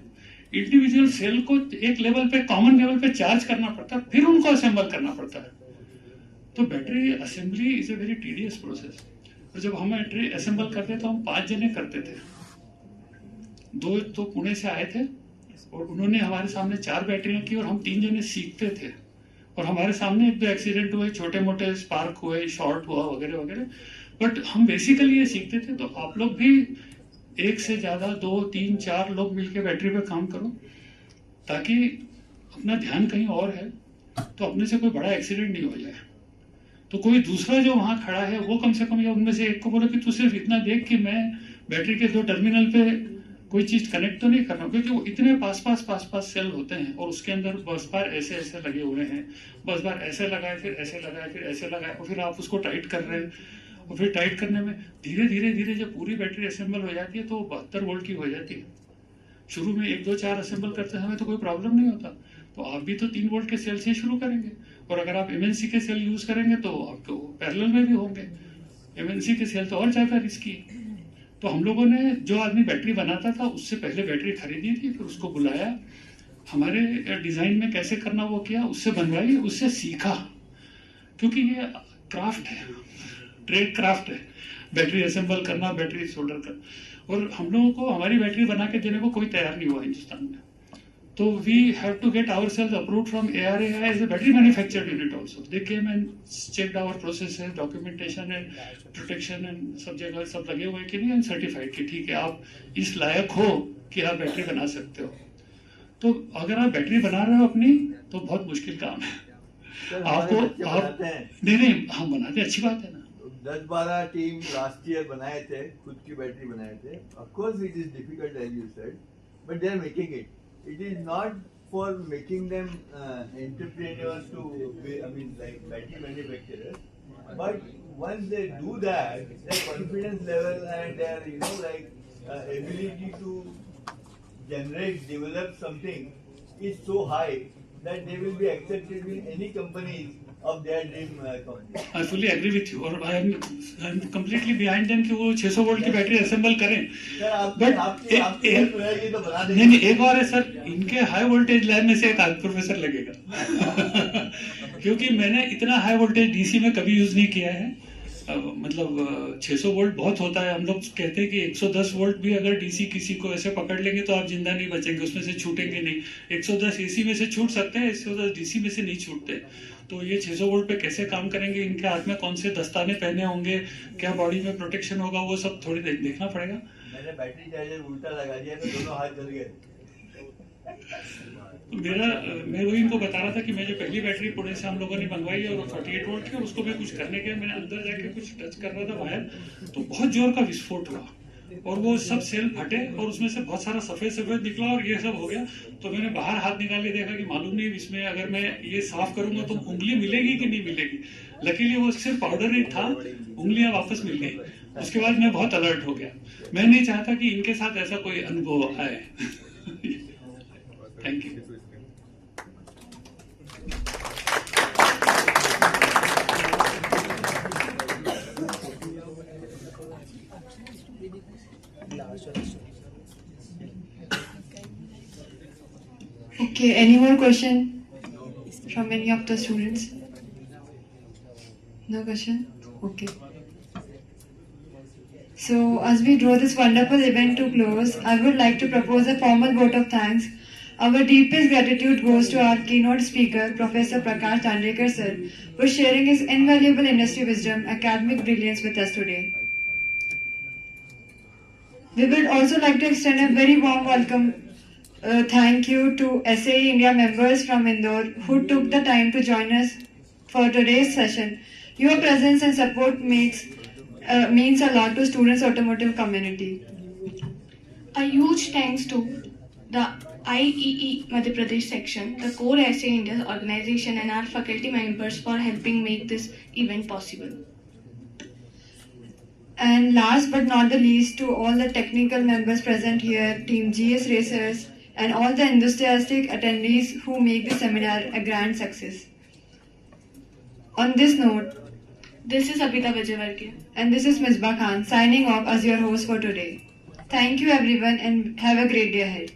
इंडिविजुअल सेल को एक लेवल पे, कॉमन लेवल पे चार्ज करना पड़ता है, फिर उनको असेंबल करना पड़ता है। तो battery assembly is a very tedious process. और जब हम बैटरी असेंबल करते तो हम 5 जने करते थे। 2 तो पुणे से आए थे और उन्होंने हमारे सामने 4 बैटरियां की, और हम 3 जने सीखते थे। और हमारे सामने 1-2 एक्सीडेंट हुए, छोटे मोटे स्पार्क हुए, शॉर्ट हुआ वगैरह वगैरह, बट हम बेसिकली ये सीखते थे। तो आप लोग भी 1 से ज्यादा 2, 3, 4 लोग मिलकर बैटरी पे काम करो, ताकि अपना ध्यान कहीं और है तो अपने से कोई बड़ा एक्सीडेंट नहीं हो जाए। तो कोई दूसरा जो वहां खड़ा है वो कम से कम, या उनमें से एक को बोलो कि तू सिर्फ इतना देख कि मैं बैटरी के 2 टर्मिनल पे कोई चीज कनेक्ट तो नहीं कर रहा हूँ, क्योंकि वो इतने पास सेल होते हैं और उसके अंदर बस बार ऐसे लगे हुए हैं, बस बार ऐसे लगाए, फिर ऐसे लगाए, फिर ऐसे लगाए, और फिर आप उसको टाइट कर रहे हैं। और फिर टाइट करने में धीरे जब पूरी बैटरी असेंबल हो जाती है तो 72 वोल्ट की हो जाती है। शुरू में 1, 2, 4 असेंबल करते समय तो कोई प्रॉब्लम नहीं होता, तो आप भी तो 3 वोल्ट के सेल से शुरू करेंगे, और अगर आप एमएनसी के सेल यूज करेंगे तो आपको पैरेलल में भी होंगे। एमएनसी के सेल तो और ज्यादा रिस्की है। तो हम लोगों ने जो आदमी बैटरी बनाता था उससे पहले बैटरी खरीदी थी, फिर उसको बुलाया, हमारे डिजाइन में कैसे करना वो किया, उससे बनवाई, उससे सीखा, क्योंकि ये क्राफ्ट है, ट्रेड क्राफ्ट है, बैटरी असेंबल करना, बैटरी सोल्डर करना। और हम लोगों को हमारी बैटरी बना के देने को कोई तैयार नहीं हुआ हिंदुस्तान में। तो we have to get ourselves approved from ARAI as a battery manufactured unit also. They came and checked our processes, documentation and protection and सब जगह सब लगे हुए कि नहीं, एंड सर्टिफाइड कि ठीक है आप इस लायक हो कि आप बैटरी बना सकते हो। तो अगर आप बैटरी बना रहे हो अपनी तो बहुत मुश्किल काम है। आपको आप नहीं हम बनाते, अच्छी बात है ना। 10-12 टीम लास्ट ईयर बनाए थे, खुद की बैटरी बनाए थे। Of course it is difficult as you said, but they are making it. It is not for making them entrepreneurs to be, I mean, like battery manufacturers, but once they do that, their confidence level and their, ability to develop something is so high that they will be accepted in any companies of their dream company. I fully agree with you, और I am completely behind them कि वो 600 volt की battery assemble करें। But नहीं एक और है sir, इनके हाई वोल्टेज लैब में से एक प्रोफेसर लगेगा क्योंकि मैंने इतना हाई वोल्टेज डीसी में कभी यूज नहीं किया है। मतलब 600 वोल्ट बहुत होता है। हम लोग कहते हैं कि 110 वोल्ट भी अगर डीसी किसी को ऐसे पकड़ लेंगे तो आप जिंदा नहीं बचेंगे, उसमें से छूटेंगे नहीं। 110 एसी में से छूट सकते हैं, 110 डीसी में से नहीं छूटते। तो ये 600 वोल्ट पे कैसे काम करेंगे, इनके हाथ में कौन से दस्ताने पहने होंगे, क्या बॉडी में प्रोटेक्शन होगा, वो सब थोड़ी देखना पड़ेगा। मैंने बैटरी चार्जर उल्टा लगा दिया तो दोनों हाथ जल गए। मैं वही इनको बता रहा था कि मैं जो पहली बैटरी पुणे से हम लोगों ने मंगवाई है और 48 वोल्ट की, और उसको मैं कुछ करने के मैंने अंदर जाके कुछ टच कर रहा था वायर, तो बहुत जोर का विस्फोट हुआ और वो सब सेल फटे और उसमें से बहुत सारा सफेद सफेद निकला और ये सब हो गया। तो मैंने बाहर हाथ निकाल के देखा कि मालूम नहीं इसमें अगर मैं ये साफ करूंगा तो उंगली मिलेगी कि नहीं मिलेगी। लकीली वो सिर्फ पाउडर ही था, उंगलियां वापस मिल गई। उसके बाद मैं बहुत अलर्ट हो गया। मैं नहीं चाहता कि इनके साथ ऐसा कोई अनुभव आए। Thank you. Okay, any more question from any of the students? No question? Okay. So, as we draw this wonderful event to close, I would like to propose a formal vote of thanks. Our deepest gratitude goes to our keynote speaker, Professor Prakash Dandekar sir, for sharing his invaluable industry wisdom, academic brilliance with us today. We would also like to extend a very warm welcome thank you to SAE India members from Indore who took the time to join us for today's session. Your presence and support means a lot to students' automotive community. A huge thanks to the IEE Madhya Pradesh section, the core SAE India organization, and our faculty members for helping make this event possible. And last but not the least, to all the technical members present here, Team GS Racers, and all the enthusiastic attendees who make the seminar a grand success. On this note, this is Abhita Vijayvargiya. And this is Misbah Khan signing off as your host for today. Thank you everyone and have a great day ahead.